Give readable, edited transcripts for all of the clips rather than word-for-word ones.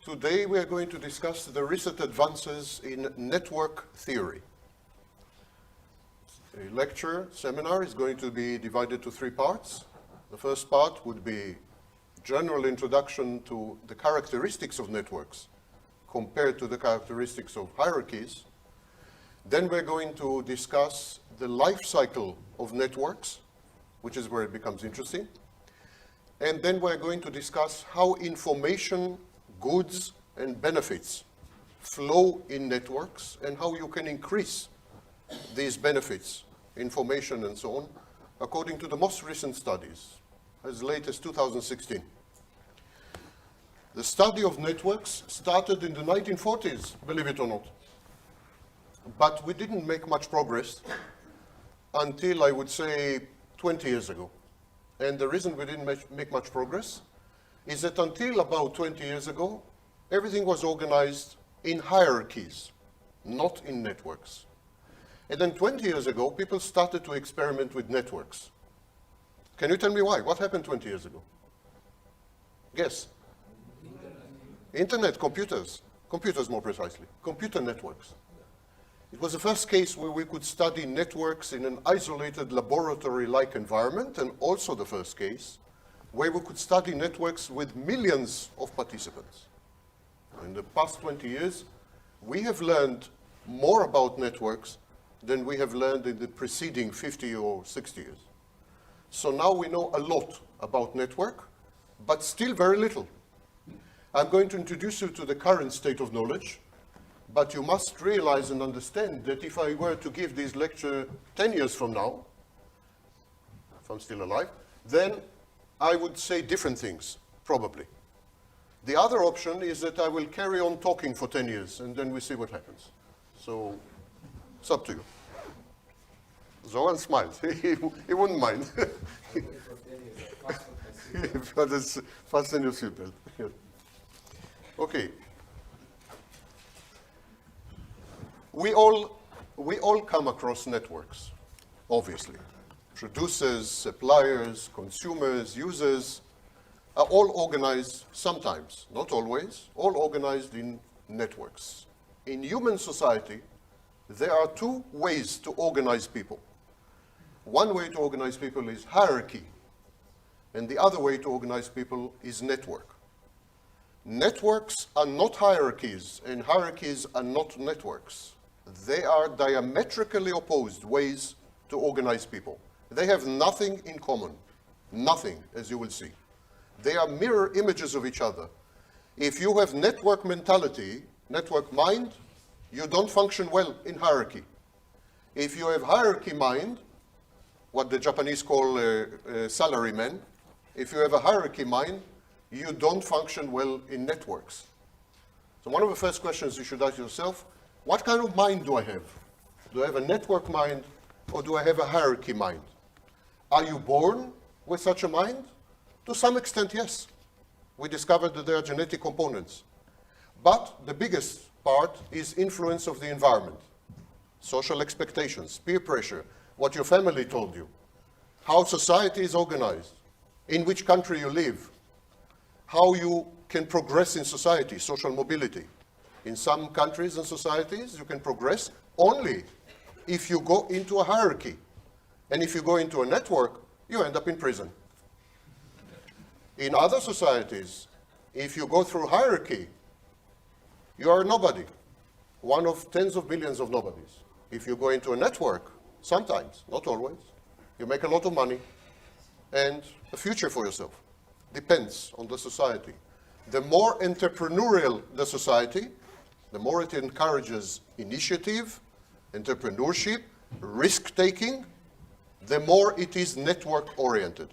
Today we are going to discuss the recent advances in network theory. A lecture, seminar is going to be divided to 3 parts. The first part would be general introduction to the characteristics of networks compared to the characteristics of hierarchies. Then we're going to discuss the life cycle of networks, which is where it becomes interesting. And then we're going to discuss how information, goods, and benefits flow in networks and how you can increase these benefits, information and so on, according to the most recent studies, as late as 2016. The study of networks started in the 1940s, believe it or not. But we didn't make much progress until, I would say, 20 years ago. And the reason we didn't make much progress is that until about 20 years ago, everything was organized in hierarchies, not in networks. And then 20 years ago, people started to experiment with networks. Can you tell me why? What happened 20 years ago? Guess. Internet, computers more precisely, computer networks. It was the first case where we could study networks in an isolated laboratory-like environment, and also the first case where we could study networks with millions of participants. In the past 20 years, we have learned more about networks than we have learned in the preceding 50 or 60 years. So now we know a lot about network, but still very little. I'm going to introduce you to the current state of knowledge, but you must realize and understand that if I were to give this lecture 10 years from now, if I'm still alive, then I would say different things, probably. The other option is that I will carry on talking for 10 years, and then we see what happens. So it's up to you. Zoran smiles. He wouldn't mind. But it's fasten your seatbelt. Okay. We all come across networks, obviously. Producers, suppliers, consumers, users are all organized sometimes, not always, all organized in networks. In human society, there are 2 ways to organize people. One way to organize people is hierarchy, and the other way to organize people is network. Networks are not hierarchies, and hierarchies are not networks. They are diametrically opposed ways to organize people. They have nothing in common, nothing, as you will see. They are mirror images of each other. If you have network mentality, network mind, you don't function well in hierarchy. If you have hierarchy mind, what the Japanese call salarymen, if you have a hierarchy mind, you don't function well in networks. So one of the first questions you should ask yourself, what kind of mind do I have? Do I have a network mind, or do I have a hierarchy mind? Are you born with such a mind? To some extent, yes. We discovered that there are genetic components. But the biggest part is influence of the environment. Social expectations, peer pressure, what your family told you, how society is organized, in which country you live, how you can progress in society, social mobility. In some countries and societies, you can progress only if you go into a hierarchy. And if you go into a network, you end up in prison. In other societies, if you go through hierarchy, you are nobody, one of tens of millions of nobodies. If you go into a network, sometimes, not always, you make a lot of money and a future for yourself. Depends on the society. The more entrepreneurial the society, the more it encourages initiative, entrepreneurship, risk-taking, the more it is network-oriented.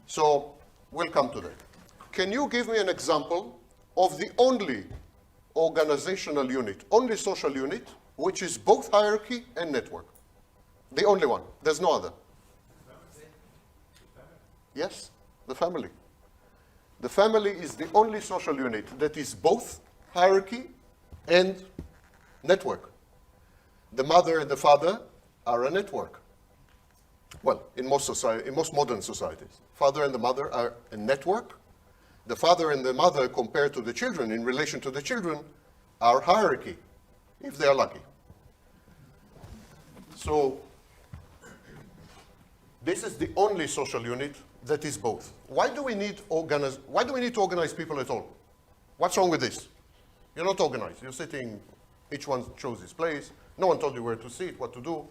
So we'll come to that. Can you give me an example of the only organizational unit, only social unit, which is both hierarchy and network? The only one. There's no other. Yes, the family. The family is the only social unit that is both hierarchy and network. The mother and the father are a network. Well, in most modern societies, father and the mother are a network, The father and the mother compared to the children, in relation to the children, are hierarchy, if they are lucky. So this is the only social unit that is both. Why do we need to organize people at all? What's wrong with this? You're not organized. You're sitting, each one chose his place. No one told you where to sit, what to do.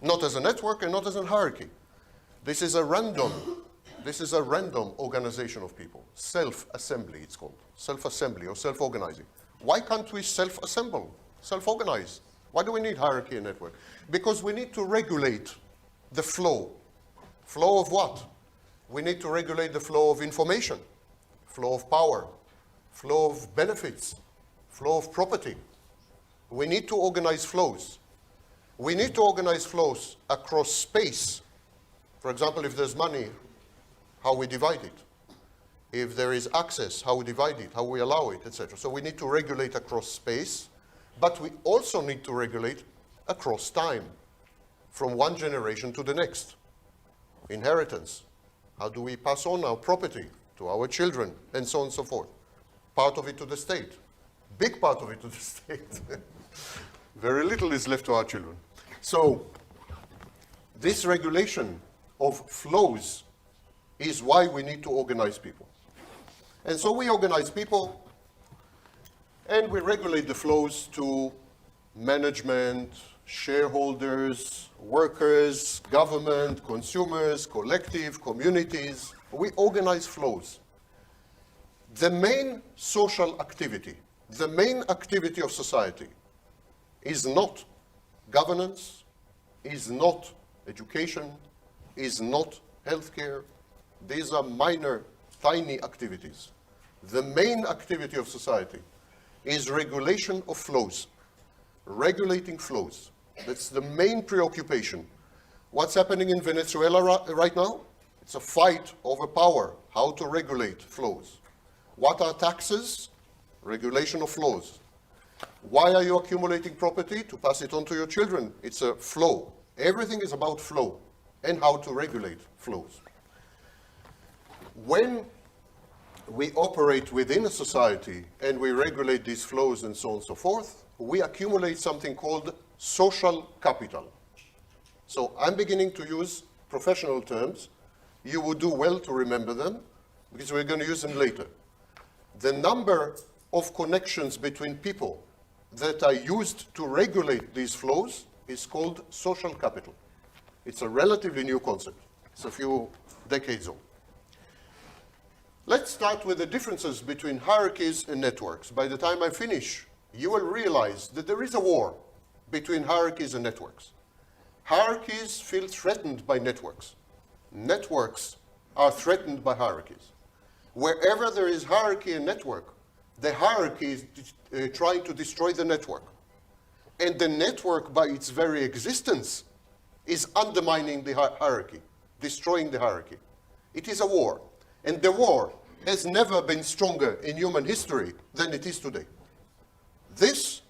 Not as a network and not as a hierarchy. This is a random organization of people. Self-assembly, it's called. Self-assembly or self-organizing. Why can't we self-assemble, self-organize? Why do we need hierarchy and network? Because we need to regulate the flow. Flow of what? We need to regulate the flow of information, flow of power, flow of benefits, flow of property. We need to organize flows. We need to organize flows across space. For example, if there's money, how we divide it. If there is access, how we divide it, how we allow it, etc. So we need to regulate across space, but we also need to regulate across time, from one generation to the next. Inheritance. How do we pass on our property to our children, and so on and so forth. Part of it to the state. Big part of it to the state. Very little is left to our children. So this regulation of flows is why we need to organize people. And so we organize people, and we regulate the flows to management, shareholders, workers, government, consumers, collective, communities. We organize flows. The main social activity, the main activity of society is not governance, is not education, is not healthcare. These are minor, tiny activities. The main activity of society is regulation of flows, regulating flows. That's the main preoccupation. What's happening in Venezuela right now? It's a fight over power, how to regulate flows. What are taxes? Regulation of flows. Why are you accumulating property? To pass it on to your children. It's a flow. Everything is about flow and how to regulate flows. When we operate within a society and we regulate these flows and so on and so forth, we accumulate something called social capital. So I'm beginning to use professional terms. You would do well to remember them because we're going to use them later. The number of connections between people that are used to regulate these flows is called social capital. It's a relatively new concept. It's a few decades old. Let's start with the differences between hierarchies and networks. By the time I finish, you will realize that there is a war between hierarchies and networks. Hierarchies feel threatened by networks. Networks are threatened by hierarchies. Wherever there is hierarchy and network, the hierarchy is trying to destroy the network. And the network, by its very existence, is undermining the hierarchy, destroying the hierarchy. It is a war. And the war has never been stronger in human history than it is today. This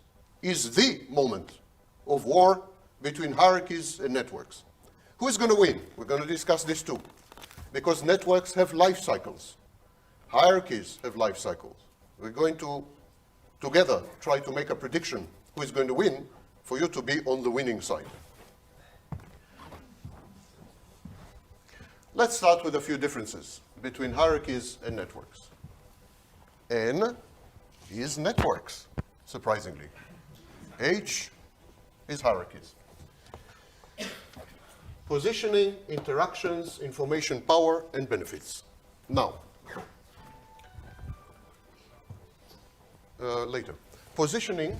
is the moment of war between hierarchies and networks. Who is going to win? We're going to discuss this too. Because networks have life cycles. Hierarchies have life cycles. We're going to, together, try to make a prediction who is going to win for you to be on the winning side. Let's start with a few differences between hierarchies and networks. N is networks, surprisingly. H is hierarchies. Positioning, interactions, information, power, and benefits. Now, later. Positioning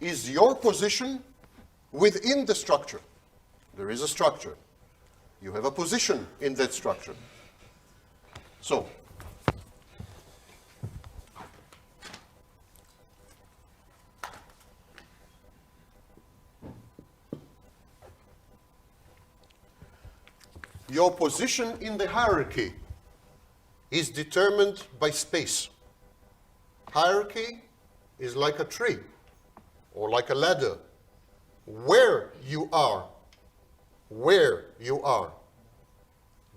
is your position within the structure. There is a structure. You have a position in that structure. So, your position in the hierarchy is determined by space. Hierarchy is like a tree or like a ladder. Where you are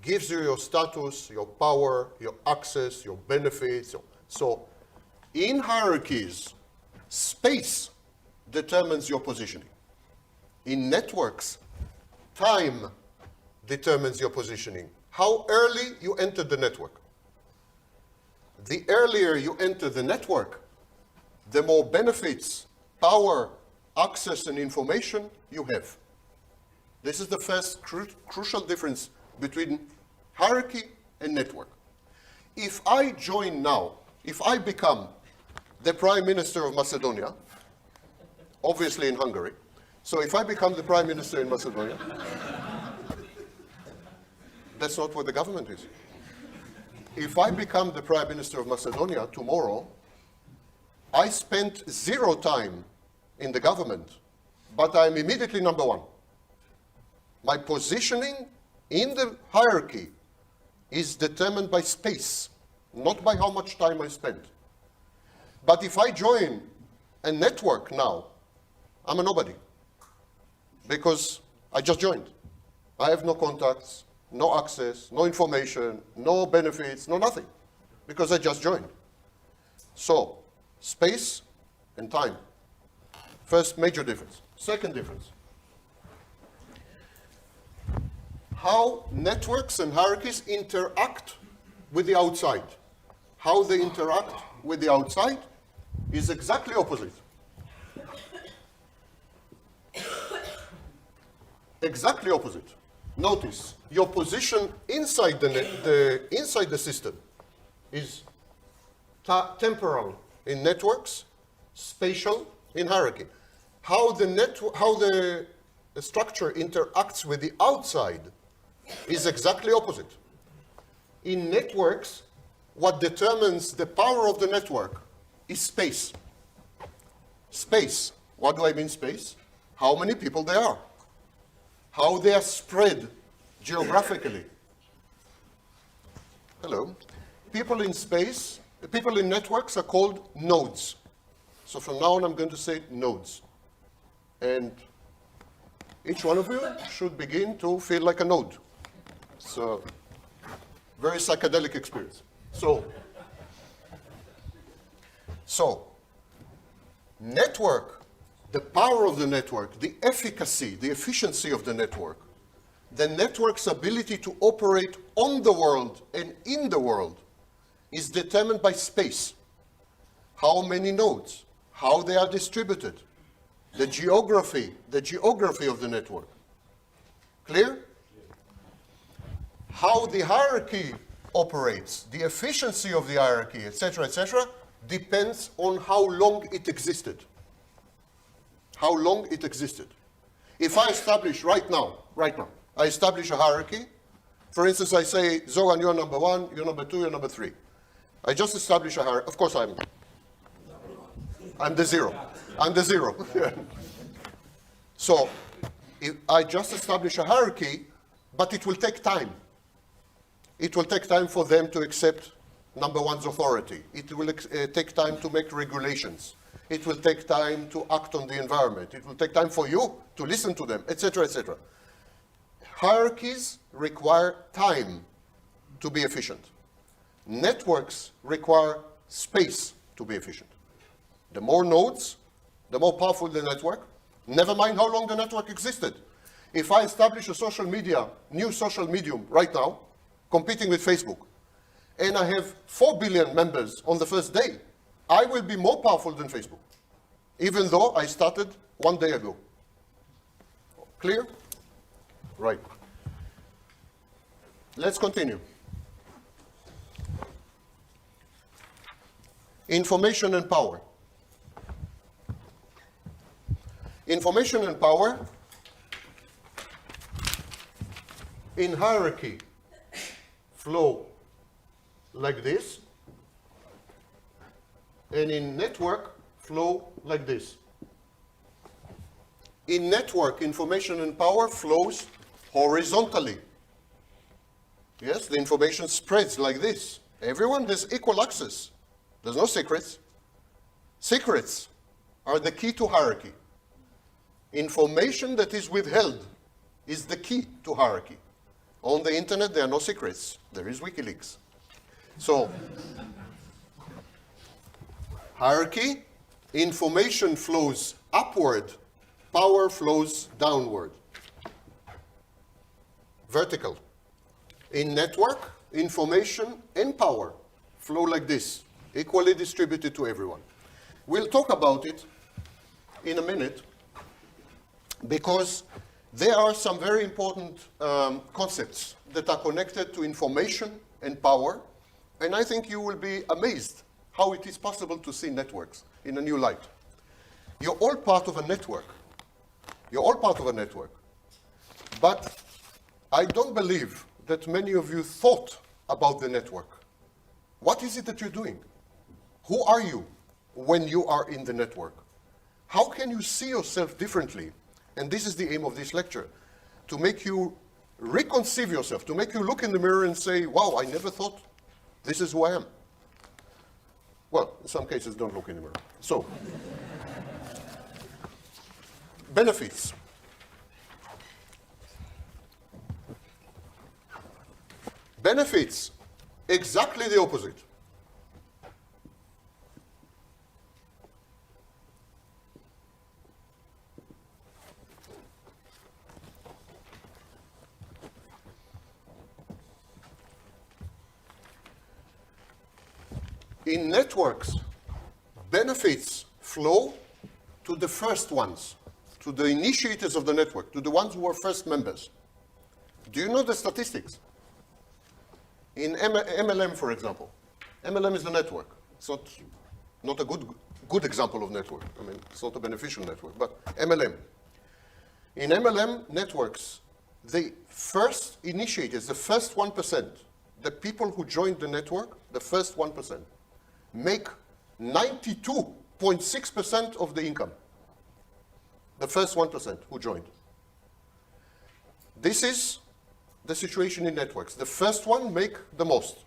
gives you your status, your power, your access, your benefits. So in hierarchies, space determines your positioning. In networks, time determines your positioning. How early you enter the network. The earlier you enter the network, the more benefits, power, access, and information you have. This is the first crucial difference between hierarchy and network. If I join now, if I become the Prime Minister of Macedonia, obviously in Hungary, so if I become the Prime Minister in Macedonia, that's not what the government is. If I become the Prime Minister of Macedonia tomorrow, I spent 0 time in the government, but I'm immediately number 1. My positioning in the hierarchy is determined by space, not by how much time I spent. But if I join a network now, I'm a nobody, because I just joined. I have no contacts, no access, no information, no benefits, no nothing, because I just joined. So, space and time. First major difference. Second difference. How networks and hierarchies interact with the outside. How they interact with the outside is exactly opposite. Exactly opposite. Notice, your position inside inside the system is temporal in networks, spatial in hierarchy. How the structure interacts with the outside is exactly opposite. In networks, what determines the power of the network is space. Space. What do I mean space? How many people there are. How they are spread geographically. Hello. People in space, people in networks are called nodes. So from now on, I'm going to say nodes. And each one of you should begin to feel like a node. So, very psychedelic experience. So, network, the power of the network, the efficacy, the efficiency of the network's ability to operate on the world and in the world is determined by space. How many nodes, how they are distributed, the geography of the network. Clear? How the hierarchy operates, the efficiency of the hierarchy, etc., depends on how long it existed. How long it existed. If I establish right now, I establish a hierarchy. For instance, I say, Zoran, you're number 1, you're number 2, you're number 3. I just establish a hierarchy. Of course, I'm the 0. I'm the 0. So, if I just establish a hierarchy, but it will take time. It will take time for them to accept number 1's authority. It will take time to make regulations. It will take time to act on the environment. It will take time for you to listen to them, etc., etc. Hierarchies require time to be efficient. Networks require space to be efficient. The more nodes, the more powerful the network. Never mind how long the network existed. If I establish a new social medium right now, competing with Facebook, and I have 4 billion members on the first day, I will be more powerful than Facebook, even though I started 1 day ago. Clear? Right. Let's continue. Information and power. Information and power in hierarchy flow like this, and in network flow like this. In network, information and power flows horizontally. Yes, the information spreads like this. Everyone has equal access. There's no secrets. Secrets are the key to hierarchy. Information that is withheld is the key to hierarchy. On the internet, there are no secrets. There is WikiLeaks. So, hierarchy, information flows upward, power flows downward. Vertical. In network, information and power flow like this, equally distributed to everyone. We'll talk about it in a minute because there are some very important concepts that are connected to information and power, and I think you will be amazed how it is possible to see networks in a new light. You're all part of a network. You're all part of a network. But I don't believe that many of you thought about the network. What is it that you're doing? Who are you when you are in the network? How can you see yourself differently? And this is the aim of this lecture, to make you reconceive yourself, to make you look in the mirror and say, wow, I never thought this is who I am. Well, in some cases, don't look in the mirror. So, benefits. Benefits, exactly the opposite. In networks, benefits flow to the first ones, to the initiators of the network, to the ones who were first members. Do you know the statistics? In MLM, for example, MLM is a network. It's not a good example of network. I mean, it's not a beneficial network, but MLM. In MLM networks, the first initiators, the first 1%, the people who joined the network, the first 1%, make 92.6% of the income. The first 1% who joined. This is the situation in networks. The first one make the most.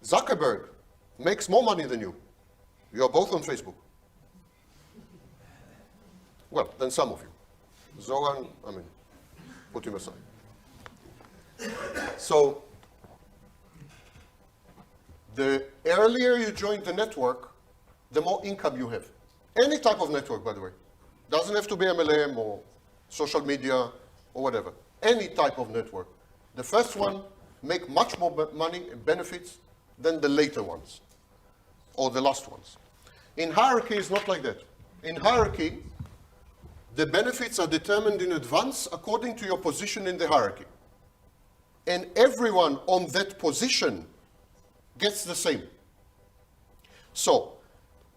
Zuckerberg makes more money than you. You are both on Facebook. Well, than some of you. Zoran, I mean, put him aside. So, the earlier you join the network, the more income you have. Any type of network, by the way. Doesn't have to be MLM or social media or whatever. Any type of network. The first one make much more money and benefits than the later ones or the last ones. In hierarchy, it's not like that. In hierarchy, the benefits are determined in advance according to your position in the hierarchy. And everyone on that position gets the same. So,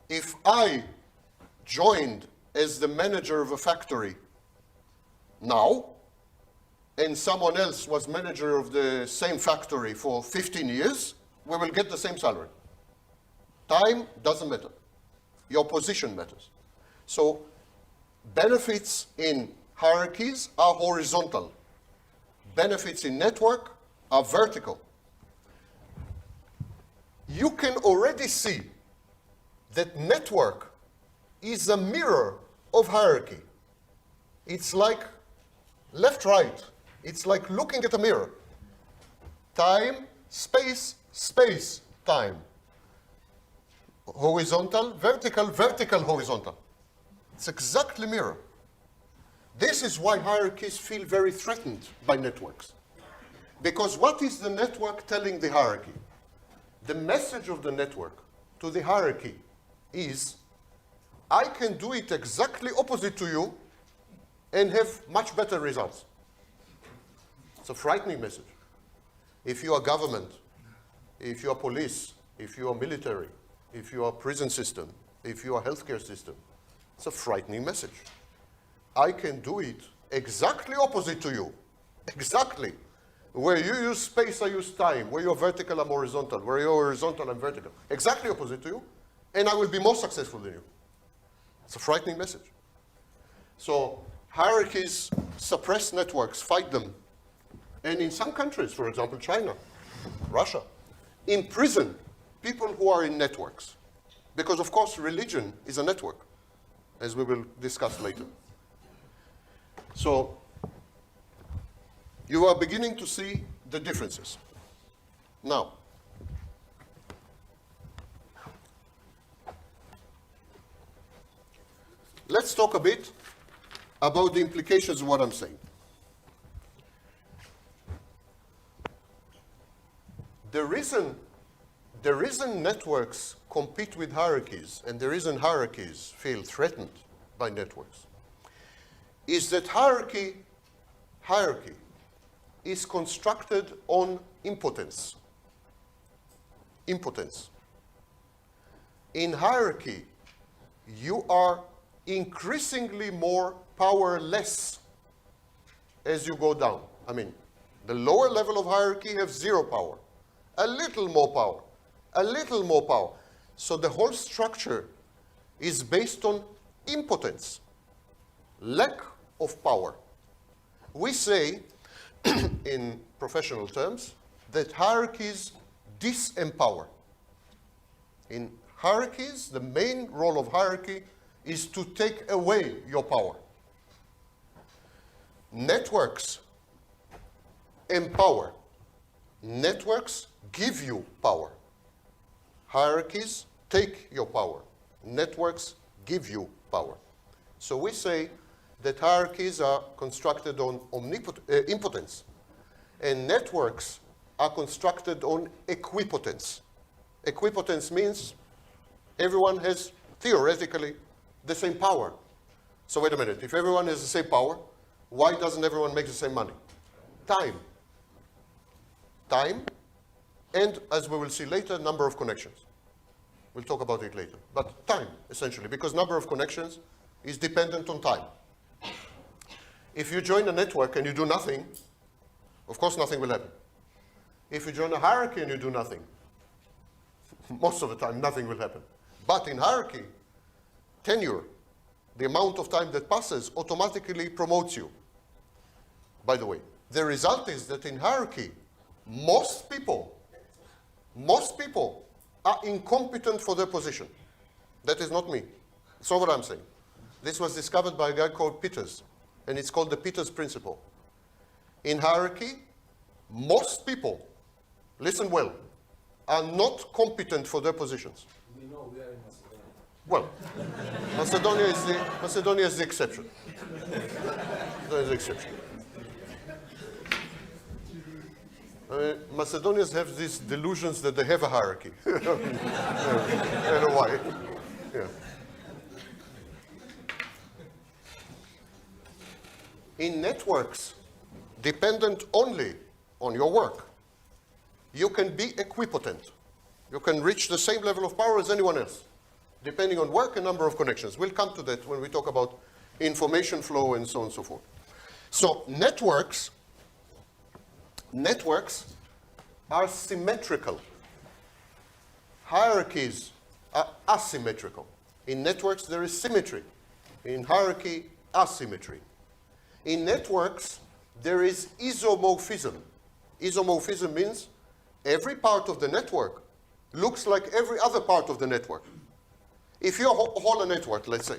if I joined as the manager of a factory now, and someone else was manager of the same factory for 15 years, we will get the same salary. Time doesn't matter. Your position matters. So, benefits in hierarchies are horizontal. Benefits in network are vertical. You can already see that network is a mirror of hierarchy. It's like left-right. It's like looking at a mirror. Time, space, space, time. Horizontal, vertical, vertical, horizontal. It's exactly mirror. This is why hierarchies feel very threatened by networks. Because what is the network telling the hierarchy? The message of the network to the hierarchy is, I can do it exactly opposite to you and have much better results. It's a frightening message. If you are government, if you are police, if you are military, if you are prison system, if you are healthcare system, it's a frightening message. I can do it exactly opposite to you. Exactly. Where you use space, I use time. Where you're vertical, I'm horizontal. Where you're horizontal, I'm vertical. Exactly opposite to you, and I will be more successful than you. It's a frightening message. So hierarchies suppress networks, fight them. And in some countries, for example, China, Russia, imprison people who are in networks. Because, of course, religion is a network, as we will discuss later. So you are beginning to see the differences. Now, let's talk a bit about the implications of what I'm saying. The reason networks compete with hierarchies and the reason hierarchies feel threatened by networks is that hierarchy is constructed on impotence. Impotence. In hierarchy, you are increasingly more powerless as you go down. I mean, the lower level of hierarchy have zero power. A little more power. A little more power. So the whole structure is based on impotence, lack of power. We say, in professional terms, that hierarchies disempower. In hierarchies, the main role of hierarchy is to take away your power. Networks empower. Networks give you power. Hierarchies take your power. Networks give you power. So we say that hierarchies are constructed on impotence, and networks are constructed on equipotence. Equipotence means everyone has, theoretically, the same power. So wait a minute, if everyone has the same power, why doesn't everyone make the same money? Time. Time, and as we will see later, number of connections. We'll talk about it later. But time, essentially, because number of connections is dependent on time. If you join a network and you do nothing, of course nothing will happen. If you join a hierarchy and you do nothing, most of the time nothing will happen. But in hierarchy, tenure, the amount of time that passes, automatically promotes you. By the way, the result is that in hierarchy, most people are incompetent for their position. That is not me. That's not what I'm saying. This was discovered by a guy called Peters, and it's called the Peters principle. In hierarchy, most people, listen well, are not competent for their positions. We know we are in Macedonia. Well, Macedonia is the exception. That is the exception. Macedonians have these delusions that they have a hierarchy. I don't know why. Yeah. In networks dependent only on your work, you can be equipotent. You can reach the same level of power as anyone else, depending on work and number of connections. We'll come to that when we talk about information flow and so on and so forth. So networks are symmetrical. Hierarchies are asymmetrical. In networks, there is symmetry. In hierarchy, asymmetry. In networks, there is isomorphism. Isomorphism means every part of the network looks like every other part of the network. If you hold a network, let's say,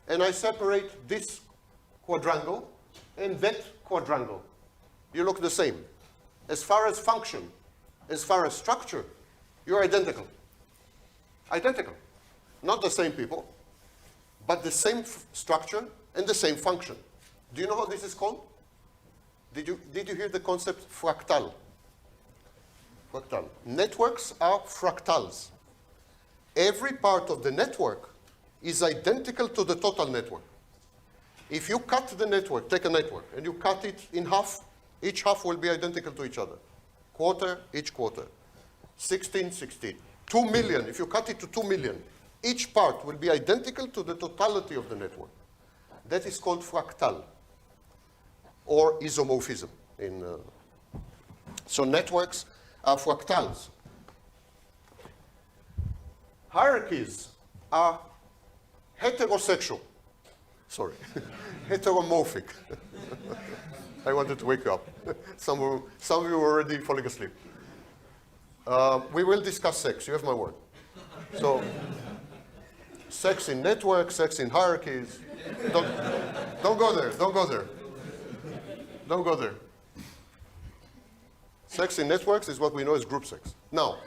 and I separate this quadrangle and that quadrangle, you look the same. As far as function, as far as structure, you're identical. Identical. Not the same people, but the same structure and the same function. Do you know how this is called? Did you hear the concept fractal? Fractal. Networks are fractals. Every part of the network is identical to the total network. If you cut the network, take a network, and you cut it in half, each half will be identical to each other. Quarter, each quarter. 16, 16. 2 million, if you cut it to 2 million, each part will be identical to the totality of the network. That is called fractal, or isomorphism. So networks are fractals. Hierarchies are heterosexual. Sorry, heteromorphic. I wanted to wake you up. Some of you are already falling asleep. We will discuss sex, you have my word. So, sex in networks, sex in hierarchies. Don't go there, don't go there. Don't go there. Sex in networks is what we know as group sex. Now,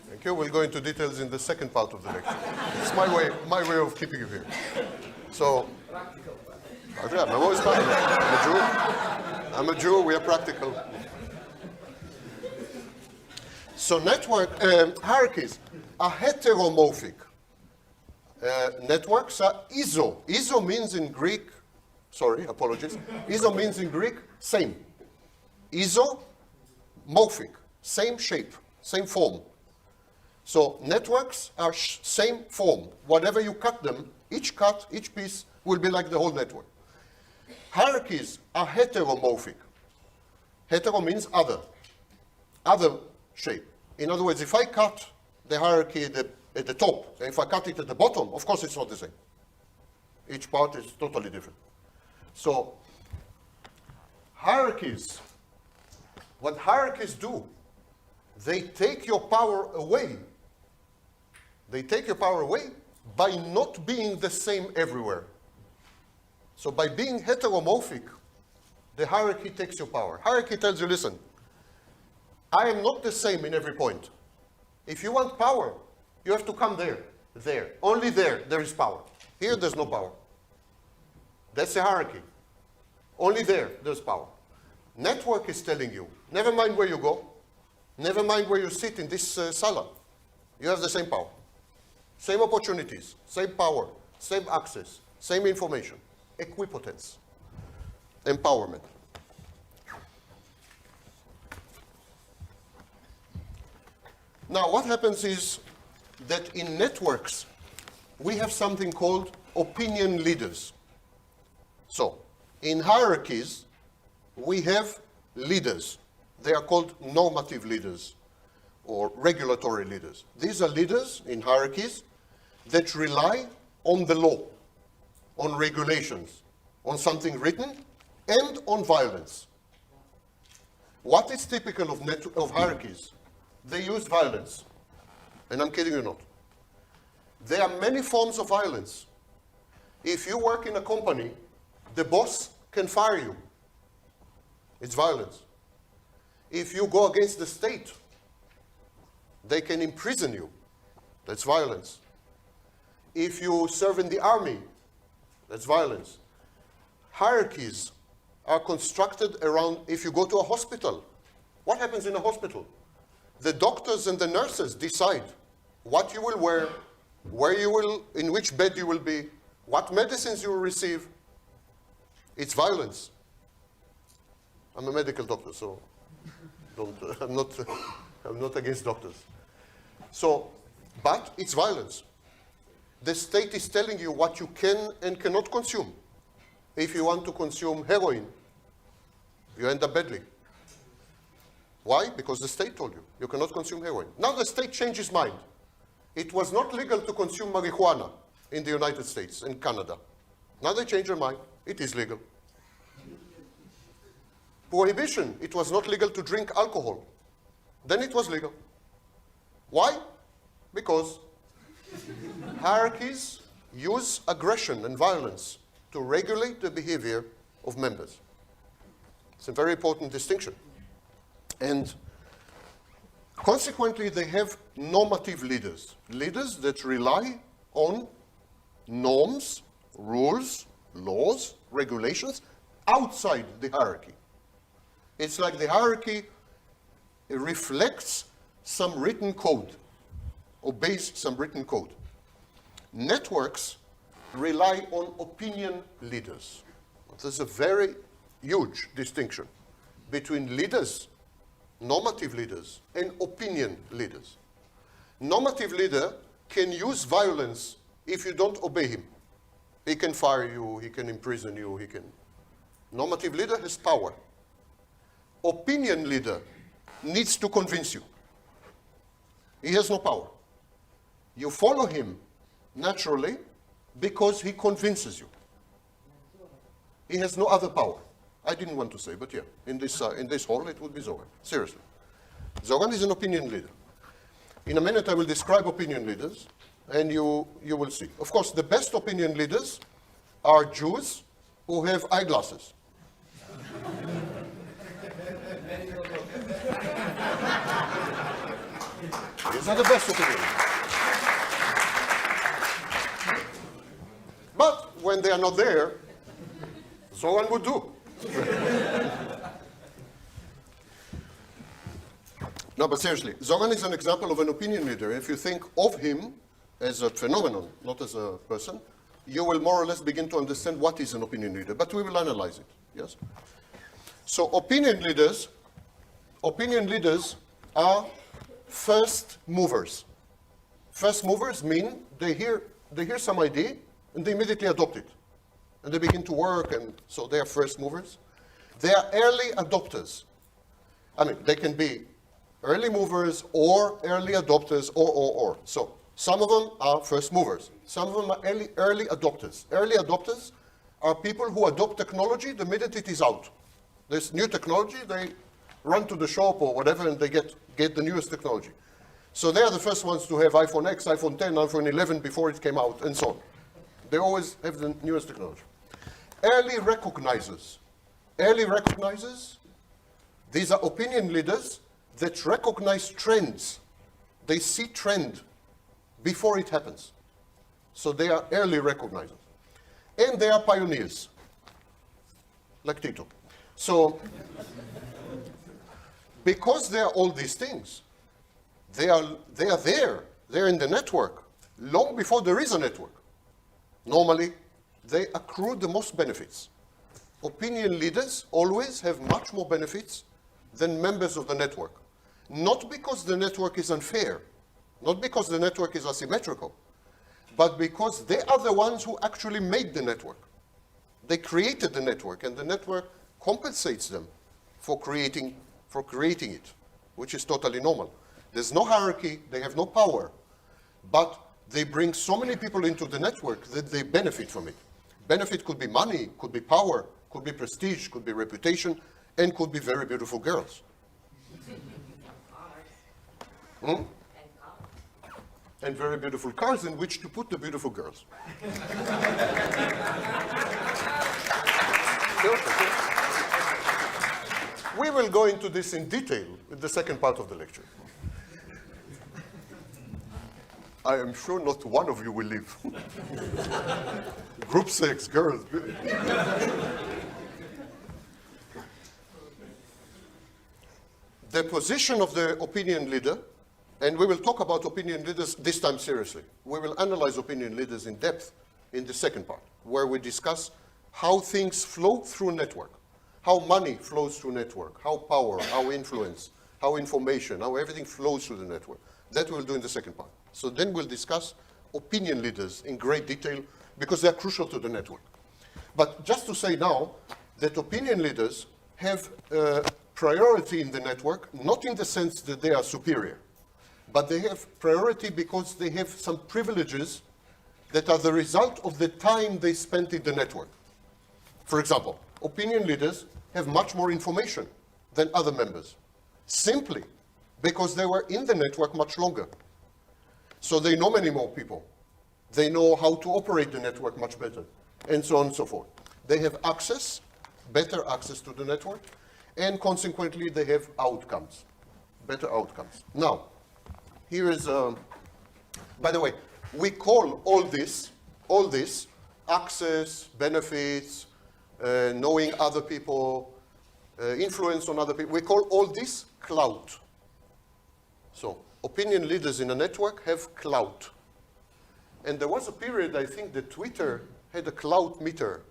thank you. We'll go into details in the second part of the lecture. It's my way of keeping you here. So, yeah, I'm always practical. I'm a Jew. We are practical. So hierarchies are heteromorphic. Networks are iso. Iso means in Greek, Iso means in Greek, same. Isomorphic, same shape, same form. So networks are same form. Whatever you cut them, each piece will be like the whole network. Hierarchies are heteromorphic. Hetero means other shape. In other words, if I cut the hierarchy at the top, and if I cut it at the bottom, of course it's not the same. Each part is totally different. So hierarchies, what hierarchies do, they take your power away. They take your power away by not being the same everywhere. So by being heteromorphic, the hierarchy takes your power. Hierarchy tells you, listen, I am not the same in every point. If you want power, you have to come there. Only there is power. Here, there's no power. That's the hierarchy. Only there's power. Network is telling you, never mind where you go, never mind where you sit in this sala. You have the same power. Same opportunities, same power, same access, same information. Equipotence. Empowerment. Now, what happens is that in networks, we have something called opinion leaders. So, in hierarchies, we have leaders. They are called normative leaders or regulatory leaders. These are leaders in hierarchies that rely on the law, on regulations, on something written, and on violence. What is typical of hierarchies? They use violence. And I'm kidding you not. There are many forms of violence. If you work in a company, the boss can fire you. It's violence. If you go against the state, they can imprison you. That's violence. If you serve in the army, that's violence. Hierarchies are constructed around, if you go to a hospital, what happens in a hospital? The doctors and the nurses decide what you will wear, where you will, in which bed you will be, what medicines you will receive. It's violence. I'm a medical doctor, so I'm not against doctors. So, but it's violence. The state is telling you what you can and cannot consume. If you want to consume heroin, you end up badly. Why? Because the state told you, you cannot consume heroin. Now the state changed its mind. It was not legal to consume marijuana in the United States and Canada. Now they changed their mind. It is legal. Prohibition, it was not legal to drink alcohol. Then it was legal. Why? Because hierarchies use aggression and violence to regulate the behavior of members. It's a very important distinction. And consequently, they have normative leaders. Leaders that rely on norms, rules, laws, regulations outside the hierarchy. It's like the hierarchy reflects some written code, obeys some written code. Networks rely on opinion leaders. There's a very huge distinction between leaders, normative leaders, and opinion leaders. Normative leader can use violence if you don't obey him. He can fire you, he can imprison you, he can. Normative leader has power. Opinion leader needs to convince you. He has no power. You follow him naturally because he convinces you. He has no other power. I didn't want to say, but yeah, in this hall it would be Zoran. Seriously. Zoran is an opinion leader. In a minute I will describe opinion leaders, and you will see. Of course, the best opinion leaders are Jews who have eyeglasses. These are the best opinion leaders. But when they are not there, Zoran would do. No, but seriously, Zoran is an example of an opinion leader. If you think of him as a phenomenon, not as a person, you will more or less begin to understand what is an opinion leader. But we will analyze it, yes? So opinion leaders are first movers. First movers mean they hear some idea and they immediately adopt it. And they begin to work, and so they are first movers. They are early adopters. I mean, they can be early movers or early adopters or. So some of them are first movers. Some of them are early adopters. Early adopters are people who adopt technology the minute it is out. There's new technology, they run to the shop or whatever and they get the newest technology. So they are the first ones to have iPhone X, iPhone 10, iPhone 11 before it came out and so on. They always have the newest technology. Early recognizers. Early recognizers, these are opinion leaders that recognize trends. They see trend before it happens. So they are early recognizers. And they are pioneers, like Tito. So, because they are all these things, they are there. They're in the network long before there is a network. Normally, they accrue the most benefits. Opinion leaders always have much more benefits than members of the network. Not because the network is unfair, not because the network is asymmetrical, but because they are the ones who actually made the network. They created the network, and the network compensates them for creating it, which is totally normal. There's no hierarchy, they have no power, but they bring so many people into the network that they benefit from it. Benefit could be money, could be power, could be prestige, could be reputation, and could be very beautiful girls. And very beautiful cars in which to put the beautiful girls. We will go into this in detail in the second part of the lecture. I am sure not one of you will leave. Group sex, girls. The position of the opinion leader, and we will talk about opinion leaders this time seriously. We will analyze opinion leaders in depth in the second part, where we discuss how things flow through a network, how money flows through a network, how power, how influence, how information, how everything flows through the network. That we'll do in the second part. So then we'll discuss opinion leaders in great detail because they're crucial to the network. But just to say now that opinion leaders have priority in the network, not in the sense that they are superior, but they have priority because they have some privileges that are the result of the time they spent in the network. For example, opinion leaders have much more information than other members, simply because they were in the network much longer. So they know many more people. They know how to operate the network much better, and so on and so forth. They have access, better access to the network, and consequently they have outcomes, better outcomes. Now, here is, by the way, we call all this, access, benefits, knowing other people, influence on other people, we call all this clout. So, opinion leaders in a network have clout. And there was a period, I think, that Twitter had a clout meter,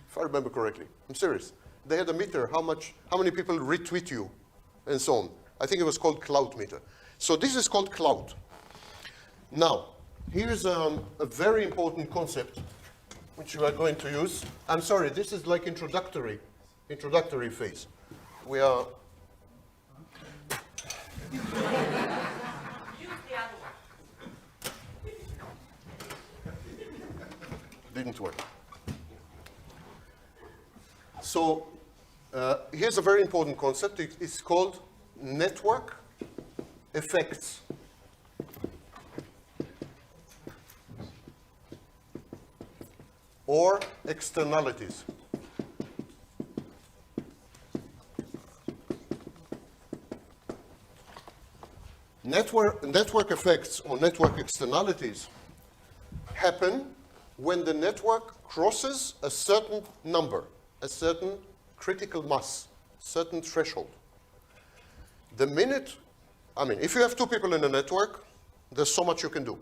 if I remember correctly. I'm serious. They had a meter, how many people retweet you, and so on. I think it was called clout meter. So this is called clout. Now, here's a very important concept, which we are going to use. I'm sorry, this is like introductory phase. We are... Didn't work. So here's a very important concept. It's called network effects. or externalities. Network effects or network externalities happen when the network crosses a certain number, a certain critical mass, certain threshold. The minute, if you have two people in a network, there's so much you can do.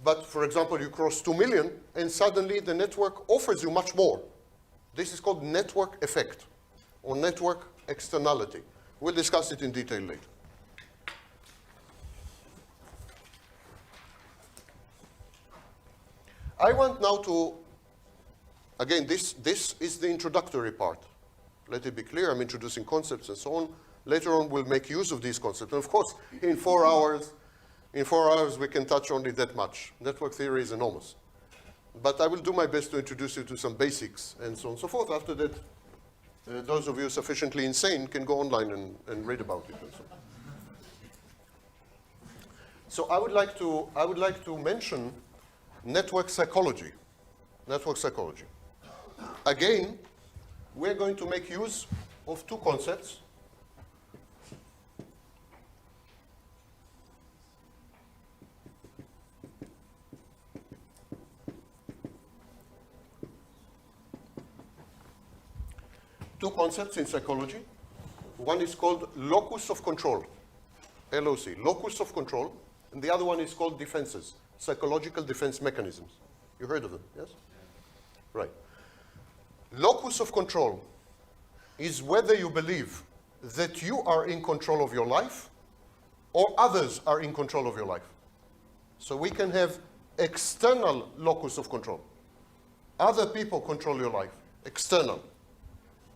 But for example, you cross 2 million and suddenly the network offers you much more. This is called network effect or network externality. We'll discuss it in detail later. I want now to, again, this is the introductory part. Let it be clear, I'm introducing concepts and so on. Later on, we'll make use of these concepts. And of course, in 4 hours, we can touch only that much. Network theory is enormous. But I will do my best to introduce you to some basics and so on and so forth. After that, those of you sufficiently insane can go online and read about it and so on. So I would like to mention network psychology. Network psychology. Again, we're going to make use of two concepts. Two concepts in psychology. One is called locus of control, LOC, locus of control, and the other one is called defenses, psychological defense mechanisms. You heard of them, yes? Right. Locus of control is whether you believe that you are in control of your life or others are in control of your life. So we can have external locus of control. Other people control your life, external.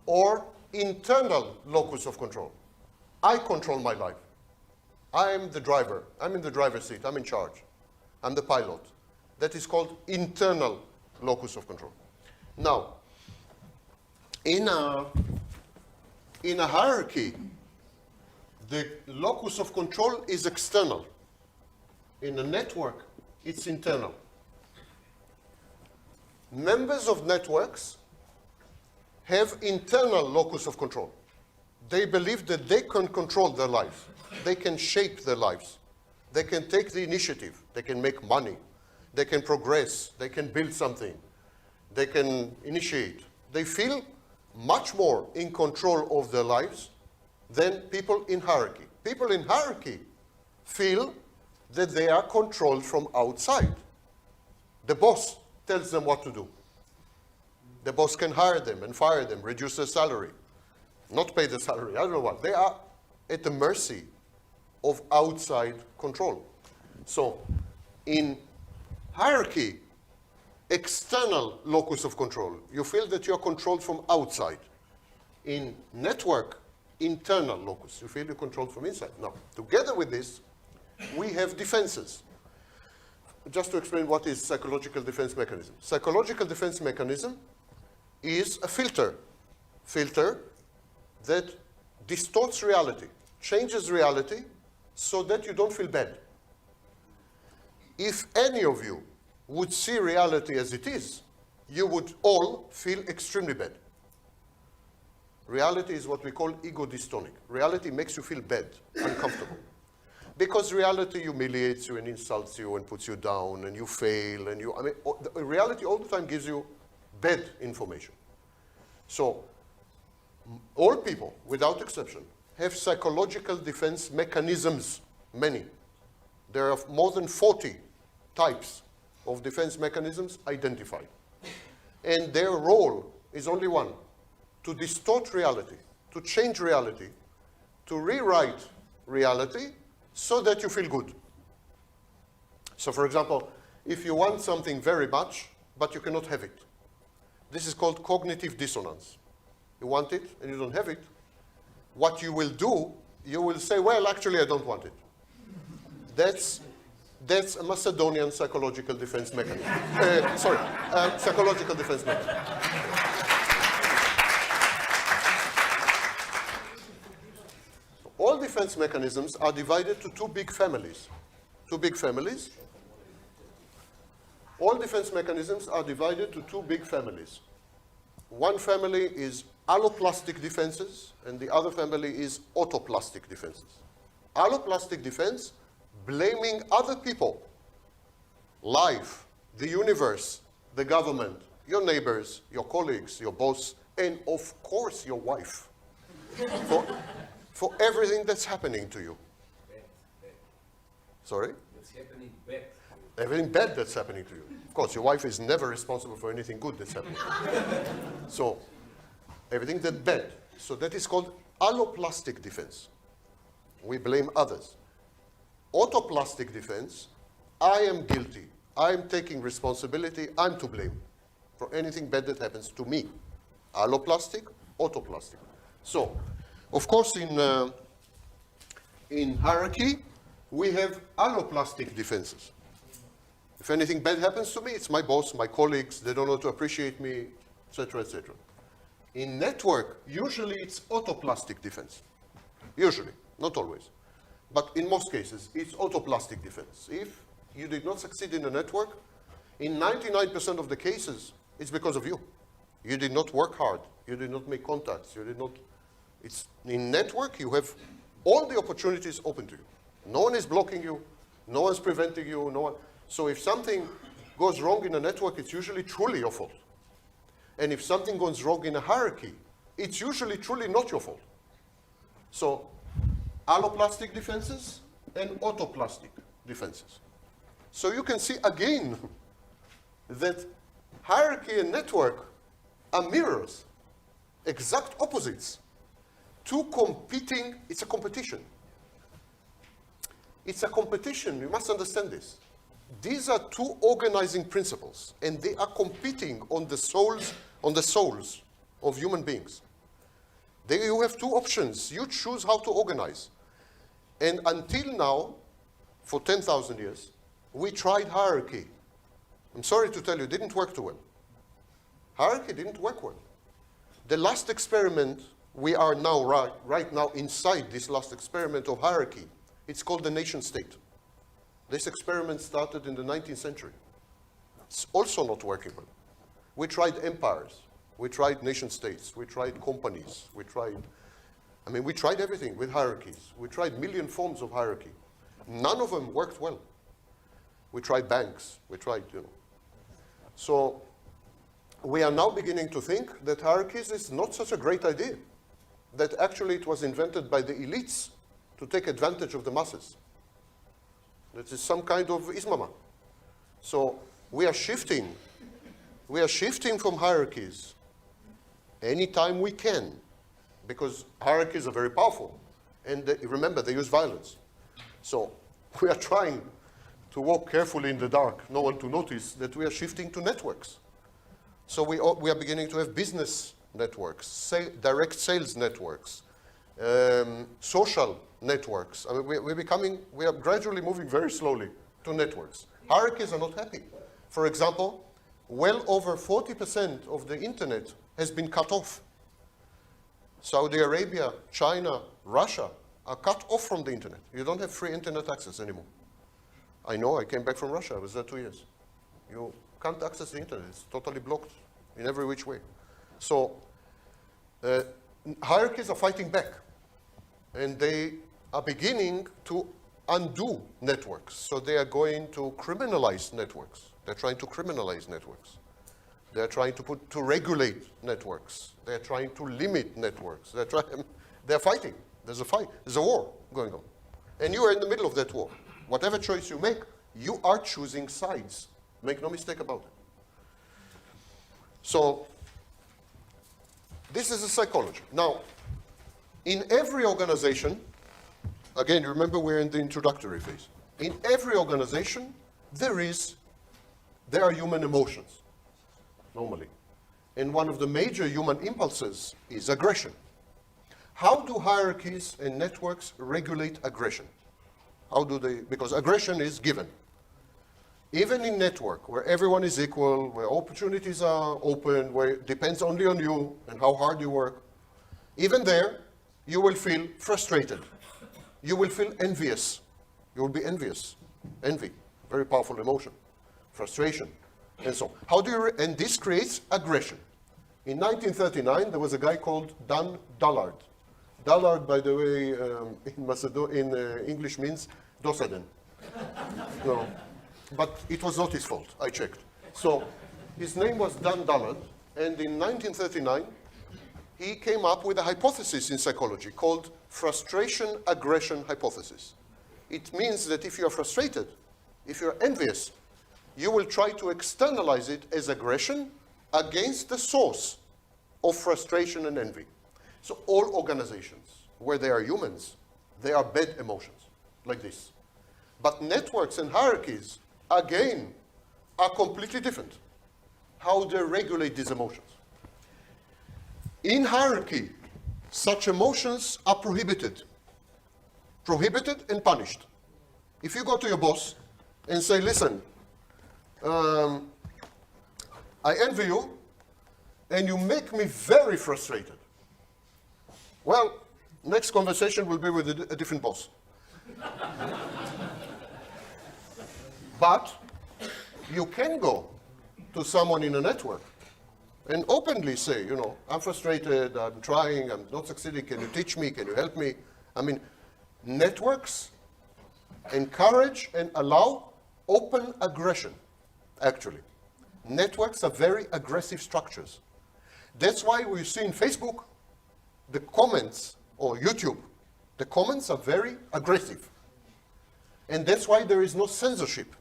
Or internal locus of control. I control my life. I am the driver. I'm in the driver's seat. I'm in charge. I'm the pilot. That is called internal locus of control. Now, in a hierarchy, the locus of control is external. In a network, it's internal. Members of networks have internal locus of control. They believe that they can control their life. They can shape their lives. They can take the initiative. They can make money. They can progress. They can build something. They can initiate. They feel much more in control of their lives than people in hierarchy. People in hierarchy feel that they are controlled from outside. The boss tells them what to do. The boss can hire them and fire them, reduce their salary, not pay the salary, I don't know what. They are at the mercy of outside control. So in hierarchy, external locus of control, you feel that you're controlled from outside. In network, internal locus, you feel you're controlled from inside. Now, together with this, we have defenses. Just to explain what is psychological defense mechanism. Psychological defense mechanism is a filter that distorts reality, changes reality so that you don't feel bad. If any of you would see reality as it is, you would all feel extremely bad. Reality is what we call ego dystonic. Reality makes you feel bad, uncomfortable. Because reality humiliates you and insults you and puts you down and you fail and reality all the time gives you bad information. So, all people, without exception, have psychological defense mechanisms, many. There are more than 40 types of defense mechanisms identified. And their role is only one, to distort reality, to change reality, to rewrite reality so that you feel good. So for example, if you want something very much, but you cannot have it, this is called cognitive dissonance. You want it and you don't have it. What you will do, you will say, well, actually, I don't want it. That's a Macedonian psychological defense mechanism. Psychological defense mechanism. All defense mechanisms are divided to two big families. Two big families. All defense mechanisms are divided to two big families. One family is alloplastic defenses, and the other family is autoplastic defenses. Alloplastic defense, blaming other people, life, the universe, the government, your neighbors, your colleagues, your boss, and of course your wife, for everything that's happening to you. Bad. Sorry? It's happening bad. Everything bad that's happening to you. Of course, your wife is never responsible for anything good that's happening. So, everything that's bad. So that is called alloplastic defense. We blame others. Autoplastic defense, I am guilty. I'm taking responsibility. I'm to blame for anything bad that happens to me. Alloplastic, autoplastic. So, of course, in hierarchy, we have alloplastic defenses. If anything bad happens to me, it's my boss, my colleagues, they don't know to appreciate me, etc., etc. In network, usually it's autoplastic defense. Usually, not always. But in most cases, it's autoplastic defense. If you did not succeed in the network, in 99% of the cases, it's because of you. You did not work hard. You did not make contacts. You did not. It's in network, you have all the opportunities open to you. No one is blocking you. No one's preventing you. No one. So if something goes wrong in a network, it's usually truly your fault. And if something goes wrong in a hierarchy, it's usually truly not your fault. So alloplastic defenses and autoplastic defenses. So you can see again that hierarchy and network are mirrors, exact opposites. Two competing, it's a competition. It's a competition, you must understand this. These are two organizing principles, and they are competing on the souls of human beings. You have two options. You choose how to organize. And until now, for 10,000 years, we tried hierarchy. I'm sorry to tell you, it didn't work too well. Hierarchy didn't work well. The last experiment, we are now right now inside this last experiment of hierarchy. It's called the nation state. This experiment started in the 19th century. It's also not working well. We tried empires. We tried nation states. We tried companies. We tried everything with hierarchies. We tried a million forms of hierarchy. None of them worked well. We tried banks. We tried, So we are now beginning to think that hierarchies is not such a great idea. That actually it was invented by the elites to take advantage of the masses. That is some kind of ismama. So we are shifting from hierarchies anytime we can, because hierarchies are very powerful. And remember, they use violence. So we are trying to walk carefully in the dark, no one to notice that we are shifting to networks. So we are beginning to have business networks, direct sales networks, social networks. I mean, we are gradually moving very slowly to networks. Hierarchies are not happy. For example, well over 40% of the internet has been cut off. Saudi Arabia, China, Russia are cut off from the internet. You don't have free internet access anymore. I know, I came back from Russia, I was there 2 years. You can't access the internet, it's totally blocked in every which way. So hierarchies are fighting back, and they are beginning to undo networks. So they are going to criminalize networks. They're trying to criminalize networks. They're trying to regulate networks. They're trying to limit networks. They're fighting. There's a fight. There's a war going on. And you are in the middle of that war. Whatever choice you make, you are choosing sides. Make no mistake about it. So this is a psychology. Now, in every organization, again, remember we're in the introductory phase. In every organization, there are human emotions, normally. And one of the major human impulses is aggression. How do hierarchies and networks regulate aggression? How do they? Because aggression is given. Even in network, where everyone is equal, where opportunities are open, where it depends only on you and how hard you work, even there, you will feel frustrated. You will feel envious. You will be envious. Envy, very powerful emotion. Frustration. and so on. How do you, and this creates aggression. In 1939, there was a guy called Dan Dullard. Dullard, by the way, in English means dosaden. No, but it was not his fault, I checked. So his name was Dan Dullard, and in 1939, he came up with a hypothesis in psychology called frustration-aggression hypothesis. It means that if you're frustrated, if you're envious, you will try to externalize it as aggression against the source of frustration and envy. So all organizations, where they are humans, they are bad emotions, like this. But networks and hierarchies, again, are completely different. How they regulate these emotions. In hierarchy, such emotions are prohibited. Prohibited and punished. If you go to your boss and say, listen, I envy you, and you make me very frustrated. Well, next conversation will be with a different boss. But you can go to someone in a network and openly say, you know, I'm frustrated, I'm trying, I'm not succeeding, can you teach me, can you help me? I mean, networks encourage and allow open aggression, actually. Networks are very aggressive structures. That's why we see in Facebook, the comments, or YouTube, the comments are very aggressive. And that's why there is no censorship,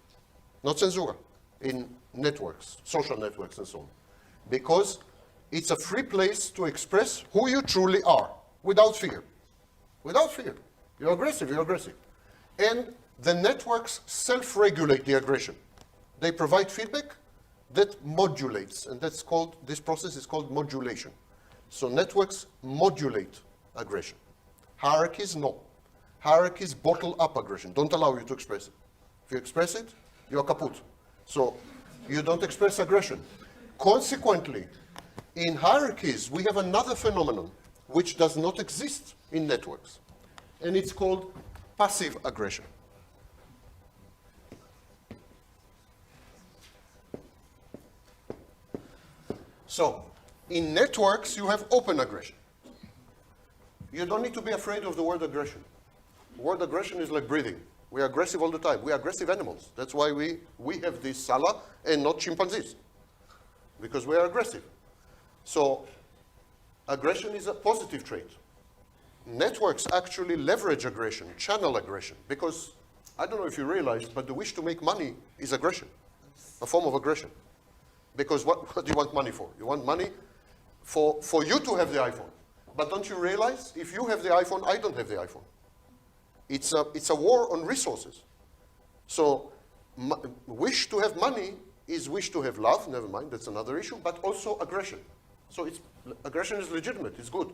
no censura in networks, social networks and so on. Because it's a free place to express who you truly are, without fear. Without fear. You're aggressive, you're aggressive. And the networks self-regulate the aggression. They provide feedback that modulates, and that's called, this process is called modulation. So networks modulate aggression. Hierarchies, no. Hierarchies bottle up aggression, don't allow you to express it. If you express it, you're kaput. So you don't express aggression. Consequently, in hierarchies, we have another phenomenon which does not exist in networks, and it's called passive aggression. So, in networks, you have open aggression. You don't need to be afraid of the word aggression. The word aggression is like breathing. We are aggressive all the time. We are aggressive animals. That's why we have this sala and not chimpanzees, because we are aggressive. So, aggression is a positive trait. Networks actually leverage aggression, channel aggression, because I don't know if you realize, but the wish to make money is aggression, a form of aggression. Because what do you want money for? You want money for you to have the iPhone. But don't you realize, if you have the iPhone, I don't have the iPhone. It's a war on resources. So wish to have money is wish to have love, never mind, that's another issue, but also aggression. So aggression is legitimate, it's good.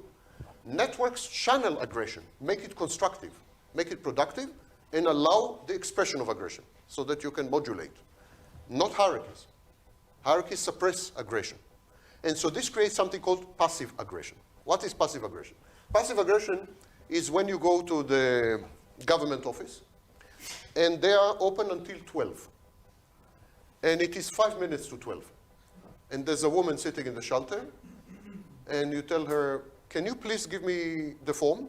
Networks channel aggression, make it constructive, make it productive, and allow the expression of aggression so that you can modulate. Not hierarchies. Hierarchies suppress aggression. And so this creates something called passive aggression. What is passive aggression? Passive aggression is when you go to the government office and they are open until 12. And it is 5 minutes to 12. And there's a woman sitting in the shelter and you tell her, can you please give me the form?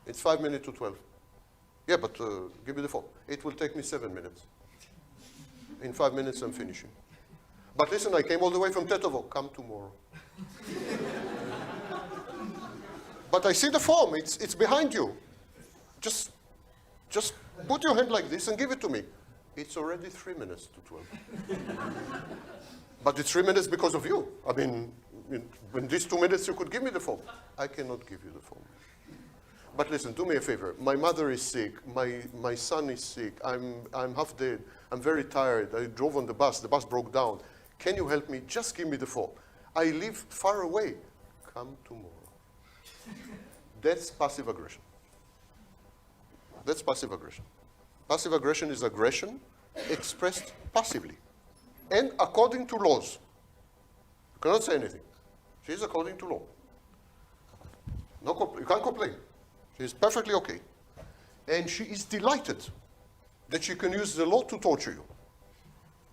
It's 5 minutes to 12. Yeah, but give me the form. It will take me 7 minutes. In 5 minutes, I'm finishing. But listen, I came all the way from Tetovo. Come tomorrow. But I see the form. It's behind you. Just put your hand like this and give it to me. It's already 3 minutes to 12. But it's 3 minutes because of you. I mean, in these 2 minutes, you could give me the form. I cannot give you the form. But listen, do me a favor. My mother is sick. My son is sick. I'm half dead. I'm very tired. I drove on the bus. The bus broke down. Can you help me? Just give me the form. I live far away. Come tomorrow. That's passive aggression. That's passive aggression. Passive aggression is aggression expressed passively and according to laws. You cannot say anything. She is according to law. You can't complain. She is perfectly okay. And she is delighted that she can use the law to torture you.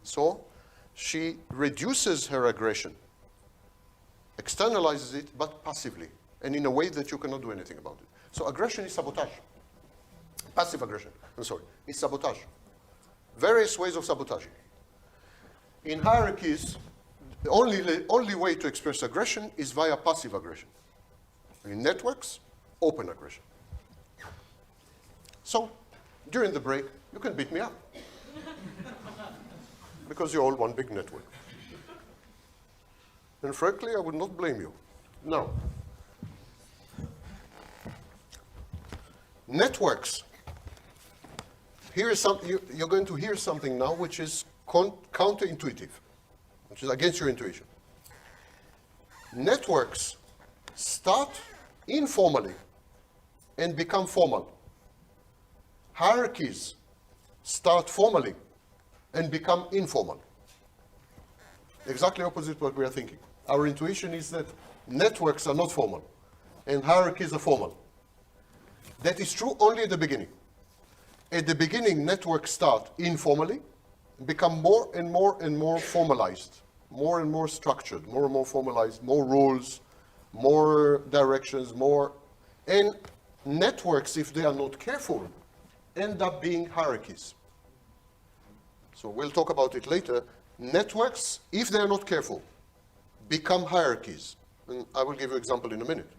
So she reduces her aggression, externalizes it, but passively, and in a way that you cannot do anything about it. So aggression is sabotage. Passive aggression, I'm sorry, is sabotage. Various ways of sabotaging. In hierarchies, the only way to express aggression is via passive aggression. In networks, open aggression. So, during the break, you can beat me up. Because you're all one big network. And frankly, I would not blame you. Now, networks. Here is you're going to hear something now which is counterintuitive, which is against your intuition. Networks start informally and become formal. Hierarchies start formally and become informal. Exactly opposite what we are thinking. Our intuition is that networks are not formal and hierarchies are formal. That is true only at the beginning. At the beginning, networks start informally, become more and more and more formalized, more and more structured, more and more formalized, more rules, more directions, and networks, if they are not careful, end up being hierarchies. So we'll talk about it later. Networks, if they are not careful, become hierarchies. And I will give you an example in a minute.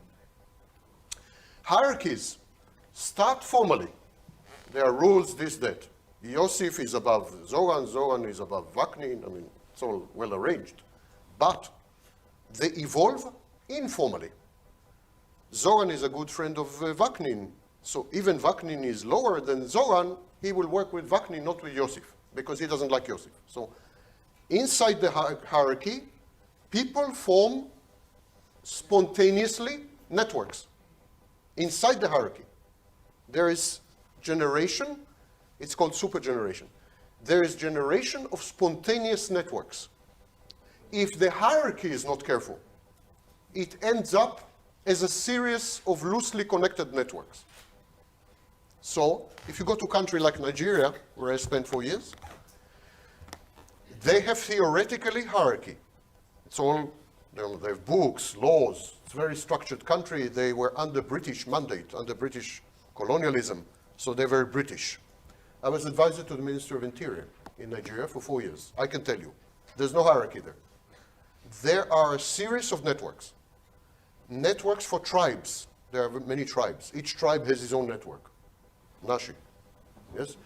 Hierarchies start formally. There are rules, this, that. Yosef is above Zoran, Zoran is above Vaknin. I mean, it's all well arranged. But they evolve informally. Zoran is a good friend of Vaknin. So even Vaknin is lower than Zoran, he will work with Vaknin, not with Yosef, because he doesn't like Yosef. So inside the hierarchy, people form spontaneously networks. Inside the hierarchy, there is generation, it's called supergeneration. There is generation of spontaneous networks. If the hierarchy is not careful, it ends up as a series of loosely connected networks. So, if you go to a country like Nigeria, where I spent 4 years, they have theoretically hierarchy. It's all, they have books, laws, it's a very structured country. They were under British mandate, under British colonialism. So they're very British. I was advisor to the Minister of Interior in Nigeria for 4 years. I can tell you, there's no hierarchy there. There are a series of networks. Networks for tribes. There are many tribes. Each tribe has its own network. Nashi, yes?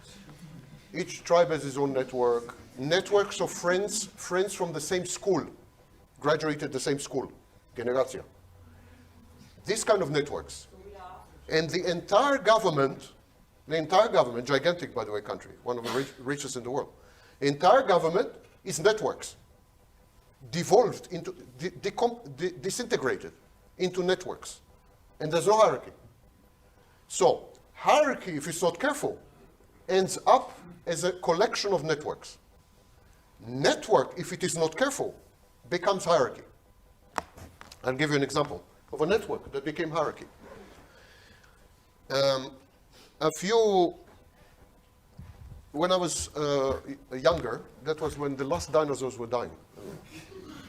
Each tribe has its own network. Networks of friends from the same school, graduated the same school, generacja. These kind of networks. And the entire government, gigantic, by the way, country, one of the richest in the world. Entire government is networks, devolved into, disintegrated into networks. And there's no hierarchy. So, hierarchy, if it's not careful, ends up as a collection of networks. Network, if it is not careful, becomes hierarchy. I'll give you an example of a network that became hierarchy. When I was younger, that was when the last dinosaurs were dying.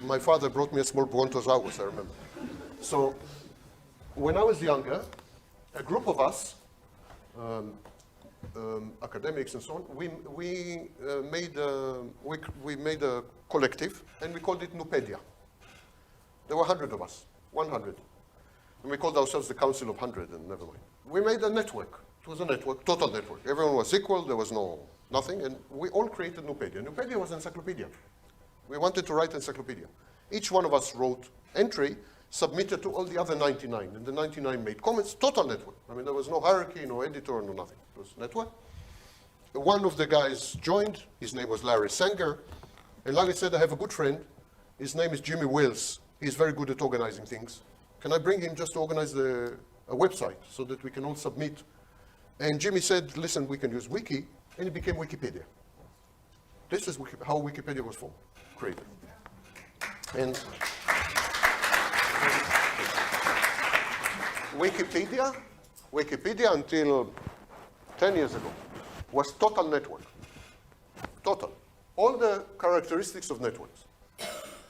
My father brought me a small brontosaurus, I remember. So, when I was younger, a group of us, academics and so on, we made a collective, and we called it Nupedia. There were 100 of us, 100. And we called ourselves the Council of 100, and never mind. We made a network. It was a network, total network. Everyone was equal, there was nothing, and we all created Nupedia. Nupedia was an encyclopedia. We wanted to write encyclopedia. Each one of us wrote entry, submitted to all the other 99, and the 99 made comments, total network. I mean, there was no hierarchy, no editor, no nothing. It was network. One of the guys joined, his name was Larry Sanger, and Larry said, I have a good friend, his name is Jimmy Wills. He's very good at organizing things. Can I bring him just to organize a website so that we can all submit? And Jimmy said, listen, we can use Wiki, and it became Wikipedia. This is how Wikipedia was formed, created. And Wikipedia until 10 years ago was total network. Total. all the characteristics of networks.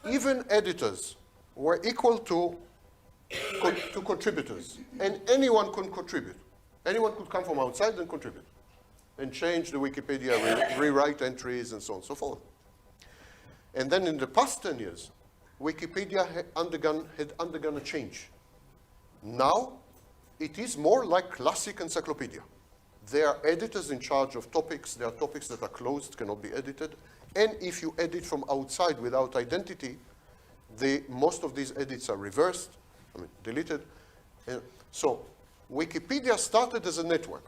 Even editors were equal to contributors, and anyone could contribute. Anyone could come from outside and contribute, and change the Wikipedia, rewrite entries, and so on and so forth. And then in the past 10 years, Wikipedia had undergone a change. Now, it is more like classic encyclopedia. There are editors in charge of topics. There are topics that are closed, cannot be edited. And if you edit from outside without identity, most of these edits are reversed, deleted. So Wikipedia started as a network.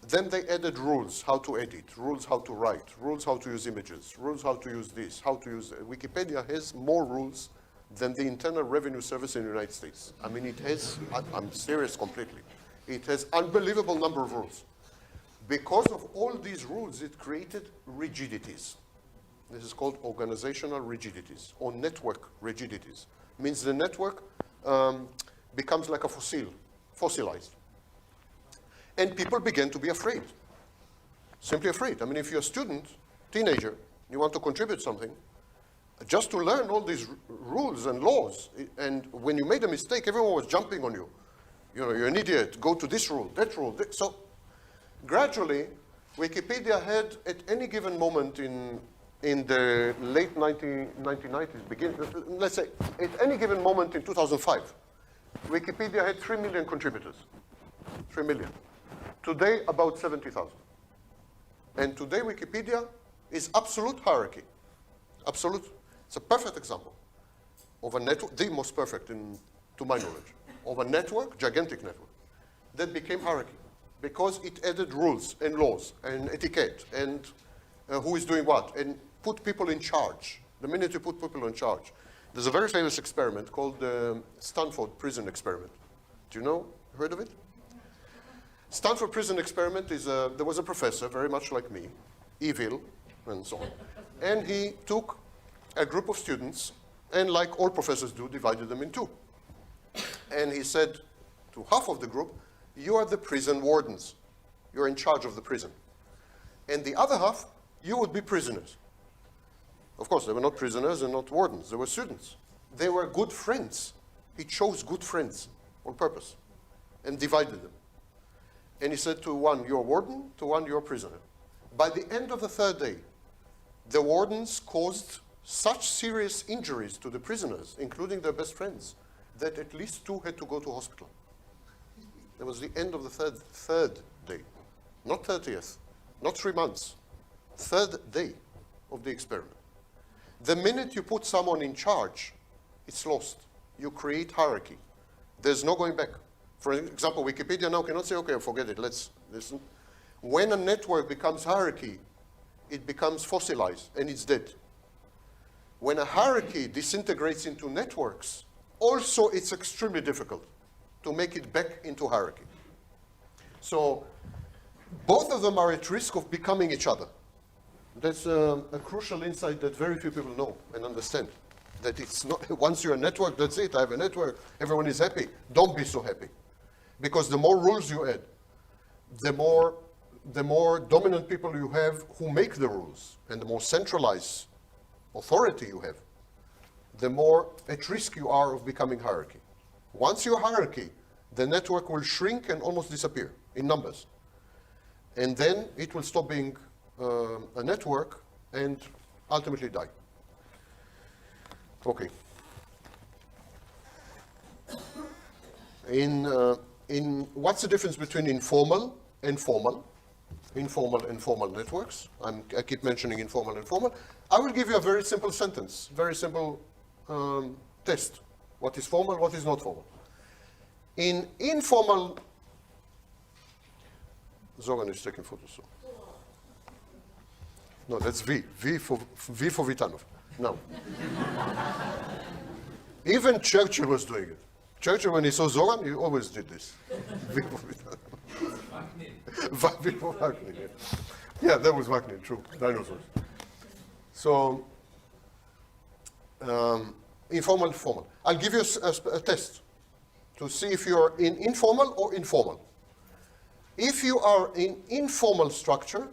Then they added rules, how to edit, rules how to write, rules how to use images, rules how to use this, how to use Wikipedia has more rules than the Internal Revenue Service in the United States. I mean, it has, I'm serious completely. It has unbelievable number of rules. Because of all these rules, it created rigidities. This is called organizational rigidities or network rigidities. Means the network becomes like a fossilized. And people began to be afraid, simply afraid. I mean, if you're a student, teenager, you want to contribute something, just to learn all these rules and laws, and when you made a mistake, everyone was jumping on you. You know, you're an idiot, go to this rule, that rule. So gradually, Wikipedia had, at any given moment in the late 1990s, let's say, at any given moment in 2005, Wikipedia had 3 million contributors, 3 million. Today, about 70,000. And today, Wikipedia is absolute hierarchy. Absolute. It's a perfect example of a network, the most perfect to my knowledge, of a network, gigantic network, that became hierarchy because it added rules and laws and etiquette and who is doing what and put people in charge. The minute you put people in charge. There's a very famous experiment called the Stanford Prison Experiment. Do you know, heard of it? Stanford Prison Experiment is there was a professor, very much like me, evil, and so on. And he took a group of students, and like all professors do, divided them in two. And he said to half of the group, you are the prison wardens. You're in charge of the prison. And the other half, you would be prisoners. Of course, they were not prisoners and not wardens. They were students. They were good friends. He chose good friends on purpose and divided them. And he said to one, you're a warden, to one, you're a prisoner. By the end of the third day, the wardens caused such serious injuries to the prisoners, including their best friends, that at least 2 had to go to hospital. That was the end of the third day, not 30th, not 3 months, third day of the experiment. The minute you put someone in charge, it's lost. You create hierarchy. There's no going back. For example, Wikipedia now cannot say, okay, forget it, let's listen. When a network becomes hierarchy, it becomes fossilized and it's dead. When a hierarchy disintegrates into networks, also it's extremely difficult to make it back into hierarchy. So both of them are at risk of becoming each other. That's a crucial insight that very few people know and understand. That it's not, once you're a network, that's it, I have a network, everyone is happy. Don't be so happy. Because the more rules you add, the more dominant people you have who make the rules, and the more centralized authority you have, the more at risk you are of becoming hierarchy. Once you're hierarchy, the network will shrink and almost disappear in numbers. And then it will stop being a network and ultimately die. Okay. What's the difference between informal and formal? Informal and formal networks. I keep mentioning informal and formal. I will give you a very simple sentence, very simple test. What is formal, what is not formal? In informal, Zoran is taking photos. So. No, that's V. V for Vitanov. No. Even Churchill was doing it. Churchill, when he saw Zoran, he always did this. V for Vitanov. V for Wagner, yeah. Yeah, that was Wagner, true. Dinosaurs. So, informal, formal. I'll give you a test to see if you're in informal or informal. If you are in informal structure,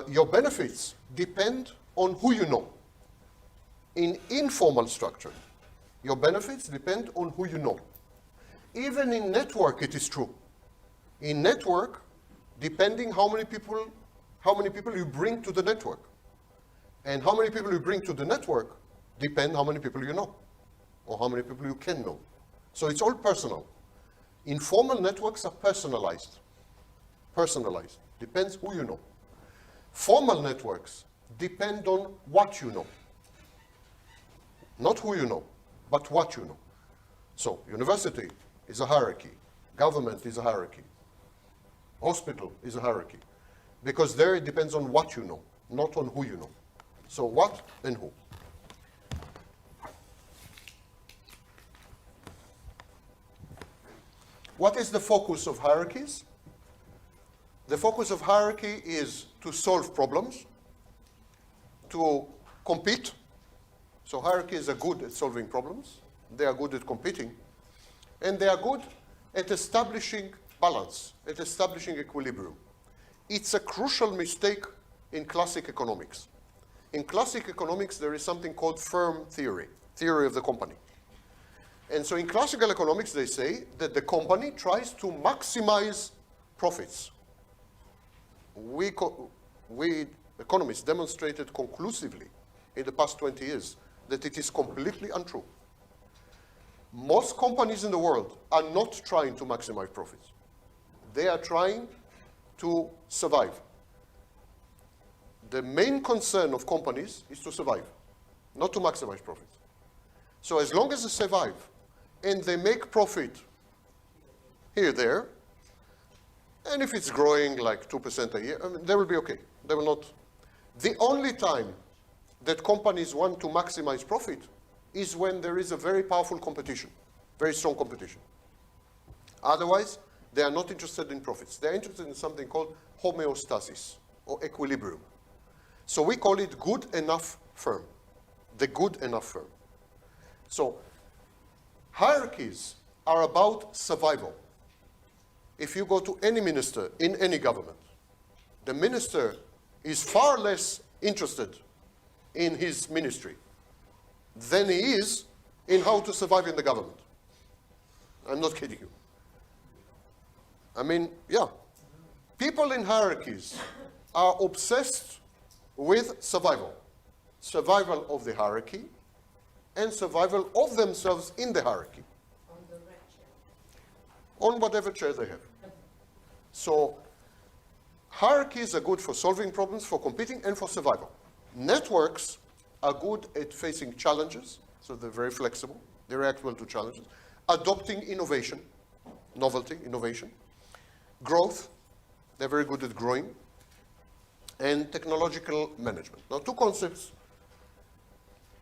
your benefits depend on who you know. In informal structure, your benefits depend on who you know. Even in network, it is true. In network, depending how many people you bring to the network. And how many people you bring to the network depend how many people you know, or how many people you can know. So it's all personal. Informal networks are personalized. Personalized. Depends who you know. Formal networks depend on what you know. Not who you know, but what you know. So university is a hierarchy. Government is a hierarchy. Hospital is a hierarchy. Because there it depends on what you know, not on who you know. So what and who. What is the focus of hierarchies? The focus of hierarchy is to solve problems, to compete. So hierarchies are good at solving problems. They are good at competing. And they are good at establishing balance, at establishing equilibrium. It's a crucial mistake in classic economics. In classic economics, there is something called firm theory, theory of the company. And so in classical economics, they say that the company tries to maximize profits. We economists demonstrated conclusively in the past 20 years that it is completely untrue. Most companies in the world are not trying to maximize profits. They are trying to survive. The main concern of companies is to survive, not to maximize profits. So as long as they survive and they make profit here, there, and if it's growing like 2% a year, they will be okay. They will not. The only time that companies want to maximize profit is when there is a very powerful competition, very strong competition. Otherwise, they are not interested in profits. They're interested in something called homeostasis, or equilibrium. So we call it good enough firm, the good enough firm. So hierarchies are about survival. If you go to any minister in any government, the minister is far less interested in his ministry than he is in how to survive in the government. I'm not kidding you. I mean, yeah. People in hierarchies are obsessed with survival. Survival of the hierarchy and survival of themselves in the hierarchy. On the red chair. On whatever chair they have. So hierarchies are good for solving problems, for competing, and for survival. Networks are good at facing challenges, so they're very flexible. They react well to challenges. Adopting innovation, novelty, innovation. Growth, they're very good at growing. And technological management. Now, two concepts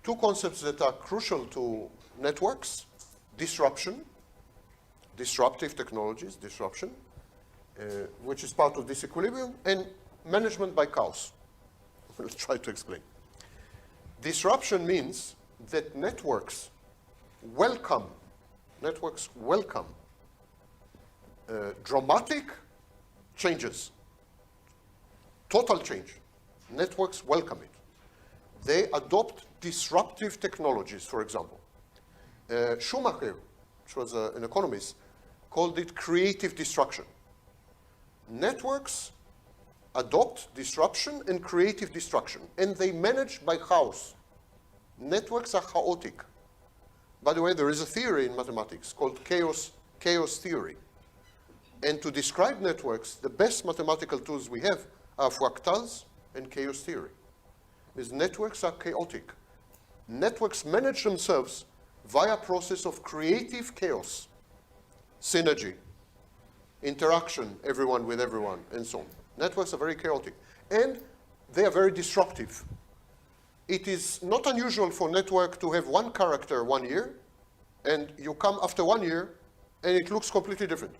that are crucial to networks: disruption, disruptive technologies, disruption, which is part of this equilibrium, and management by chaos. Let's try to explain. Disruption means that networks welcome dramatic changes. Total change. Networks welcome it. They adopt disruptive technologies, for example. Schumacher, which was an economist, called it creative destruction. Networks adopt disruption and creative destruction, and they manage by chaos. Networks are chaotic. By the way, there is a theory in mathematics called chaos theory. And to describe networks, the best mathematical tools we have are fractals and chaos theory. Because networks are chaotic. Networks manage themselves via a process of creative chaos, synergy, interaction, everyone with everyone, and so on. Networks are very chaotic. And they are very disruptive. It is not unusual for a network to have one character 1 year, and you come after 1 year, and it looks completely different.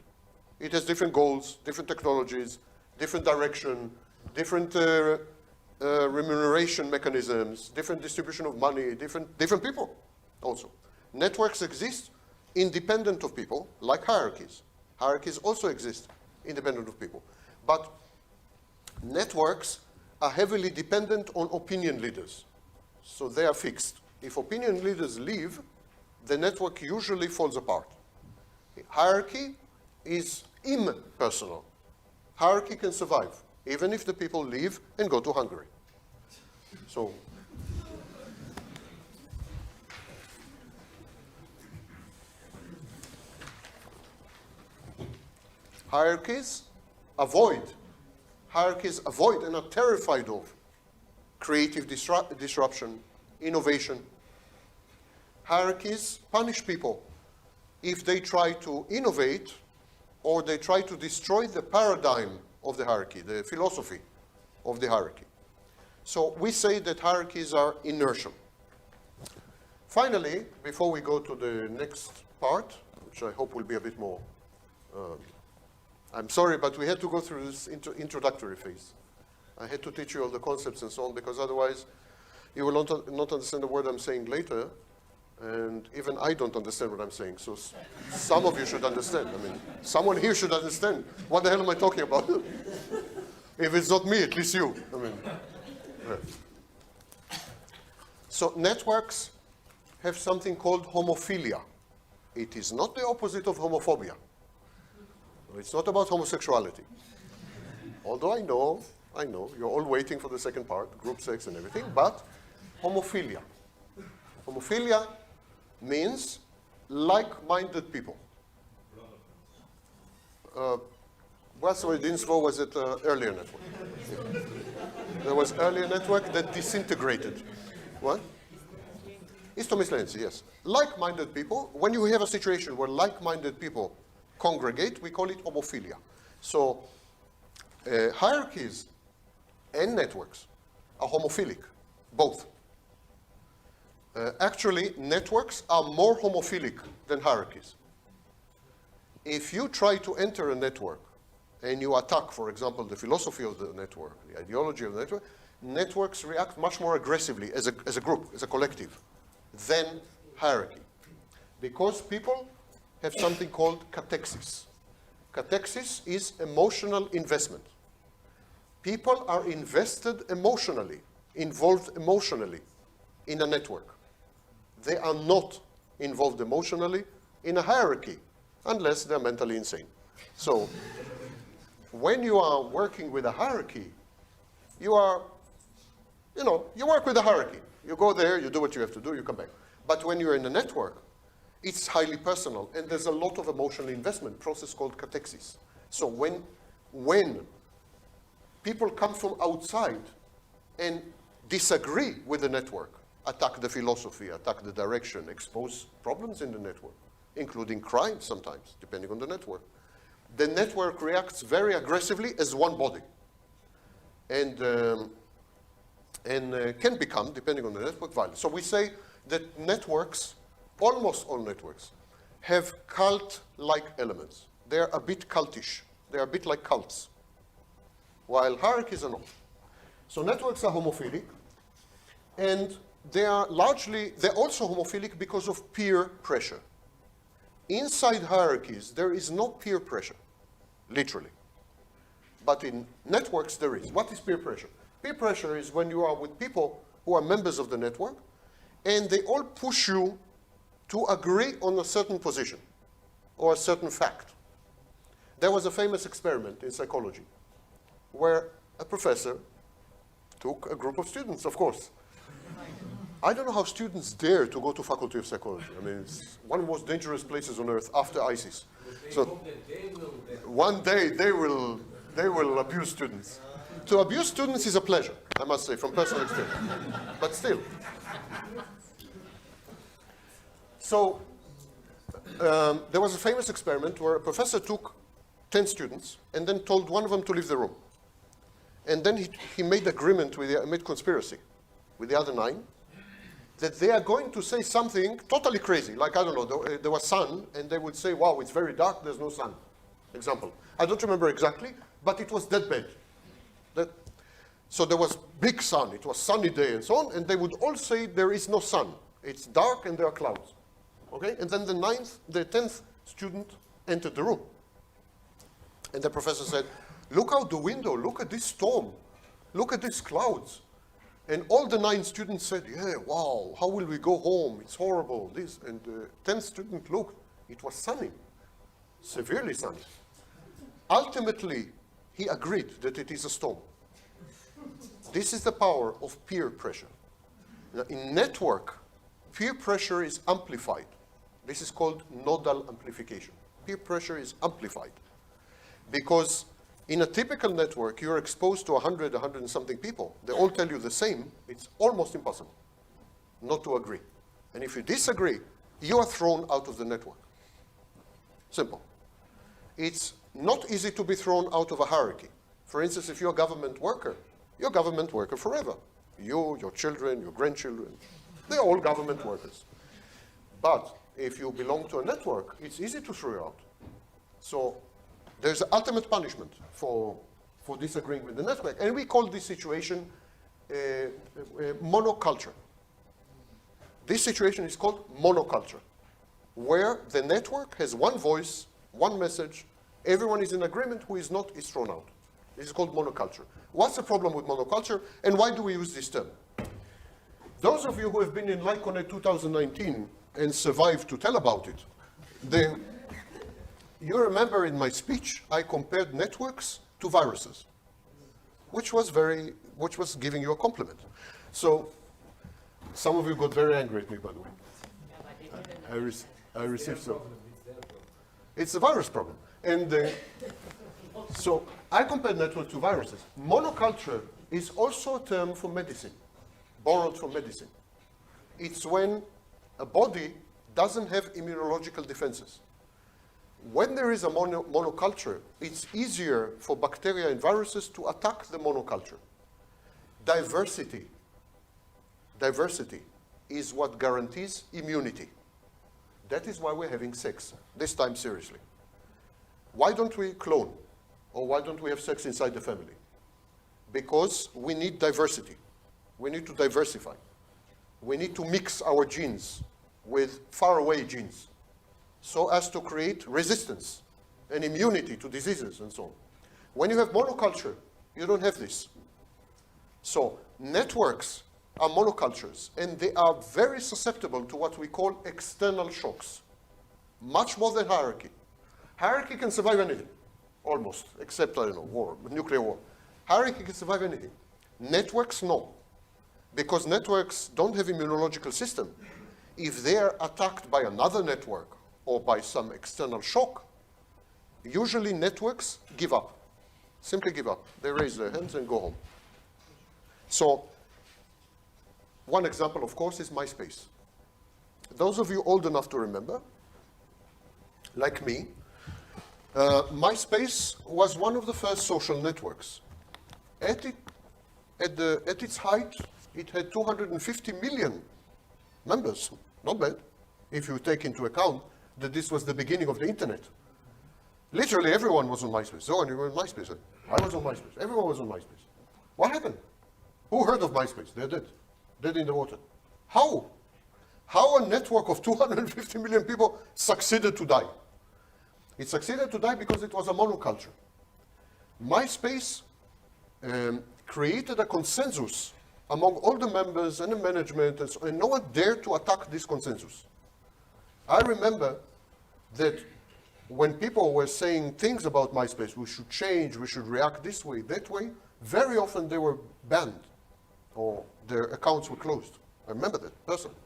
It has different goals, different technologies, different direction, different remuneration mechanisms, different distribution of money, different people also. Networks exist independent of people, like hierarchies. Hierarchies also exist independent of people. But networks are heavily dependent on opinion leaders. So they are fixed. If opinion leaders leave, the network usually falls apart. Hierarchy is impersonal. Hierarchy can survive, even if the people leave and go to Hungary. So, hierarchies avoid and are terrified of creative disruption, innovation. Hierarchies punish people if they try to innovate or they try to destroy the paradigm of the hierarchy, the philosophy of the hierarchy. So we say that hierarchies are inertial. Finally, before we go to the next part, which I hope will be a bit more, I'm sorry, but we had to go through this introductory phase. I had to teach you all the concepts and so on, because otherwise you will not understand the word I'm saying later, and even I don't understand what I'm saying. So some of you should understand. I mean, someone here should understand. What the hell am I talking about? If it's not me, at least you. I mean, yeah. So networks have something called homophilia. It is not the opposite of homophobia. It's not about homosexuality. Although I know, you're all waiting for the second part, group sex and everything, but homophilia. Homophilia means like-minded people. Was it earlier network? There was earlier network that disintegrated. What? Istomislensi, yes. Like-minded people, when you have a situation where like-minded people congregate, we call it homophilia. So hierarchies and networks are homophilic, both. Actually, networks are more homophilic than hierarchies. If you try to enter a network and you attack, for example, the philosophy of the network, the ideology of the network, networks react much more aggressively as a group, as a collective, than hierarchy. Because people have something called catexis. Catexis is emotional investment. People are invested emotionally, involved emotionally in a network. They are not involved emotionally in a hierarchy, unless they're mentally insane. So when you are working with a hierarchy, you work with a hierarchy. You go there, you do what you have to do, you come back. But when you're in a network, it's highly personal, and there's a lot of emotional investment, process called catexis. So when people come from outside and disagree with the network, attack the philosophy, attack the direction, expose problems in the network, including crime sometimes, depending on the network reacts very aggressively as one body. And can become, depending on the network, violent. So we say that networks, almost all networks, have cult-like elements. They're a bit cultish. They're a bit like cults, while hierarchies are not. So networks are homophilic, and they're also homophilic because of peer pressure. Inside hierarchies, there is no peer pressure, literally. But in networks, there is. What is peer pressure? Peer pressure is when you are with people who are members of the network, and they all push you to agree on a certain position or a certain fact. There was a famous experiment in psychology where a professor took a group of students, of course. I don't know how students dare to go to Faculty of Psychology. I mean, it's one of the most dangerous places on earth after ISIS. So one day they will abuse students. To abuse students is a pleasure, I must say, from personal experience. But still. So there was a famous experiment where a professor took 10 students and then told one of them to leave the room. And then he made agreement made conspiracy with the other 9 that they are going to say something totally crazy. Like, I don't know, there was sun, and they would say, wow, it's very dark, there's no sun. Example. I don't remember exactly, but it was that bad. So there was big sun, it was sunny day and so on, and they would all say there is no sun. It's dark and there are clouds. Okay? And then the 10th student entered the room. And the professor said, look out the window, look at this storm. look at these clouds. And all the 9 students said, yeah, wow, how will we go home? It's horrible, this. And the 10th student looked, it was sunny, severely sunny. Ultimately, he agreed that it is a storm. This is the power of peer pressure. Now, in network, peer pressure is amplified. This is called nodal amplification. Peer pressure is amplified because in a typical network, you're exposed to 100 and something people. They all tell you the same. It's almost impossible not to agree. And if you disagree, you are thrown out of the network. Simple. It's not easy to be thrown out of a hierarchy. For instance, if you're a government worker, you're a government worker forever. You, your children, your grandchildren, they're all government workers. But if you belong to a network, it's easy to throw you out. So there's ultimate punishment for disagreeing with the network. And we call this situation monoculture. This situation is called monoculture, where the network has one voice, one message, everyone is in agreement, who is not is thrown out. This is called monoculture. What's the problem with monoculture, and why do we use this term? Those of you who have been in LikeConnect 2019 and survived to tell about it, you remember in my speech, I compared networks to viruses, which was giving you a compliment. So some of you got very angry at me, by the way. I received some. It's a virus problem. And so I compared networks to viruses. Monoculture is also a term for medicine, borrowed from medicine. It's when a body doesn't have immunological defenses. When there is a monoculture, it's easier for bacteria and viruses to attack the monoculture. Diversity is what guarantees immunity. That is why we're having sex, this time seriously. Why don't we clone? Or why don't we have sex inside the family? Because we need diversity. We need to diversify. We need to mix our genes with faraway genes so as to create resistance and immunity to diseases and so on. When you have monoculture, you don't have this. So networks are monocultures, and they are very susceptible to what we call external shocks, much more than hierarchy. Hierarchy can survive anything, almost, except, I don't know, war, nuclear war. Hierarchy can survive anything. Networks, no, because networks don't have immunological system. If they are attacked by another network or by some external shock, usually networks give up, simply give up. They raise their hands and go home. So one example, of course, is MySpace. Those of you old enough to remember, like me, MySpace was one of the first social networks. At its height, it had 250 million members. Not bad, if you take into account that this was the beginning of the internet. Literally everyone was on MySpace. So you were on MySpace. I was on MySpace. Everyone was on MySpace. What happened? Who heard of MySpace? They're dead. Dead in the water. How? How a network of 250 million people succeeded to die? It succeeded to die because it was a monoculture. MySpace created a consensus among all the members and the management, and no one dared to attack this consensus. I remember that when people were saying things about MySpace, we should change, we should react this way, that way, very often they were banned or their accounts were closed. I remember that personally.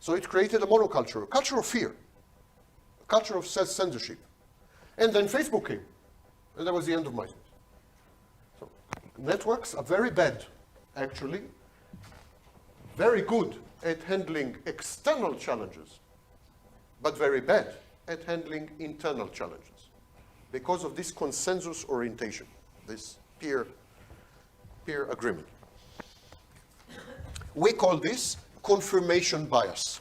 So it created a monoculture, a culture of fear, a culture of self-censorship. And then Facebook came, and that was the end of MySpace. So networks are very bad, actually, very good at handling external challenges, but very bad at handling internal challenges because of this consensus orientation, this peer agreement. We call this confirmation bias.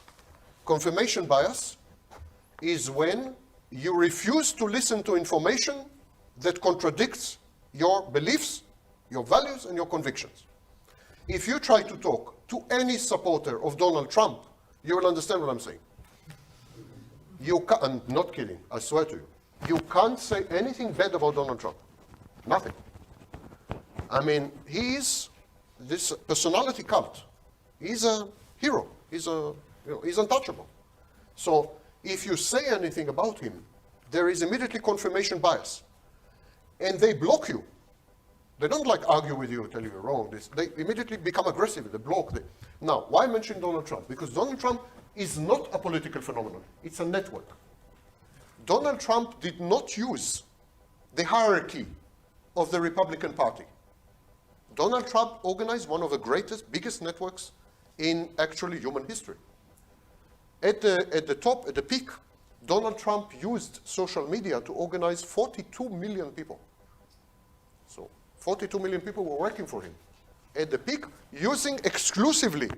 Confirmation bias is when you refuse to listen to information that contradicts your beliefs, your values, and your convictions. If you try to talk to any supporter of Donald Trump, you will understand what I'm saying. I'm not kidding, I swear to you. You can't say anything bad about Donald Trump. Nothing. I mean, he's this personality cult. He's a hero. He's untouchable. So if you say anything about him, there is immediately confirmation bias. And they block you. They don't like argue with you, tell you you're wrong. They immediately become aggressive. They block. Now, why mention Donald Trump? Because Donald Trump is not a political phenomenon. It's a network. Donald Trump did not use the hierarchy of the Republican Party. Donald Trump organized one of the greatest, biggest networks in actually human history. At the top, at the peak, Donald Trump used social media to organize 42 million people. So 42 million people were working for him. At the peak, using exclusively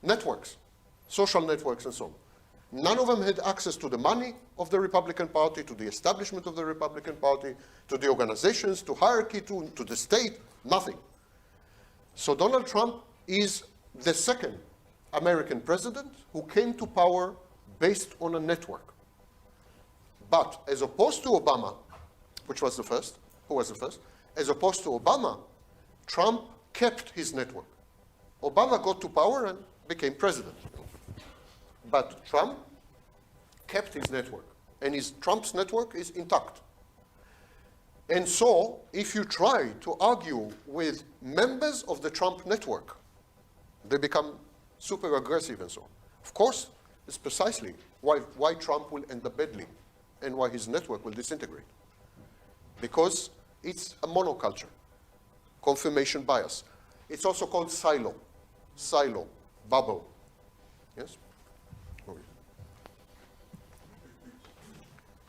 networks, social networks and so on. None of them had access to the money of the Republican Party, to the establishment of the Republican Party, to the organizations, to hierarchy, to the state, nothing. So Donald Trump is the second American president who came to power based on a network. But as opposed to Obama, which was the first, who was the first, as opposed to Obama, Trump kept his network. Obama got to power and became president. But Trump kept his network, and Trump's network is intact. And so, if you try to argue with members of the Trump network, they become super aggressive and so on. Of course, it's precisely why Trump will end up badly and why his network will disintegrate. Because it's a monoculture, confirmation bias. It's also called silo, bubble. Yes? Okay.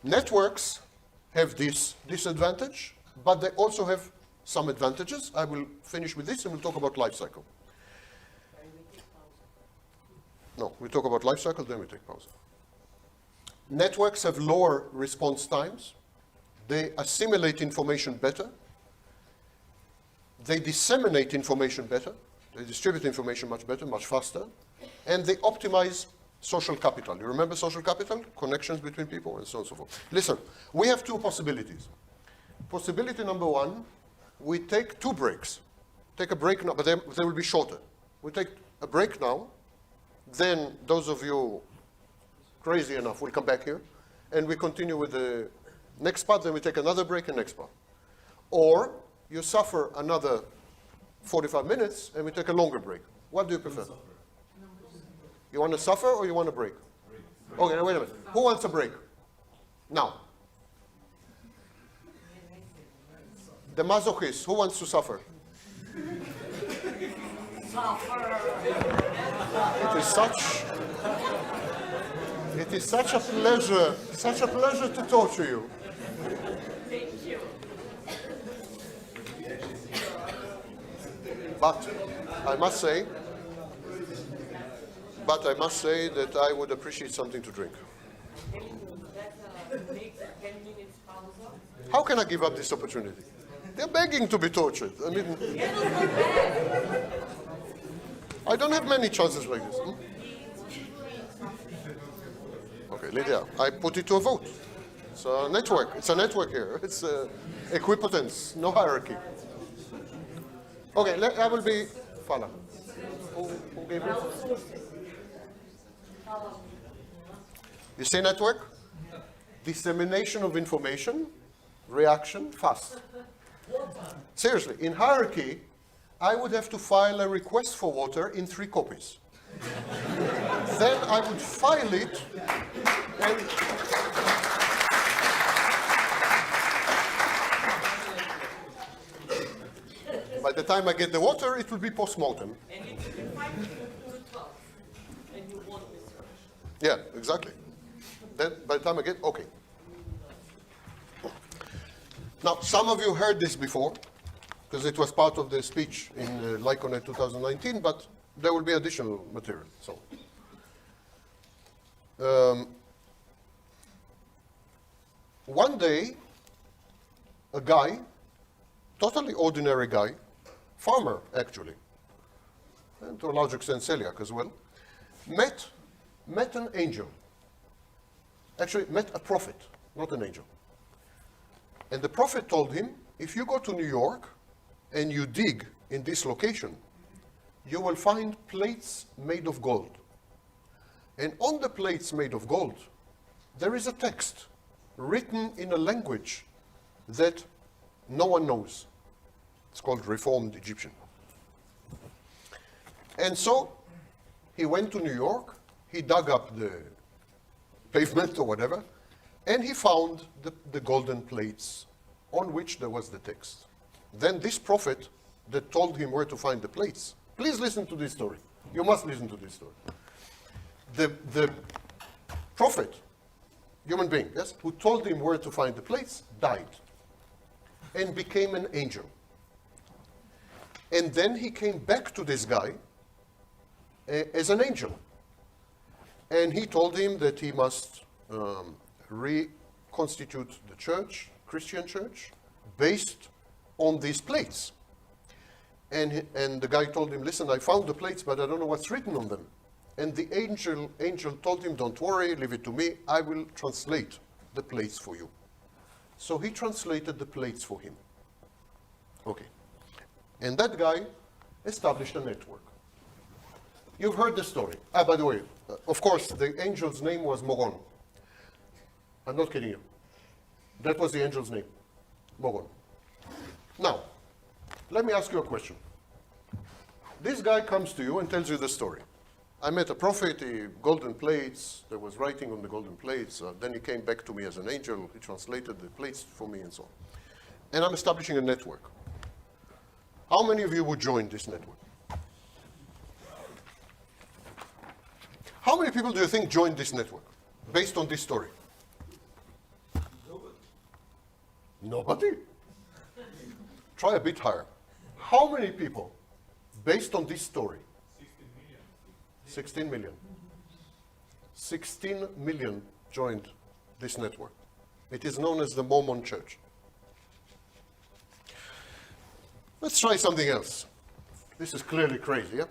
Networks have this disadvantage, but they also have some advantages. I will finish with this and we'll talk about life cycle. No, we talk about life cycle, then we take pause. Networks have lower response times. They assimilate information better. They disseminate information better. They distribute information much better, much faster. And they optimize social capital. You remember social capital? Connections between people and so on and so forth. Listen, we have two possibilities. Possibility number one, we take 2 breaks. Take a break now, but they will be shorter. We take a break now. Then those of you crazy enough will come back here, and we continue with the next part, then we take another break and next part. Or you suffer another 45 minutes, and we take a longer break. What do you prefer? You want to suffer or you want a break? Okay, now wait a minute. Who wants a break? Now. The masochist, who wants to suffer? It is such a pleasure to torture you. Thank you. But I must say that I would appreciate something to drink. How can I give up this opportunity? They're begging to be tortured. I mean, I don't have many chances like this. Okay, Lydia, I put it to a vote. It's a network. It's a network here. It's equipotence, no hierarchy. Okay, I will be Fala. Who gave it? You say network? Dissemination of information, reaction, fast. Seriously, in hierarchy, I would have to file a request for water in 3 copies. Then I would file it and by the time I get the water, it will be post-mortem. And it will be 5 to 12, and you won't miss it. Yeah, exactly. Then by the time I get, okay. Now, some of you heard this before, because it was part of the speech in LICONET 2019, but there will be additional material. So, one day, a guy, totally ordinary guy, farmer actually, and to a large extent celiac as well, met an angel. Actually, met a prophet, not an angel. And the prophet told him, if you go to New York, and you dig in this location, you will find plates made of gold. And on the plates made of gold, there is a text written in a language that no one knows. It's called Reformed Egyptian. And so he went to New York, he dug up the pavement or whatever, and he found the golden plates on which there was the text. Then this prophet that told him where to find the plates, please listen to this story. You must listen to this story. The prophet, human being, yes, who told him where to find the plates, died and became an angel. And then he came back to this guy as an angel. And he told him that he must reconstitute the church, Christian church, based on these plates. And the guy told him, listen, I found the plates, but I don't know what's written on them. And the angel told him, don't worry, leave it to me. I will translate the plates for you. So he translated the plates for him. Okay. And that guy established a network. You've heard the story. By the way, of course, the angel's name was Moron. I'm not kidding you. That was the angel's name, Moron. Now, let me ask you a question. This guy comes to you and tells you the story. I met a prophet, golden plates, there was writing on the golden plates, then he came back to me as an angel, he translated the plates for me and so on. And I'm establishing a network. How many of you would join this network? How many people do you think joined this network based on this story? Nobody? Try a bit higher. How many people, based on this story? 16 million. 16 million joined this network. It is known as the Mormon Church. Let's try something else. This is clearly crazy, yeah?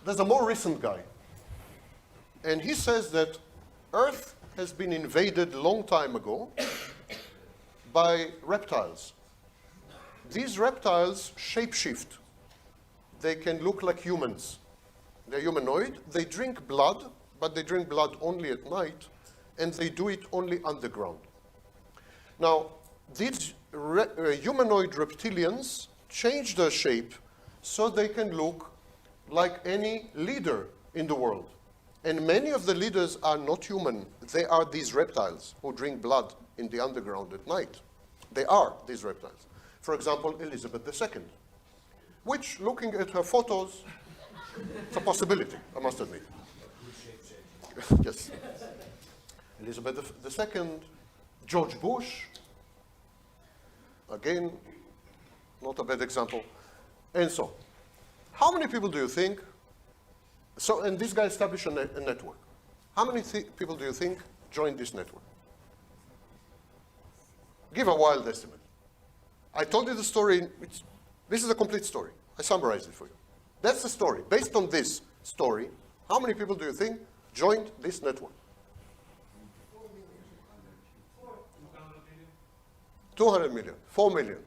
There's a more recent guy, and he says that Earth has been invaded a long time ago by reptiles. These reptiles shapeshift. They can look like humans. They're humanoid. They drink blood, but they drink blood only at night, and they do it only underground. Now, these humanoid reptilians change their shape so they can look like any leader in the world. And many of the leaders are not human. They are these reptiles who drink blood in the underground at night. They are these reptiles. For example, Elizabeth II, which, looking at her photos, it's a possibility, I must admit. Yes. Elizabeth II, George Bush, again, not a bad example, and so on. How many people do you think, and this guy established a network. How many people do you think joined this network? Give a wild estimate. I told you the story, this is a complete story. I summarized it for you. That's the story. Based on this story, how many people do you think joined this network? 200 million, 4 million.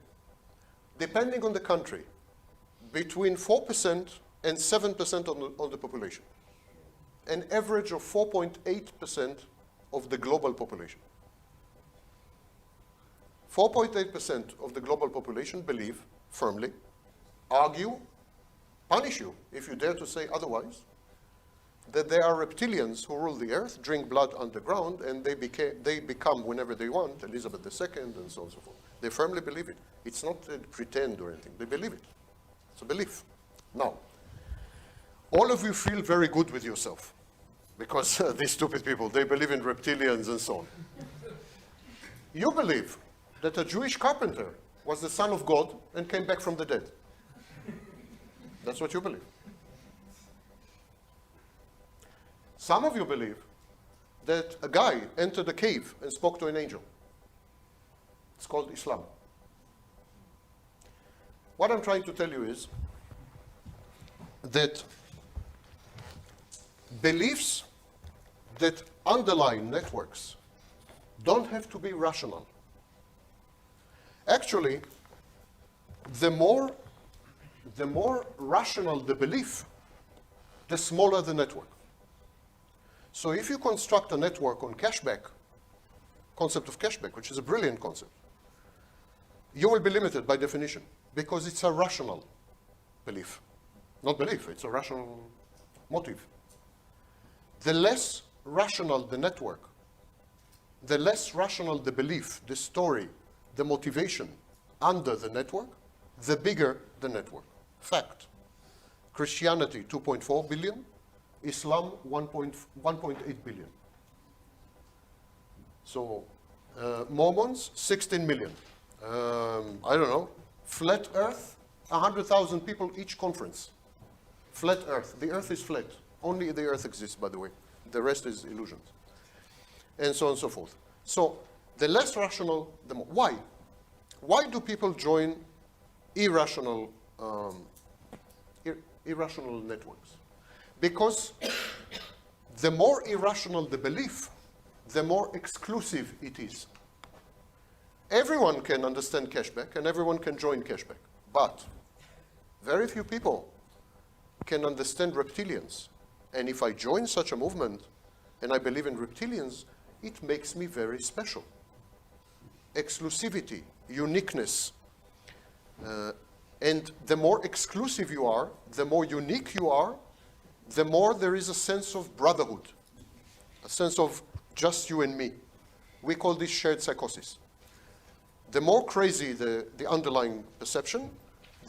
Depending on the country, between 4% and 7% on the population. An average of 4.8% of the global population. 4.8% of the global population believe firmly, argue, punish you if you dare to say otherwise, that there are reptilians who rule the earth, drink blood underground, and they become, whenever they want, Elizabeth II, and so on and so forth. They firmly believe it. It's not pretend or anything. They believe it. It's a belief. Now, all of you feel very good with yourself, because these stupid people, they believe in reptilians and so on. You believe that a Jewish carpenter was the son of God and came back from the dead. That's what you believe. Some of you believe that a guy entered a cave and spoke to an angel. It's called Islam. What I'm trying to tell you is that beliefs that underlie networks don't have to be rational. Actually, the more rational the belief, the smaller the network. So if you construct a network on cashback, concept of cashback, which is a brilliant concept, you will be limited by definition because it's a rational belief. Not belief, it's a rational motive. The less rational the network, the less rational the belief, the story, the motivation under the network, the bigger the network. Fact. Christianity, 2.4 billion. Islam, 1.8 billion. So, Mormons, 16 million. I don't know. Flat Earth, 100,000 people each conference. Flat Earth. The Earth is flat. Only the Earth exists, by the way. The rest is illusions. And so on and so forth. So, the less rational, the more. Why? Why do people join irrational networks? Because the more irrational the belief, the more exclusive it is. Everyone can understand cashback and everyone can join cashback, but very few people can understand reptilians. And if I join such a movement and I believe in reptilians, it makes me very special. Exclusivity, uniqueness. And the more exclusive you are, the more unique you are, the more there is a sense of brotherhood, a sense of just you and me. We call this shared psychosis. The more crazy the underlying perception,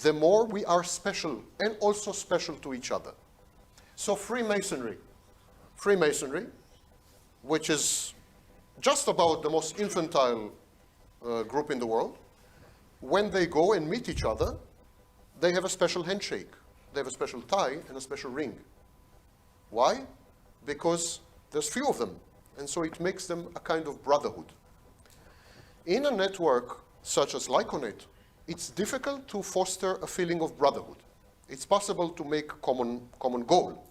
the more we are special and also special to each other. So Freemasonry, which is just about the most infantile group in the world, when they go and meet each other, they have a special handshake. They have a special tie and a special ring. Why? Because there's few of them, and so it makes them a kind of brotherhood. In a network such as Lyconet, it's difficult to foster a feeling of brotherhood. It's possible to make common goal.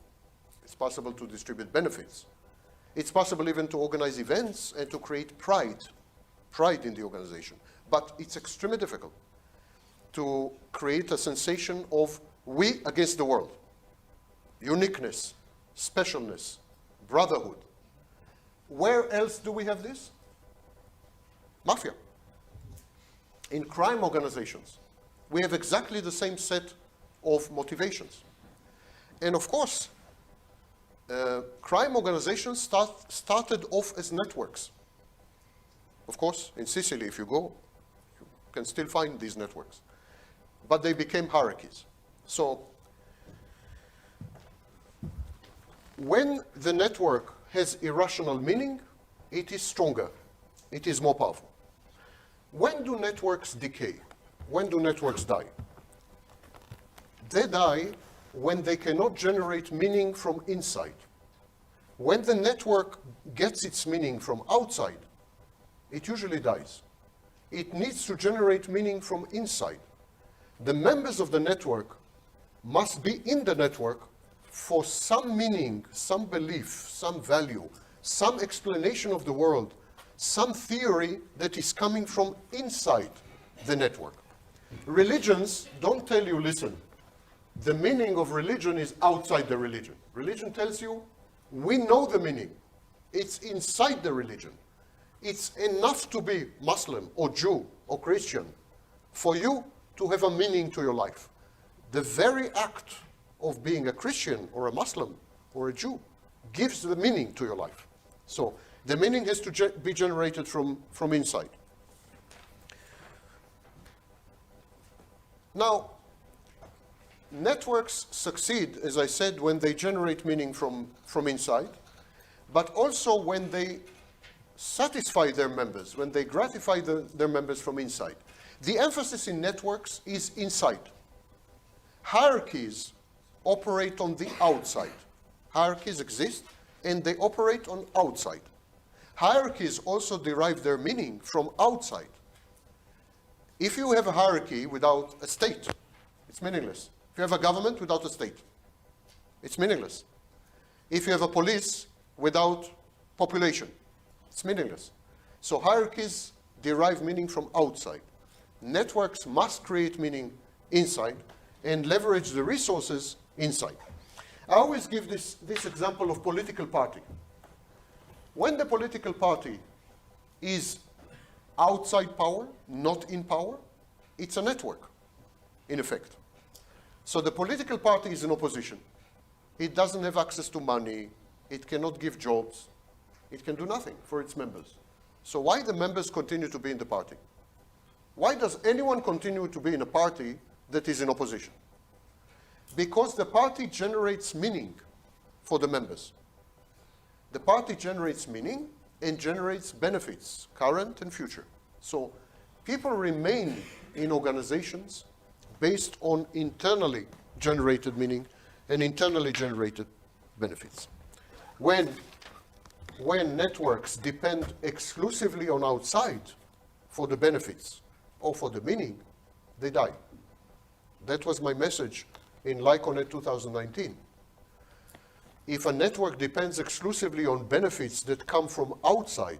It's possible to distribute benefits. It's possible even to organize events and to create pride in the organization. But it's extremely difficult to create a sensation of we against the world, uniqueness, specialness, brotherhood. Where else do we have this? Mafia. In crime organizations, we have exactly the same set of motivations. And of course, crime organizations started off as networks. Of course, in Sicily, if you go, you can still find these networks. But they became hierarchies. So, when the network has irrational meaning, it is stronger. It is more powerful. When do networks decay? When do networks die? They die when they cannot generate meaning from inside. When the network gets its meaning from outside, it usually dies. It needs to generate meaning from inside. The members of the network must be in the network for some meaning, some belief, some value, some explanation of the world, some theory that is coming from inside the network. Religions don't tell you, listen, the meaning of religion is outside the religion. Religion tells you, we know the meaning. It's inside the religion. It's enough to be Muslim or Jew or Christian for you to have a meaning to your life. The very act of being a Christian or a Muslim or a Jew gives the meaning to your life. So the meaning has to be generated from inside. Now, networks succeed, as I said, when they generate meaning from inside, but also when they satisfy their members, when they gratify their members from inside. The emphasis in networks is inside. Hierarchies operate on the outside. Hierarchies exist and they operate on outside. Hierarchies also derive their meaning from outside. If you have a hierarchy without a state, it's meaningless. If you have a government without a state, it's meaningless. If you have a police without population, it's meaningless. So hierarchies derive meaning from outside. Networks must create meaning inside and leverage the resources inside. I always give this example of political party. When the political party is outside power, not in power, it's a network, in effect. So the political party is in opposition. It doesn't have access to money. It cannot give jobs. It can do nothing for its members. So why the members continue to be in the party? Why does anyone continue to be in a party that is in opposition? Because the party generates meaning for the members. The party generates meaning and generates benefits, current and future. So people remain in organizations based on internally generated meaning and internally generated benefits. When networks depend exclusively on outside for the benefits or for the meaning, they die. That was my message in LICONET 2019. If a network depends exclusively on benefits that come from outside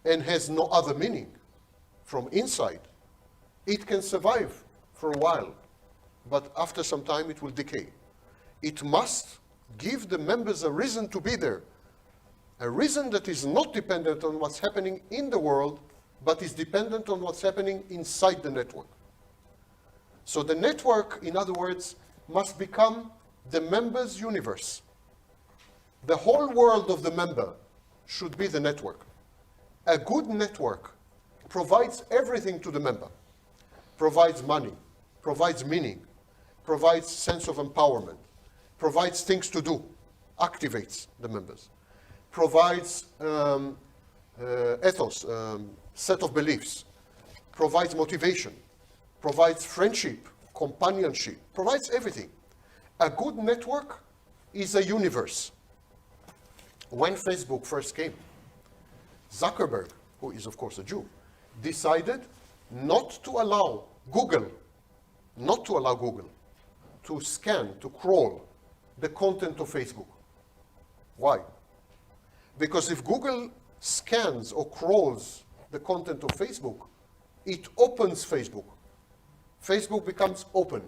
and has no other meaning from inside, it can survive for a while, but after some time it will decay. It must give the members a reason to be there, a reason that is not dependent on what's happening in the world, but is dependent on what's happening inside the network. So the network, in other words, must become the member's universe. The whole world of the member should be the network. A good network provides everything to the member. Provides money, provides meaning, provides sense of empowerment, provides things to do, activates the members, provides ethos, set of beliefs, provides motivation, provides friendship, companionship, provides everything. A good network is a universe. When Facebook first came, Zuckerberg, who is of course a Jew, decided not to allow Google to scan, to crawl the content of Facebook. Why? Because if Google scans or crawls the content of Facebook, it opens Facebook. Facebook becomes open.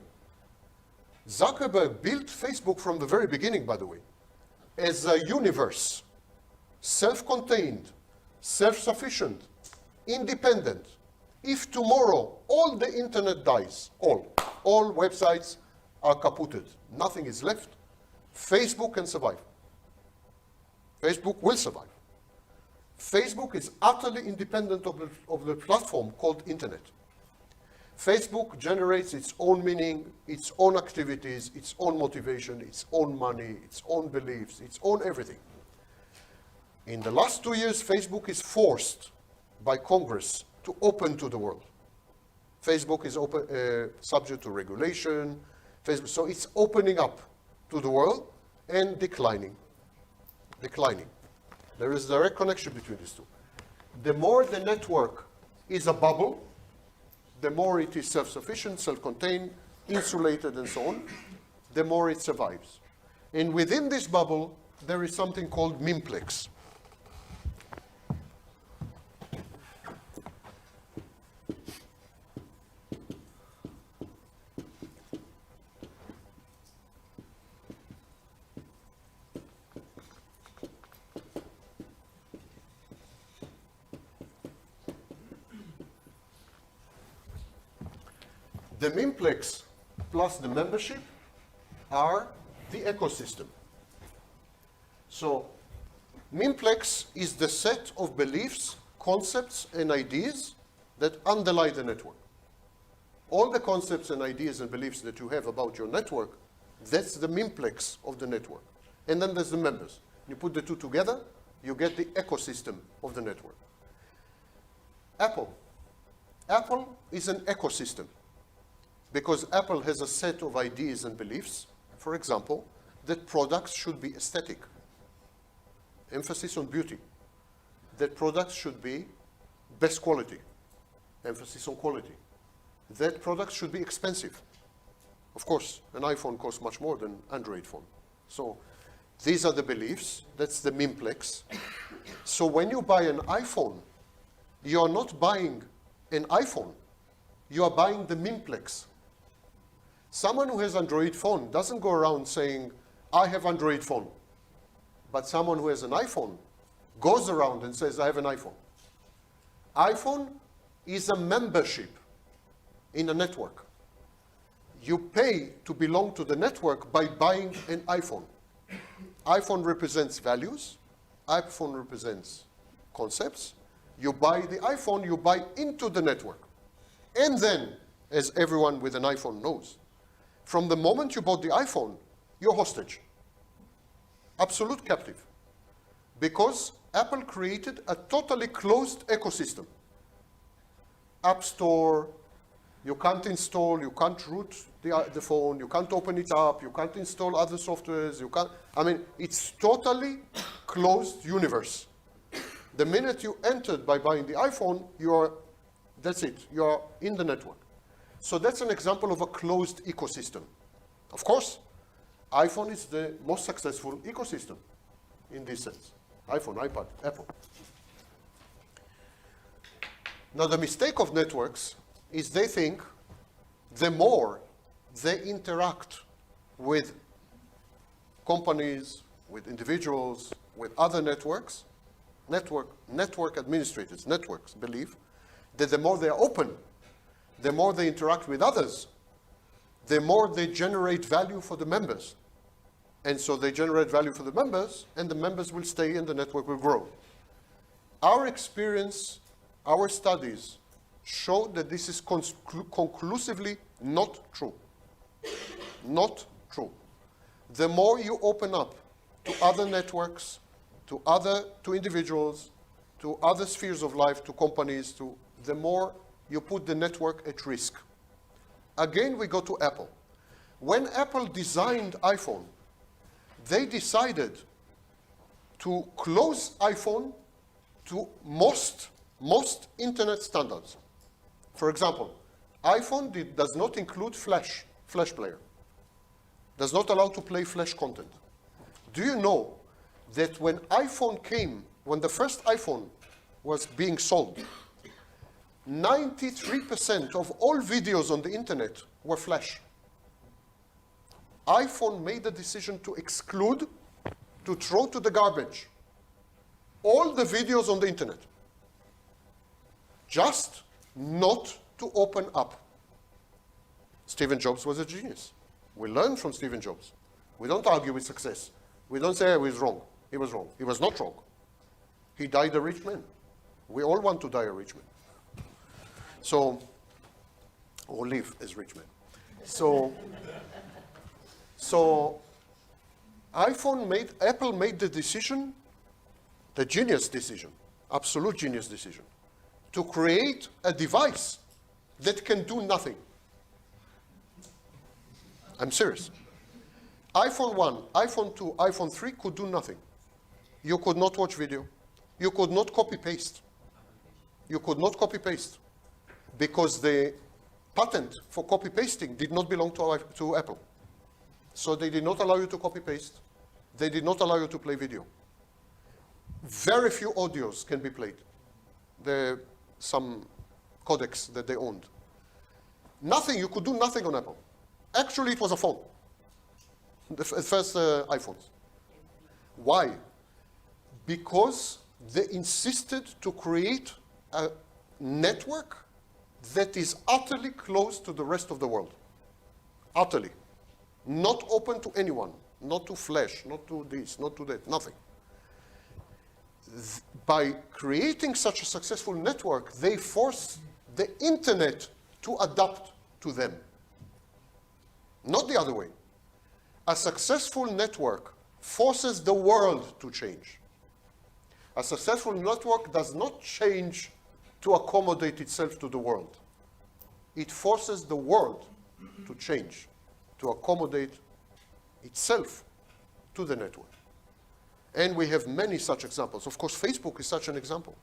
Zuckerberg built Facebook from the very beginning, by the way, as a universe, self-contained, self-sufficient, independent. If tomorrow all the internet dies, all websites are kaputted, nothing is left, Facebook can survive. Facebook will survive. Facebook is utterly independent of the platform called internet. Facebook generates its own meaning, its own activities, its own motivation, its own money, its own beliefs, its own everything. In the last 2 years, Facebook is forced by Congress to open to the world. Facebook is subject to regulation, so it's opening up to the world and declining. There is a direct connection between these two. The more the network is a bubble, the more it is self-sufficient, self-contained, insulated, and so on, the more it survives. And within this bubble, there is something called mimplex. The mimplex plus the membership are the ecosystem. So mimplex is the set of beliefs, concepts, and ideas that underlie the network. All the concepts and ideas and beliefs that you have about your network, that's the mimplex of the network. And then there's the members. You put the two together, you get the ecosystem of the network. Apple is an ecosystem, because Apple has a set of ideas and beliefs, for example, that products should be aesthetic, emphasis on beauty, that products should be best quality, emphasis on quality, that products should be expensive. Of course, an iPhone costs much more than an Android phone. So these are the beliefs, that's the mimplex. So when you buy an iPhone, you're not buying an iPhone, you are buying the Mimplex. Someone who has Android phone doesn't go around saying, I have Android phone. But someone who has an iPhone goes around and says, I have an iPhone. iPhone is a membership in a network. You pay to belong to the network by buying an iPhone. iPhone represents values. iPhone represents concepts. You buy the iPhone, you buy into the network. And then, as everyone with an iPhone knows, from the moment you bought the iPhone, you're hostage. Absolute captive. Because Apple created a totally closed ecosystem. App Store, you can't install, you can't root the phone, you can't open it up, you can't install other softwares, you can't, I mean, it's totally closed universe. The minute you entered by buying the iPhone, that's it, you're in the network. So that's an example of a closed ecosystem. Of course, iPhone is the most successful ecosystem in this sense. iPhone, iPad, Apple. Now the mistake of networks is they think the more they interact with companies, with individuals, with other networks, network administrators, networks believe that the more they are open, the more they interact with others, the more they generate value for the members. And so they generate value for the members, and the members will stay and the network will grow. Our experience, our studies show that this is conclusively not true. Not true. The more you open up to other networks, to individuals, to other spheres of life, to companies, the more you put the network at risk. Again, we go to Apple. When Apple designed iPhone, they decided to close iPhone to most internet standards. For example, iPhone does not include flash player. Does not allow to play flash content. Do you know that when iPhone came, when the first iPhone was being sold, 93% of all videos on the internet were flash. iPhone made the decision to exclude, to throw to the garbage, all the videos on the internet. Just not to open up. Steve Jobs was a genius. We learn from Steve Jobs. We don't argue with success. We don't say he was wrong. He was wrong. He was not wrong. He died a rich man. We all want to die a rich man. So, or live as rich men. So Apple made the decision, the genius decision, absolute genius decision, to create a device that can do nothing. I'm serious. iPhone 1, iPhone 2, iPhone 3 could do nothing. You could not watch video. You could not copy-paste. You could not copy-paste because the patent for copy-pasting did not belong to Apple. So they did not allow you to copy-paste. They did not allow you to play video. Very few audios can be played. There are some codecs that they owned. Nothing, you could do nothing on Apple. Actually, it was a phone. The first iPhones. Why? Because they insisted to create a network that is utterly closed to the rest of the world. Utterly. Not open to anyone. Not to flash, not to this, not to that, nothing. By creating such a successful network, they force the internet to adapt to them. Not the other way. A successful network forces the world to change. A successful network does not change to accommodate itself to the world. It forces the world to change, to accommodate itself to the network. And we have many such examples. Of course, Facebook is such an example.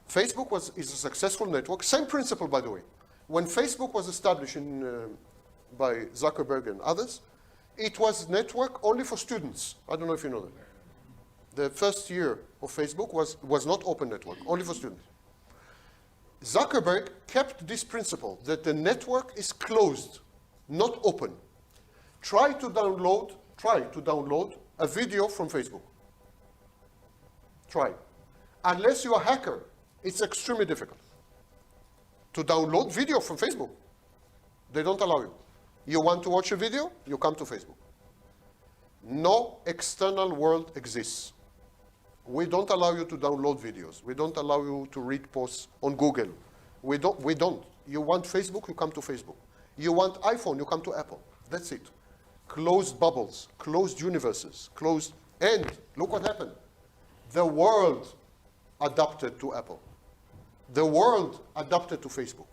Facebook is a successful network. Same principle, by the way. When Facebook was established by Zuckerberg and others, it was network only for students. I don't know if you know that. The first year of Facebook was not open network, only for students. Zuckerberg kept this principle that the network is closed, not open. Try to download a video from Facebook. Try. Unless you're a hacker, it's extremely difficult to download video from Facebook. They don't allow you. You want to watch a video, you come to Facebook. No external world exists. We don't allow you to download videos. We don't allow you to read posts on Google. We don't. You want Facebook, you come to Facebook. You want iPhone, you come to Apple. That's it. Closed bubbles, closed universes, closed. And look what happened. The world adapted to Apple. The world adapted to Facebook.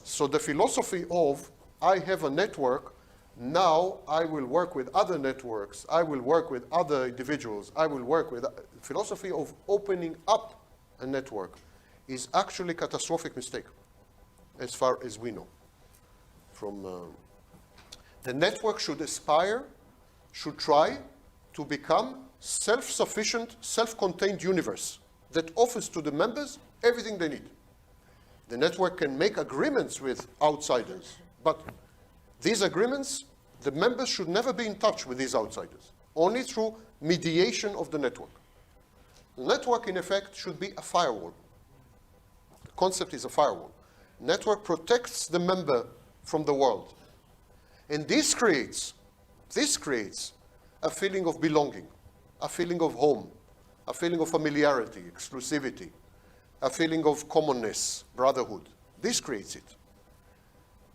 So the philosophy of, I have a network, now I will work with other networks, I will work with other individuals, I will work with, philosophy of opening up a network is actually a catastrophic mistake, as far as we know. The network should aspire, should try to become self-sufficient, self-contained universe that offers to the members everything they need. The network can make agreements with outsiders, but these agreements, the members should never be in touch with these outsiders, only through mediation of the network. The network, in effect, should be a firewall. The concept is a firewall. Network protects the member from the world. And this creates a feeling of belonging, a feeling of home, a feeling of familiarity, exclusivity, a feeling of commonness, brotherhood. This creates it.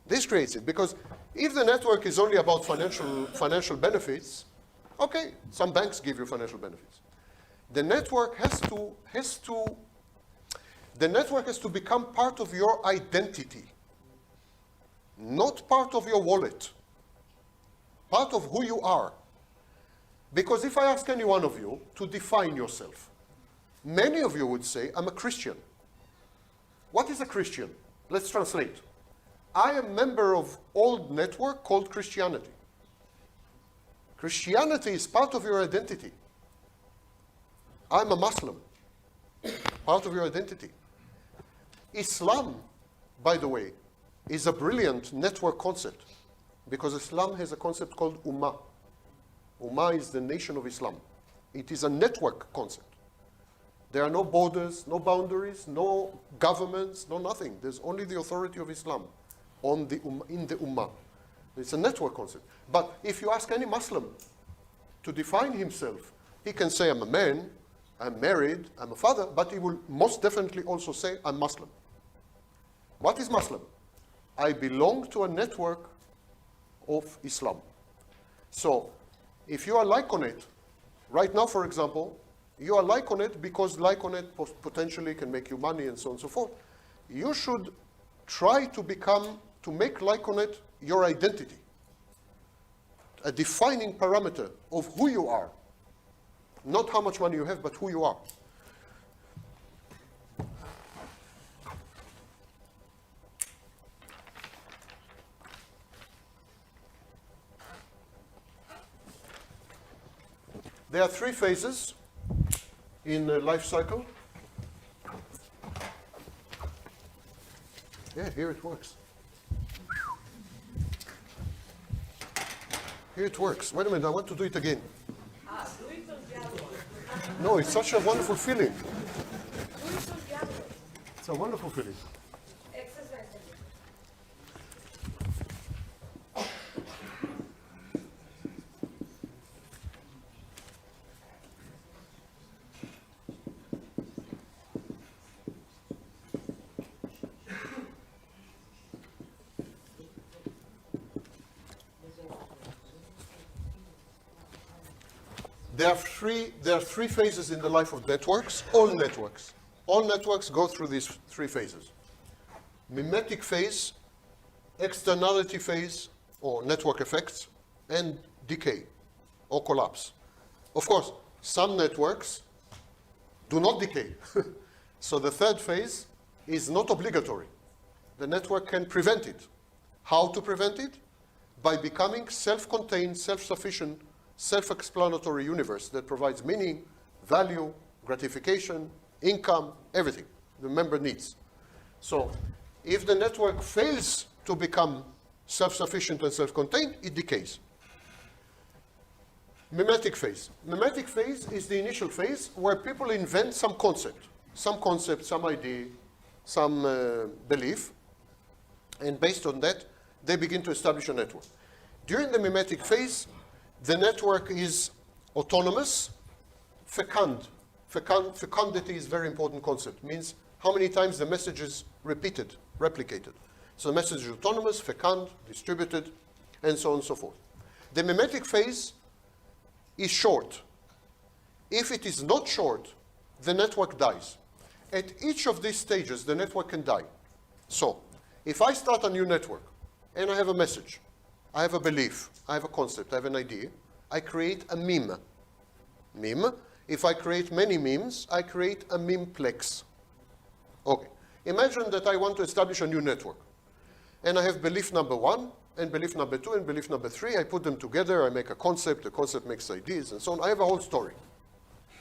This creates it, because if the network is only about financial benefits, okay, some banks give you financial benefits. The network has to become part of your identity, not part of your wallet, part of who you are. Because if I ask any one of you to define yourself, many of you would say, I'm a Christian. What is a Christian? Let's translate. I am a member of old network called Christianity. Christianity is part of your identity. I'm a Muslim, part of your identity. Islam, by the way, is a brilliant network concept, because Islam has a concept called Ummah. Ummah is the nation of Islam. It is a network concept. There are no borders, no boundaries, no governments, no nothing. There's only the authority of Islam in the Ummah. It's a network concept. But if you ask any Muslim to define himself, he can say, I'm a man, I'm married, I'm a father, but he will most definitely also say, I'm Muslim. What is Muslim? I belong to a network of Islam. So, if you are like on it, right now, for example, you are like on it because like on it potentially can make you money and so on and so forth. You should try to make like on it your identity, a defining parameter of who you are. Not how much money you have, but who you are. There are 3 phases in a life cycle. Yeah, here it works. Here it works. Wait a minute, I want to do it again. Do it on the other one. No, it's such a wonderful feeling. Do it on the other one. It's a wonderful feeling. Exercise. There are three phases in the life of networks, all networks. All networks go through these 3 phases. Mimetic phase, externality phase, or network effects, and decay, or collapse. Of course, some networks do not decay. So the 3rd phase is not obligatory. The network can prevent it. How to prevent it? By becoming self-contained, self-sufficient, self-explanatory universe that provides meaning, value, gratification, income, everything the member needs. So if the network fails to become self-sufficient and self-contained, it decays. Mimetic phase. Mimetic phase is the initial phase where people invent some concept, some idea, some belief, and based on that, they begin to establish a network. During the mimetic phase, the network is autonomous, fecund. Fecundity is a very important concept. It means how many times the message is repeated, replicated. So the message is autonomous, fecund, distributed, and so on and so forth. The mimetic phase is short. If it is not short, the network dies. At each of these stages, the network can die. So, if I start a new network, and I have a message, I have a belief, I have a concept, I have an idea, I create a meme. Meme. If I create many memes, I create a memeplex. Okay. Imagine that I want to establish a new network. And I have belief number 1, and belief number 2, and belief number 3. I put them together, I make a concept, the concept makes ideas, and so on. I have a whole story.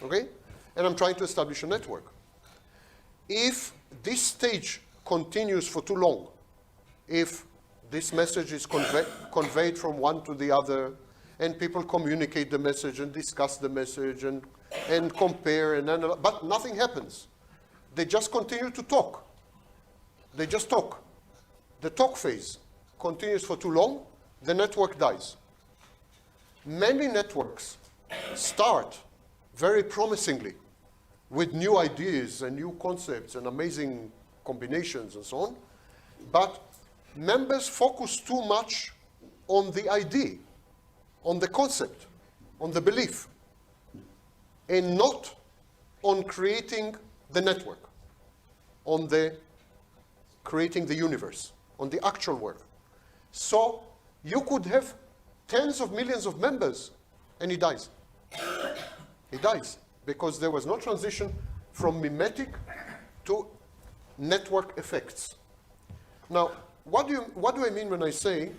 Okay? And I'm trying to establish a network. If this stage continues for too long, if this message is conveyed from one to the other, and people communicate the message and discuss the message and compare and analyze, but nothing happens. They just continue to talk. They just talk. The talk phase continues for too long, the network dies. Many networks start very promisingly with new ideas and new concepts and amazing combinations and so on, but members focus too much on the idea, on the concept, on the belief, and not on creating the network, on the creating the universe, on the actual work. So you could have tens of millions of members, and he dies. He dies because there was no transition from mimetic to network effects. Now, what do I mean when I say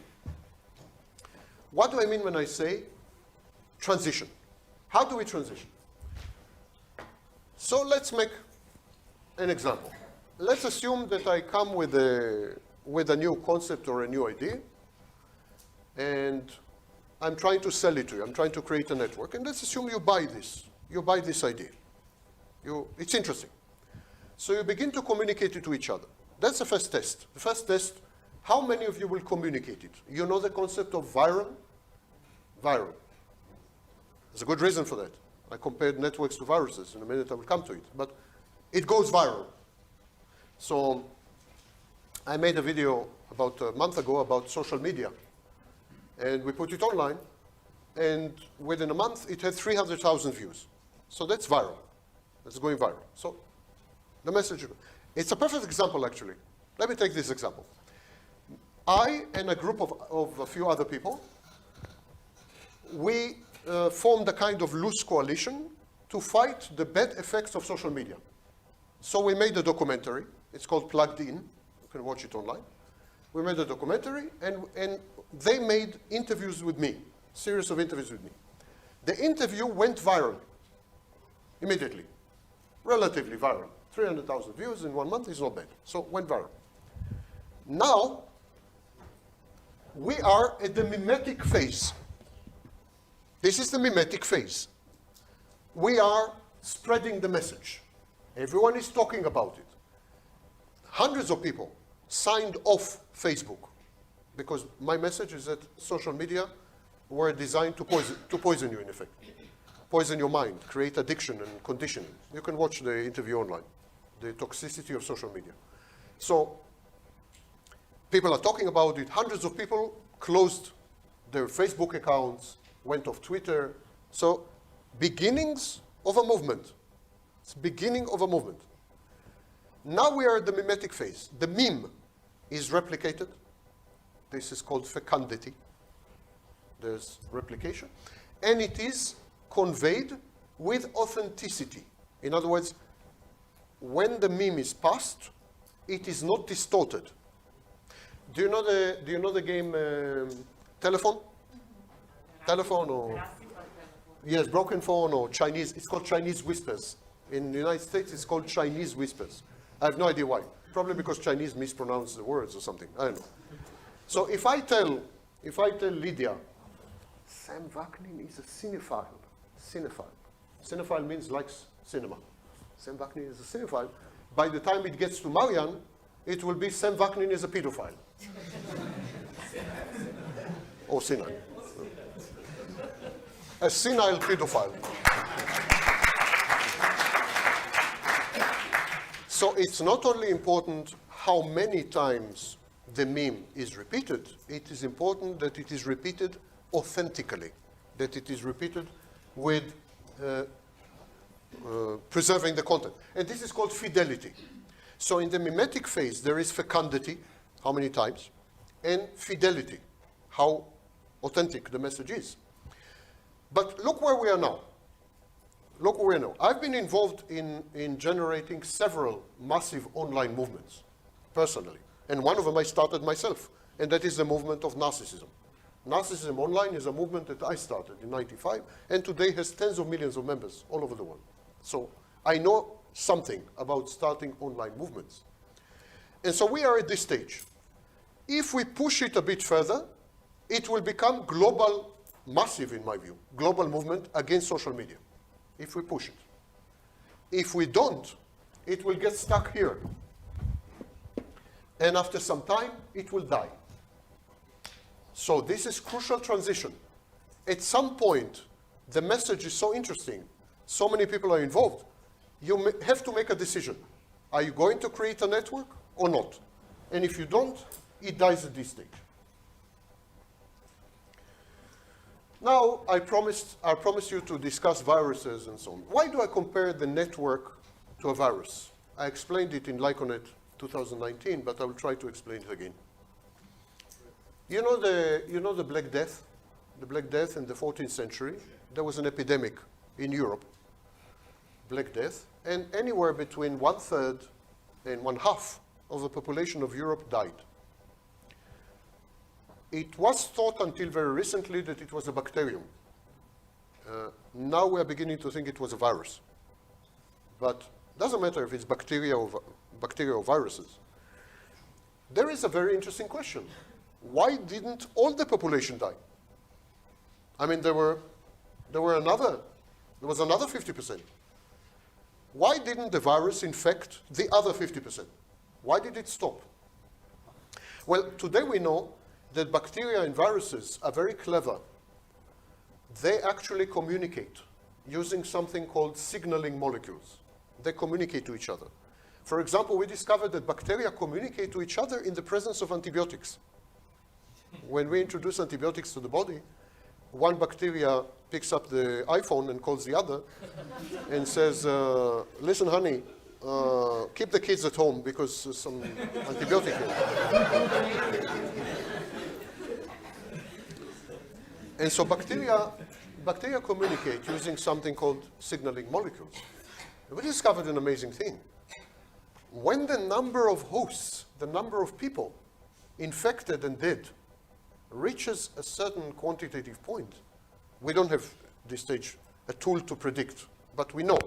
transition? How do we transition? So let's make an example. Let's assume that I come with a new concept or a new idea, and I'm trying to sell it to you. I'm trying to create a network, and let's assume you buy this. You buy this idea. It's interesting. So you begin to communicate it to each other. That's the first test. The first test, how many of you will communicate it? You know the concept of viral? Viral. There's a good reason for that. I compared networks to viruses. In a minute I will come to it. But it goes viral. So I made a video about a month ago about social media. And we put it online. And within a month, it had 300,000 views. So that's viral. That's going viral. So the message, it's a perfect example, actually. Let me take this example. I and a group of a few other people, we formed a kind of loose coalition to fight the bad effects of social media. So we made a documentary. It's called Plugged In. You can watch it online. We made a documentary, and they made interviews with me, series of interviews with me. The interview went viral immediately, relatively viral. 300,000 views in 1 month is not bad. So it went viral. Now, we are at the mimetic phase. This is the mimetic phase. We are spreading the message. Everyone is talking about it. Hundreds of people signed off Facebook because my message is that social media were designed to poison you, in effect. Poison your mind, create addiction and conditioning. You can watch the interview online, the toxicity of social media. So people are talking about it. Hundreds of people closed their Facebook accounts, went off Twitter. So beginnings of a movement. It's beginning of a movement. Now we are at the mimetic phase. The meme is replicated. This is called fecundity. There's replication. And it is conveyed with authenticity. In other words, when the meme is passed, it is not distorted. Do you know the game telephone? Telephone or yes, broken phone or Chinese. It's called Chinese whispers. In the United States, it's called Chinese whispers. I have no idea why. Probably because Chinese mispronounce the words or something. I don't know. So if I tell Lydia, Sam Vaknin is a cinephile. Cinephile means likes cinema. Sam Vaknin is a cinephile. By the time it gets to Marian, it will be Sam Vaknin is a pedophile. Or senile. A senile pedophile. So it's not only important how many times the meme is repeated, it is important that it is repeated authentically, that it is repeated with preserving the content. And this is called fidelity. So in the mimetic phase, there is fecundity, how many times, and fidelity, how authentic the message is. But look where we are now. Look where we are now. I've been involved in generating several massive online movements, personally. And one of them I started myself, and that is the movement of Narcissism. Narcissism Online is a movement that I started in '95, and today has tens of millions of members all over the world. So I know something about starting online movements. And so we are at this stage. If we push it a bit further, it will become global, massive in my view, global movement against social media, if we push it. If we don't, it will get stuck here. And after some time, it will die. So this is crucial transition. At some point, the message is so interesting, so many people are involved, you have to make a decision. Are you going to create a network or not? And if you don't, it dies at this stage. Now, I promised you to discuss viruses and so on. Why do I compare the network to a virus? I explained it in Lyconet 2019, but I will try to explain it again. You know the Black Death? The Black Death in the 14th century, there was an epidemic in Europe, Black Death, and anywhere between 1/3 and 1/2 of the population of Europe died. It was thought until very recently that it was a bacterium. Now we are beginning to think it was a virus. But it doesn't matter if it's bacteria or viruses. There is a very interesting question. Why didn't all the population die? I mean, there was another 50%. Why didn't the virus infect the other 50%? Why did it stop? Well, today we know that bacteria and viruses are very clever. They actually communicate using something called signaling molecules. They communicate to each other. For example, we discovered that bacteria communicate to each other in the presence of antibiotics. When we introduce antibiotics to the body, one bacteria picks up the iPhone and calls the other and says, listen, honey, keep the kids at home because some antibiotic here. And so bacteria communicate using something called signaling molecules. And we discovered an amazing thing. When the number of hosts, the number of people infected and dead, reaches a certain quantitative point, we don't have at this stage a tool to predict, but we know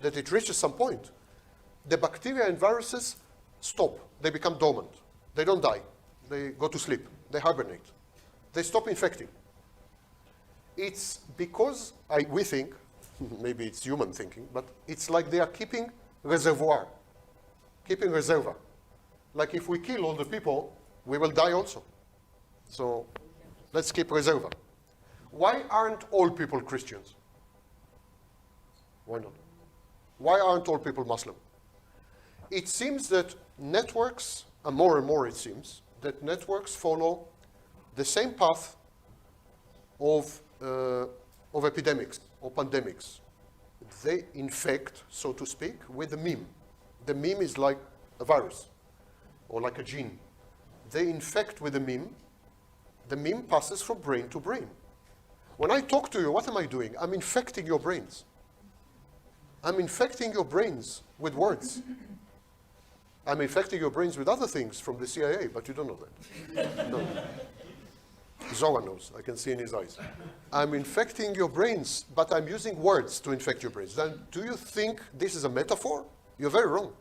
that it reaches some point, the bacteria and viruses stop. They become dormant. They don't die. They go to sleep. They hibernate. They stop infecting. It's because we think, maybe it's human thinking, but it's like they are keeping reservoir, keeping reservoir. Like if we kill all the people, we will die also. So let's keep reservoir. Why aren't all people Christians? Why not? Why aren't all people Muslim? It seems that networks, and more it seems, that networks follow the same path of epidemics or pandemics. They infect, so to speak, with a meme. The meme is like a virus or like a gene. They infect with a meme. The meme passes from brain to brain. When I talk to you, what am I doing? I'm infecting your brains. I'm infecting your brains with words. I'm infecting your brains with other things from the CIA, but you don't know that. No. Zohar knows, I can see in his eyes. I'm infecting your brains, but I'm using words to infect your brains. Then do you think this is a metaphor? You're very wrong.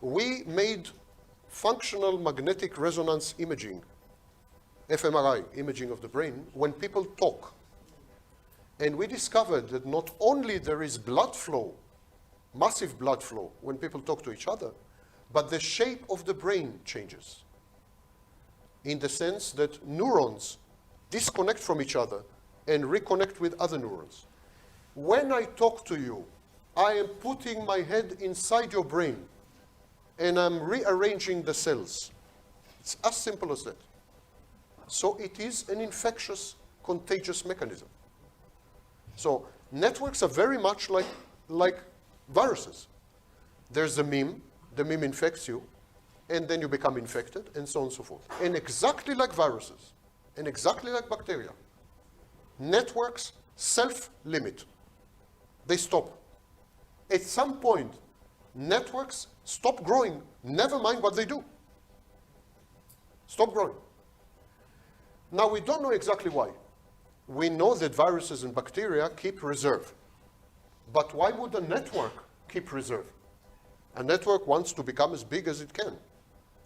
we made functional magnetic resonance imaging, fMRI, imaging of the brain, when people talk. And we discovered that not only there is blood flow, massive blood flow when people talk to each other, but the shape of the brain changes, in the sense that neurons disconnect from each other and reconnect with other neurons. When I talk to you, I am putting my head inside your brain and I'm rearranging the cells. It's as simple as that. So it is an infectious, contagious mechanism. So networks are very much like viruses. There's the meme infects you, and then you become infected, and so on and so forth. And exactly like viruses, and exactly like bacteria, networks self-limit. They stop. At some point, networks stop growing, never mind what they do. Stop growing. Now, we don't know exactly why. We know that viruses and bacteria keep reserve. But why would a network keep reserve? A network wants to become as big as it can.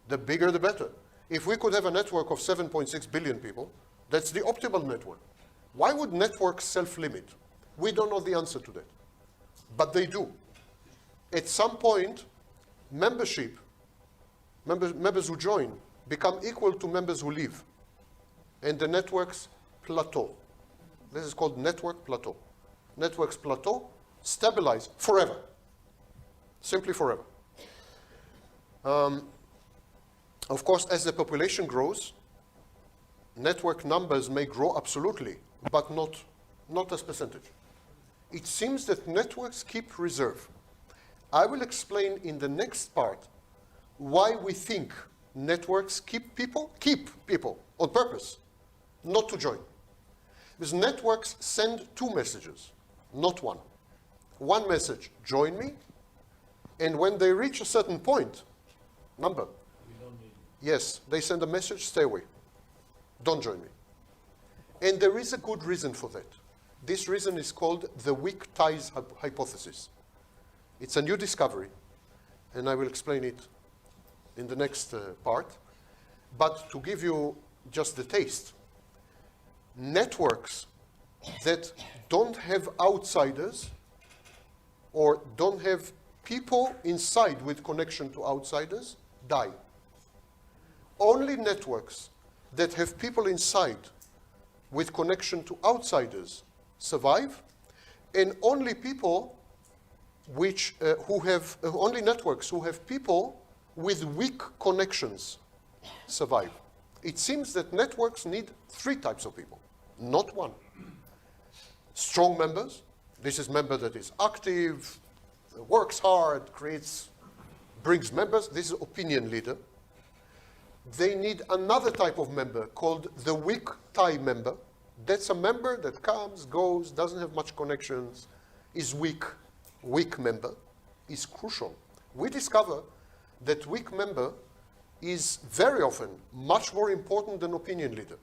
The bigger, the better. If we could have a network of 7.6 billion people, that's the optimal network. Why would networks self-limit? We don't know the answer to that. But they do. At some point, membership, members who join, become equal to members who leave. And the networks plateau. This is called network plateau. Networks plateau, stabilize forever. Simply forever. Of course, as the population grows, network numbers may grow absolutely, but not as percentage. It seems that networks keep reserve. I will explain in the next part why we think networks keep people on purpose, not to join. Because networks send two messages, not one. One message, join me, and when they reach a certain point, number, We don't need yes, they send a message, stay away. Don't join me. And there is a good reason for that. This reason is called the weak ties hypothesis. It's a new discovery, and I will explain it in the next part. But to give you just the taste, networks that don't have outsiders or don't have people inside with connection to outsiders die. Only networks that have people inside with connection to outsiders survive, and only people only networks who have people with weak connections survive. It seems that networks need three types of people, not one. Strong members. This is member that is active, works hard, brings members. This is opinion leader. They need another type of member called the weak tie member. That's a member that comes, goes, doesn't have much connections, is weak. Weak member is crucial. We discover that weak member is very often much more important than opinion leader.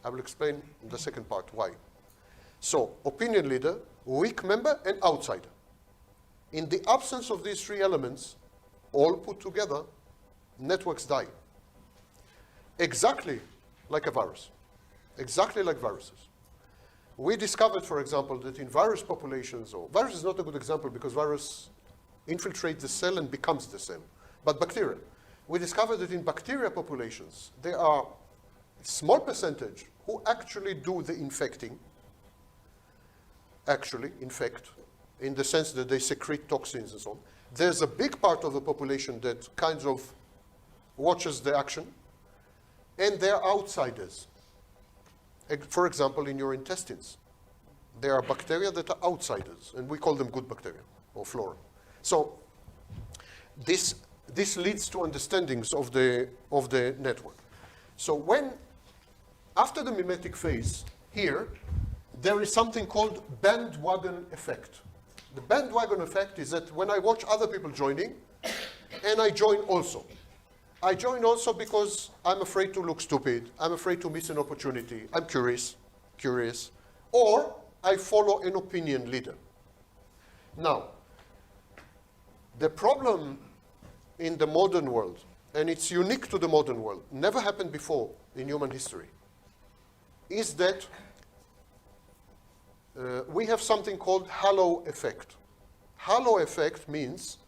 I will explain in the second part why. So, opinion leader, weak member, and outsider. In the absence of these three elements, all put together, networks die. Exactly like a virus. Exactly like viruses. We discovered, for example, that in virus populations, or virus is not a good example because virus infiltrates the cell and becomes the cell, but bacteria. We discovered that in bacteria populations, there are a small percentage who actually do the infecting, actually infect, in the sense that they secrete toxins and so on. There's a big part of the population that kind of watches the action, and they're outsiders. For example, in your intestines, there are bacteria that are outsiders, and we call them good bacteria, or flora. So this leads to understandings of the network. So after the mimetic phase, here, there is something called bandwagon effect. The bandwagon effect is that when I watch other people joining, and I join also. I join also because I'm afraid to look stupid, I'm afraid to miss an opportunity, I'm curious, or I follow an opinion leader. Now, the problem in the modern world, and it's unique to the modern world, never happened before in human history, is that we have something called halo effect. Halo effect means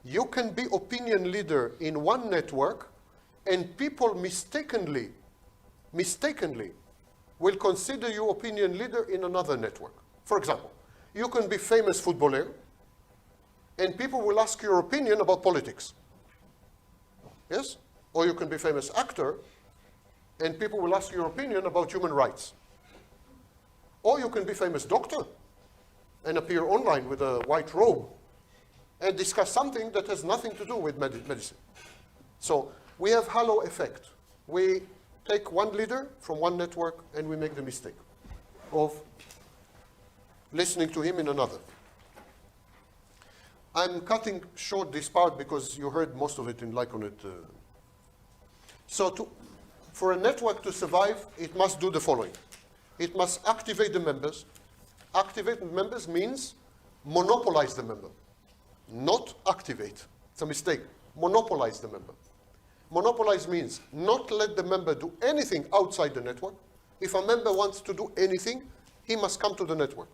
you can be opinion leader in one network and people mistakenly will consider you opinion leader in another network. For example, you can be famous footballer and people will ask your opinion about politics. Yes? Or you can be famous actor and people will ask your opinion about human rights. Or you can be famous doctor and appear online with a white robe and discuss something that has nothing to do with medicine. So we have halo effect. We take one leader from one network and we make the mistake of listening to him in another. I'm cutting short this part because you heard most of it in Lyconet. For a network to survive, it must do the following. It must activate the members. Activate the members means monopolize the member, not activate. It's a mistake. Monopolize the member. Monopolize means not let the member do anything outside the network. If a member wants to do anything, he must come to the network.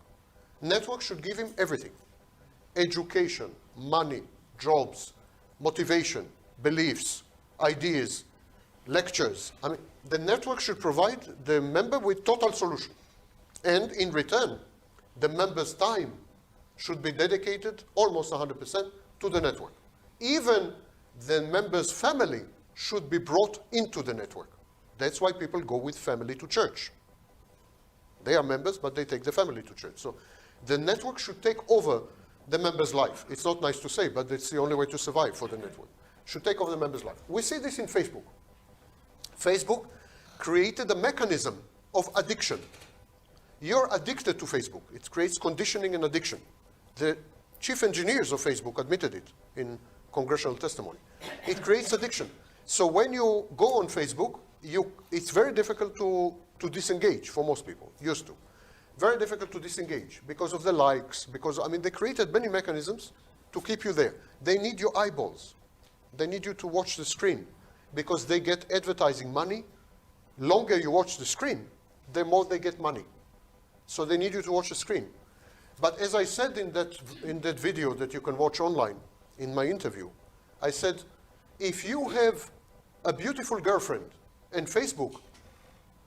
Network should give him everything. Education, money, jobs, motivation, beliefs, ideas, lectures. I mean, the network should provide the member with total solution. And in return, the member's time should be dedicated almost 100% to the network. Even the member's family should be brought into the network. That's why people go with family to church. They are members, but they take the family to church. So the network should take over the member's life. It's not nice to say, but it's the only way to survive for the network. Should take over the member's life. We see this in Facebook. Facebook created a mechanism of addiction. You're addicted to Facebook. It creates conditioning and addiction. The chief engineers of Facebook admitted it in congressional testimony. It creates addiction. So when you go on Facebook, it's very difficult to disengage for most people, used to. Very difficult to disengage because of the likes, because, I mean, they created many mechanisms to keep you there. They need your eyeballs. They need you to watch the screen because they get advertising money. Longer you watch the screen, the more they get money. So they need you to watch the screen. But as I said in that video that you can watch online, in my interview, I said, if you have a beautiful girlfriend and Facebook,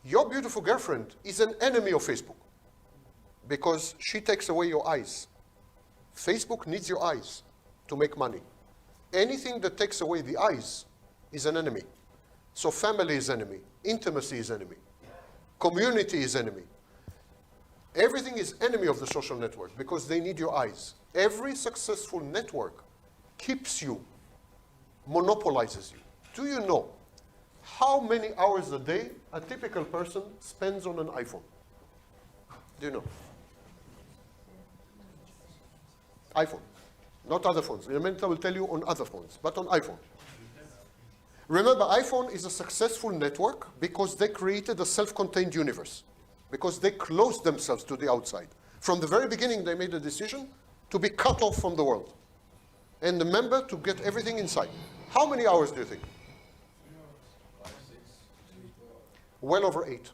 your beautiful girlfriend is an enemy of Facebook because she takes away your eyes. Facebook needs your eyes to make money. Anything that takes away the eyes is an enemy. So family is enemy, intimacy is enemy, community is enemy. Everything is enemy of the social network because they need your eyes. Every successful network keeps you, monopolizes you. Do you know how many hours a day a typical person spends on an iPhone? Do you know? iPhone, not other phones. In a minute I will tell you on other phones, but on iPhone. Remember, iPhone is a successful network because they created a self-contained universe, because they closed themselves to the outside. From the very beginning, they made a decision to be cut off from the world, and the member to get everything inside. How many hours do you think? Well over 8.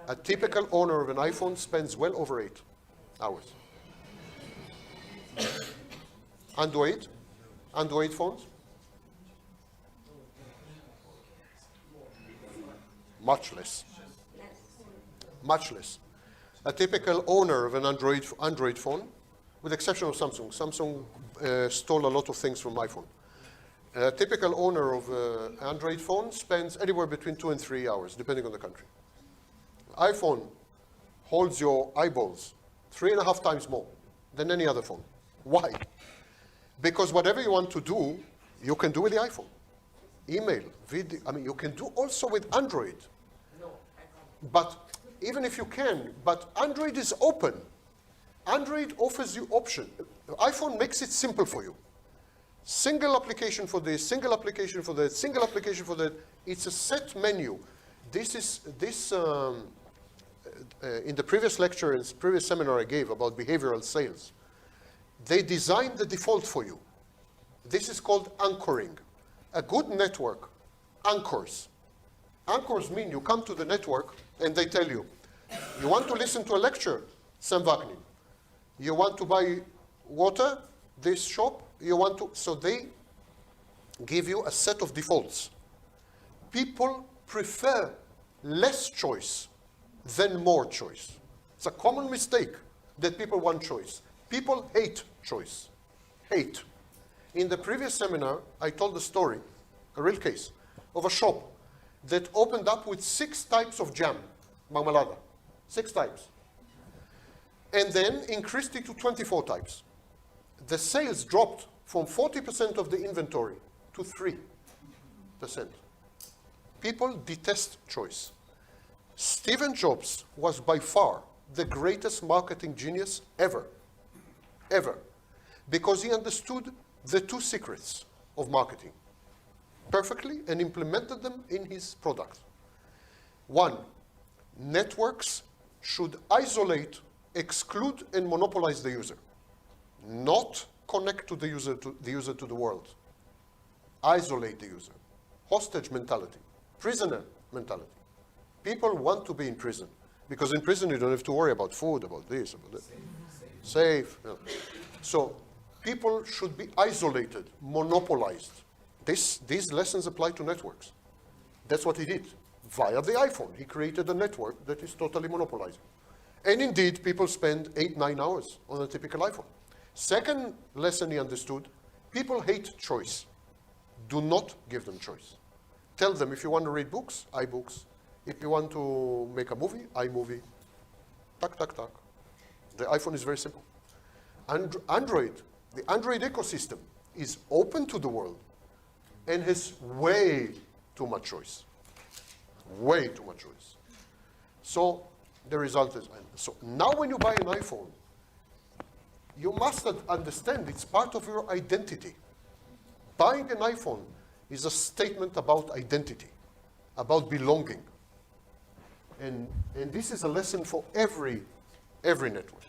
A typical owner of an iPhone spends well over 8 hours. Android phones? Much less. Much less. A typical owner of an Android phone, with the exception of Samsung. Samsung stole a lot of things from iPhone. A typical owner of an Android phone spends anywhere between 2 and 3 hours, depending on the country. iPhone holds your eyeballs 3.5 times more than any other phone. Why? Because whatever you want to do, you can do with the iPhone. Email, video, I mean, you can do also with Android. But even if you can, but Android is open. Android offers you option. iPhone makes it simple for you. Single application for this, single application for that, single application for that. It's a set menu. In the previous lecture, in the previous seminar I gave about behavioral sales, they designed the default for you. This is called anchoring. A good network anchors. Anchors mean you come to the network and they tell you, you want to listen to a lecture, Sam Wagner. You want to buy water, this shop. You want to, so they give you a set of defaults. People prefer less choice than more choice. It's a common mistake that people want choice. People hate choice. Hate. In the previous seminar, I told a story, a real case, of a shop that opened up with 6 types of jam, marmalada, 6 types, and then increased it to 24 types. The sales dropped from 40% of the inventory to 3%. People detest choice. Steve Jobs was by far the greatest marketing genius ever, ever, because he understood the 2 secrets of marketing perfectly and implemented them in his product. 1, networks should isolate, exclude, and monopolize the user, not connect to the user to the world. Isolate the user. Hostage mentality, prisoner mentality. People want to be in prison because in prison you don't have to worry about food, about this, about that. Safe. Yeah. So people should be isolated, monopolized. These lessons apply to networks. That's what he did. Via the iPhone, he created a network that is totally monopolized. And indeed, people spend 8-9 hours on a typical iPhone. Second lesson he understood, people hate choice. Do not give them choice. Tell them if you want to read books, iBooks. If you want to make a movie, iMovie. Tuck, tuck, tuck. The iPhone is very simple. Android, the Android ecosystem is open to the world and has way too much choice. Way too much choice. So the result is, so now when you buy an iPhone, you must understand it's part of your identity. Buying an iPhone is a statement about identity, about belonging. And this is a lesson for every network.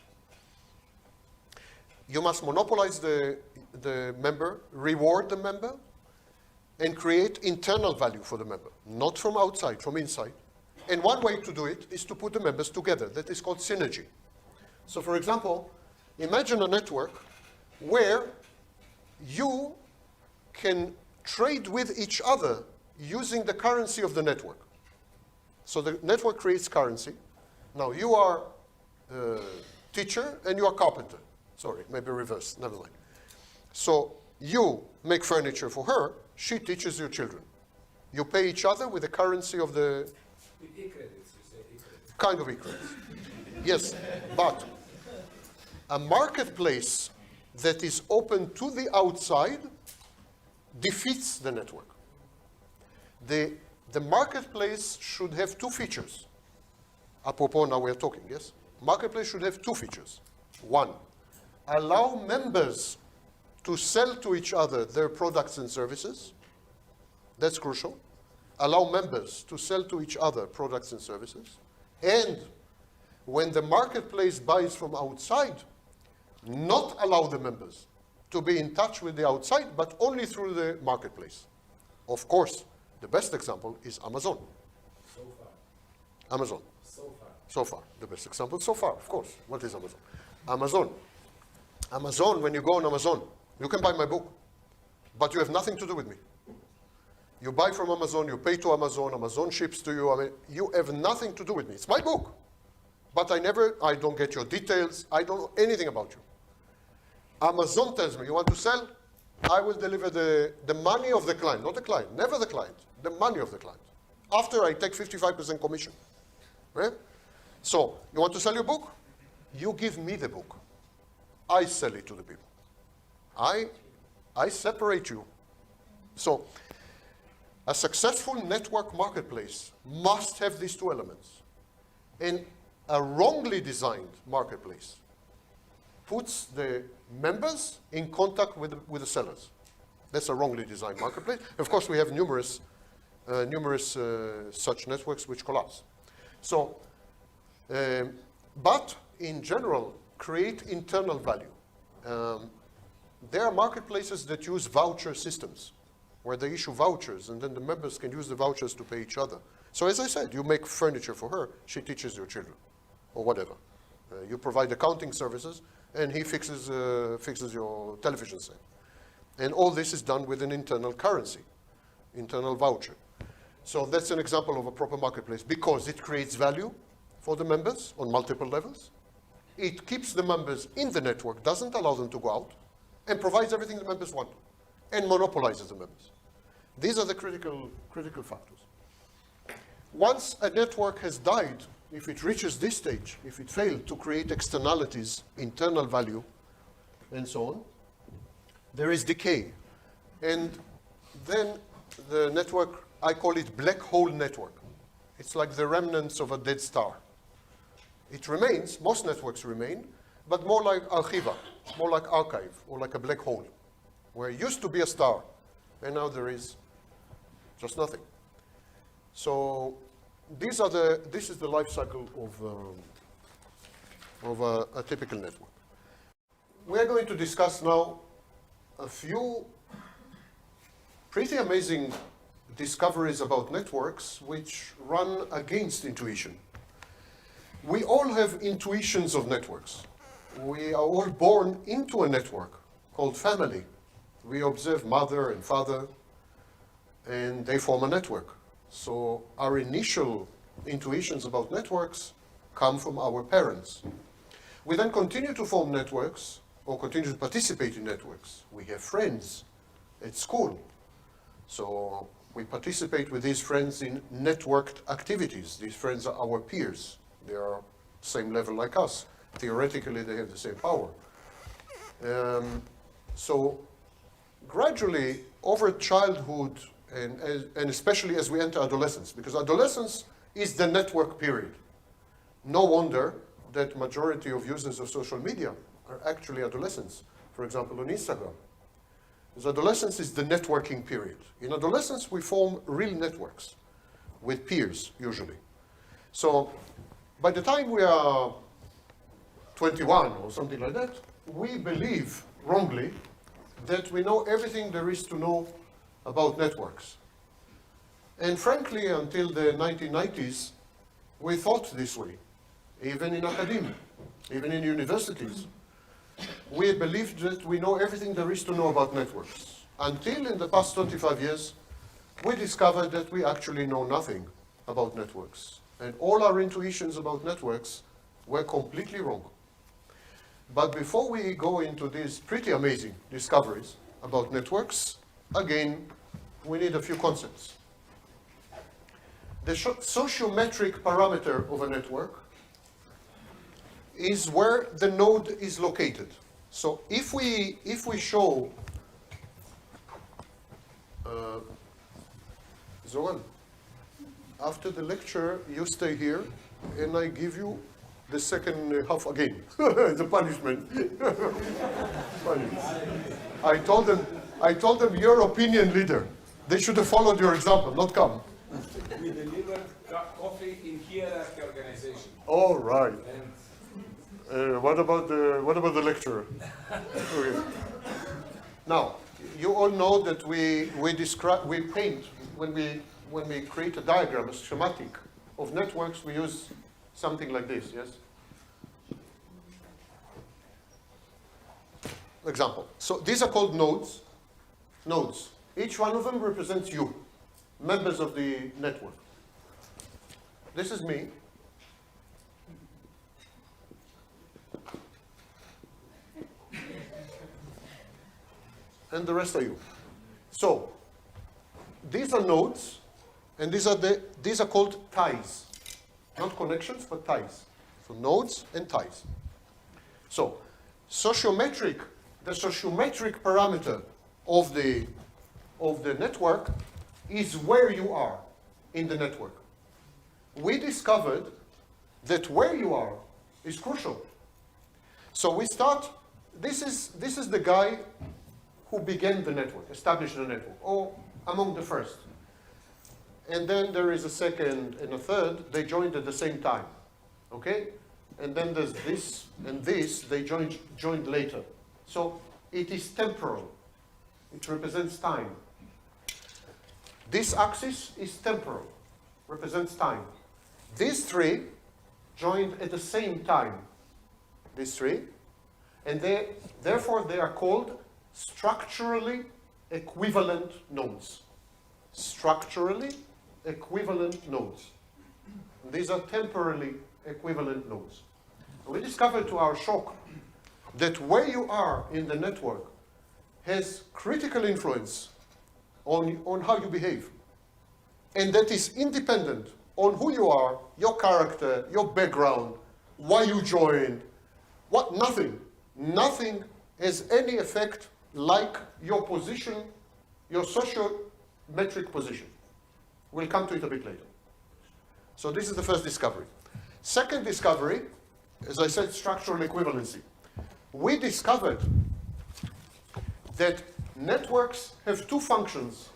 You must monopolize the member, reward the member, and create internal value for the member, not from outside, from inside. And one way to do it is to put the members together. That is called synergy. So for example, imagine a network where you can trade with each other using the currency of the network. So the network creates currency. Now you are a teacher and you are carpenter. Sorry, maybe reverse, never mind. So you make furniture for her, she teaches your children. You pay each other with the currency of the... With e-credits, you say e-credits. Kind of e-credits. Yes, but a marketplace that is open to the outside defeats the network. The marketplace should have 2 features. Apropos, now we're talking, yes? Marketplace should have 2 features. 1, allow members to sell to each other their products and services. That's crucial. Allow members to sell to each other products and services. And when the marketplace buys from outside, not allow the members to be in touch with the outside, but only through the marketplace. Of course, the best example is Amazon. So far. Amazon. So far. So far. The best example so far, of course. What is Amazon? Amazon. Amazon, when you go on Amazon, you can buy my book, but you have nothing to do with me. You buy from Amazon, you pay to Amazon, Amazon ships to you. I mean, you have nothing to do with me. It's my book. But I don't get your details. I don't know anything about you. Amazon tells me, you want to sell? I will deliver the money of the client, not the client, never the client, the money of the client. After I take 55% commission, right? So, you want to sell your book? You give me the book. I sell it to the people. I separate you. So, a successful network marketplace must have these 2 elements. And a wrongly designed marketplace puts the members in contact with the sellers. That's a wrongly designed marketplace. Of course, we have numerous such networks which collapse. So, but in general, create internal value. There are marketplaces that use voucher systems, where they issue vouchers, and then the members can use the vouchers to pay each other. So as I said, you make furniture for her, she teaches your children, or whatever. You provide accounting services, and he fixes your television set. And all this is done with an internal currency, internal voucher. So that's an example of a proper marketplace because it creates value for the members on multiple levels. It keeps the members in the network, doesn't allow them to go out, and provides everything the members want, and monopolizes the members. These are the critical factors. Once a network has died, if it reaches this stage, if it failed to create externalities, internal value, and so on, there is decay. And then the network, I call it black hole network. It's like the remnants of a dead star. It remains, most networks remain, but more like archiva, more like archive, or like a black hole, where it used to be a star, and now there is just nothing. So this is the life cycle of a typical network. We're going to discuss now a few pretty amazing discoveries about networks which run against intuition. We all have intuitions of networks. We are all born into a network called family. We observe mother and father, and they form a network. So our initial intuitions about networks come from our parents. We then continue to form networks or continue to participate in networks. We have friends at school. So we participate with these friends in networked activities. These friends are our peers. They are same level like us. Theoretically, they have the same power. So gradually, over childhood, and especially as we enter adolescence, because adolescence is the network period. No wonder that majority of users of social media are actually adolescents, for example, on Instagram. Because adolescence is the networking period. In adolescence, we form real networks with peers, usually. So by the time we are 21 or something like that, we believe, wrongly, that we know everything there is to know about networks. And frankly, until the 1990s, we thought this way, even in academia, even in universities. We believed that we know everything there is to know about networks. Until in the past 25 years, we discovered that we actually know nothing about networks. And all our intuitions about networks were completely wrong. But before we go into these pretty amazing discoveries about networks, again, we need a few concepts. The sociometric parameter of a network is where the node is located. So if we show Zoran, after the lecture, you stay here, and I give you the second half again. The punishment. I told them, you're opinion leader. They should have followed your example, not come. We deliver coffee in hierarchy organization. All right. What about the lecturer? Okay. Now, you all know that we paint when we create a diagram, a schematic of networks. We use something like this. Yes. Example. So these are called nodes. Nodes. Each one of them represents you, members of the network. This is me. And the rest are you. So these are nodes, and these are called ties. Not connections, but ties. So nodes and ties. So the sociometric parameter of the network is where you are in the network. We discovered that where you are is crucial. So we start, this is the guy who began the network, established the network, or among the first. And then there is a second and a third, they joined at the same time, okay? And then there's this and this, they joined later. So it is temporal. It represents time. This axis is temporal, represents time. These three joined at the same time, these three, and therefore they are called structurally equivalent nodes. Structurally equivalent nodes. And these are temporally equivalent nodes. And we discovered to our shock that where you are in the network has critical influence on how you behave. And that is independent on who you are, your character, your background, why you joined, nothing. Nothing has any effect like your position, your socio-metric position. We'll come to it a bit later. So this is the first discovery. Second discovery, as I said, structural equivalency. We discovered that networks have two functions: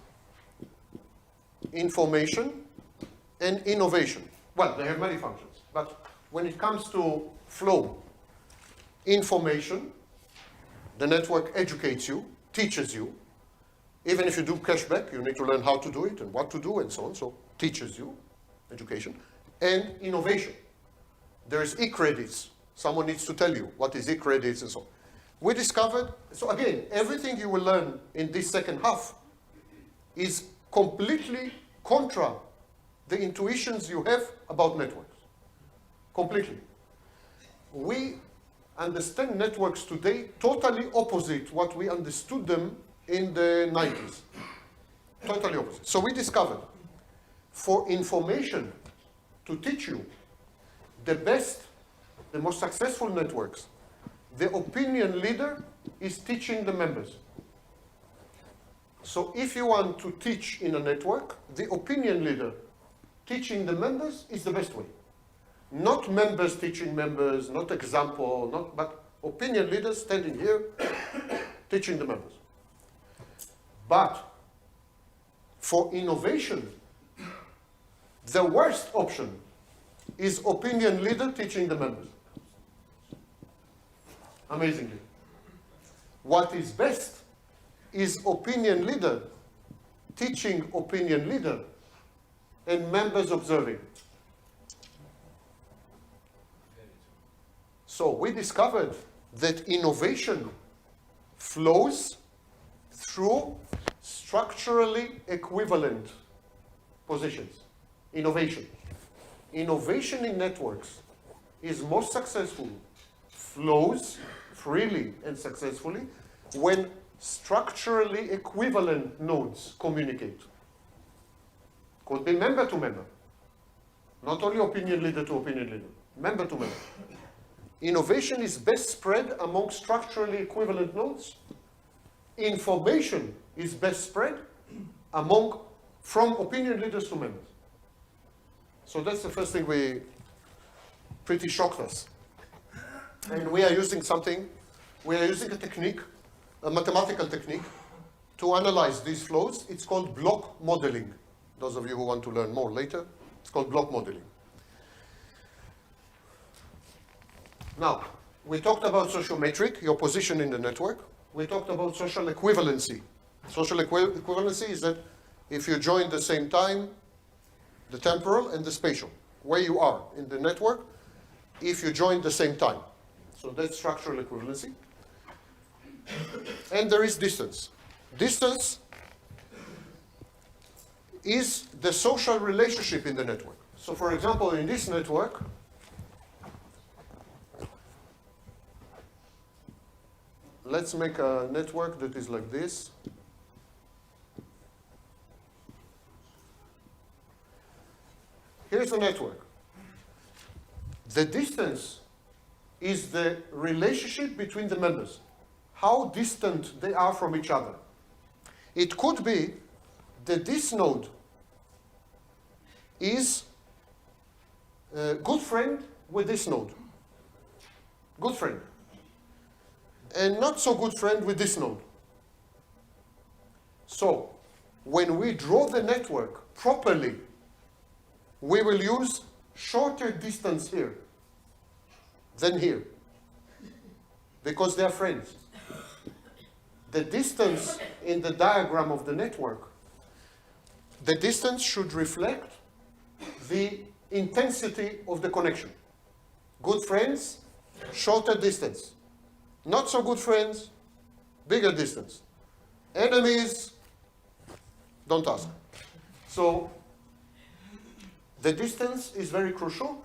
information and innovation. Well, they have many functions, but when it comes to flow, information, the network educates you, teaches you. Even if you do cashback, you need to learn how to do it and what to do and so on, so teaches you, education. And innovation. There's e-credits. Someone needs to tell you what is e-credits and so on. We discovered, so again, everything you will learn in this second half is completely contra the intuitions you have about networks. Completely. We understand networks today totally opposite what we understood them in the 90s. Totally opposite. So we discovered for information to teach you the best, the most successful networks, the opinion leader is teaching the members. So if you want to teach in a network, the opinion leader teaching the members is the best way. Not members teaching members, not example, but opinion leaders standing here teaching the members. But for innovation, the worst option is opinion leader teaching the members. Amazingly. What is best is opinion leader teaching opinion leader and members observing. So we discovered that innovation flows through structurally equivalent positions. Innovation. Innovation in networks is most successful, flows freely and successfully when structurally equivalent nodes communicate. Could be member to member. Not only opinion leader to opinion leader. Member to member. Innovation is best spread among structurally equivalent nodes. Information is best spread from opinion leaders to members. So that's the first thing pretty shocked us. And we are using a technique, a mathematical technique, to analyze these flows. It's called block modeling. Those of you who want to learn more later, it's called block modeling. Now, we talked about sociometric, your position in the network. We talked about social equivalency. Social equivalency is that if you join the same time, the temporal and the spatial, where you are in the network, if you join the same time. So that's structural equivalency. And there is distance. Distance is the social relationship in the network. So for example, in this network, let's make a network that is like this. Here's a network. The distance is the relationship between the members. How distant they are from each other. It could be that this node is a good friend with this node. Good friend. And not so good friend with this node. So, when we draw the network properly, we will use shorter distance here than here, because they are friends. the distance in the diagram of the network, the distance should reflect the intensity of the connection. Good friends, shorter distance. Not so good friends, bigger distance. Enemies, don't ask. So the distance is very crucial,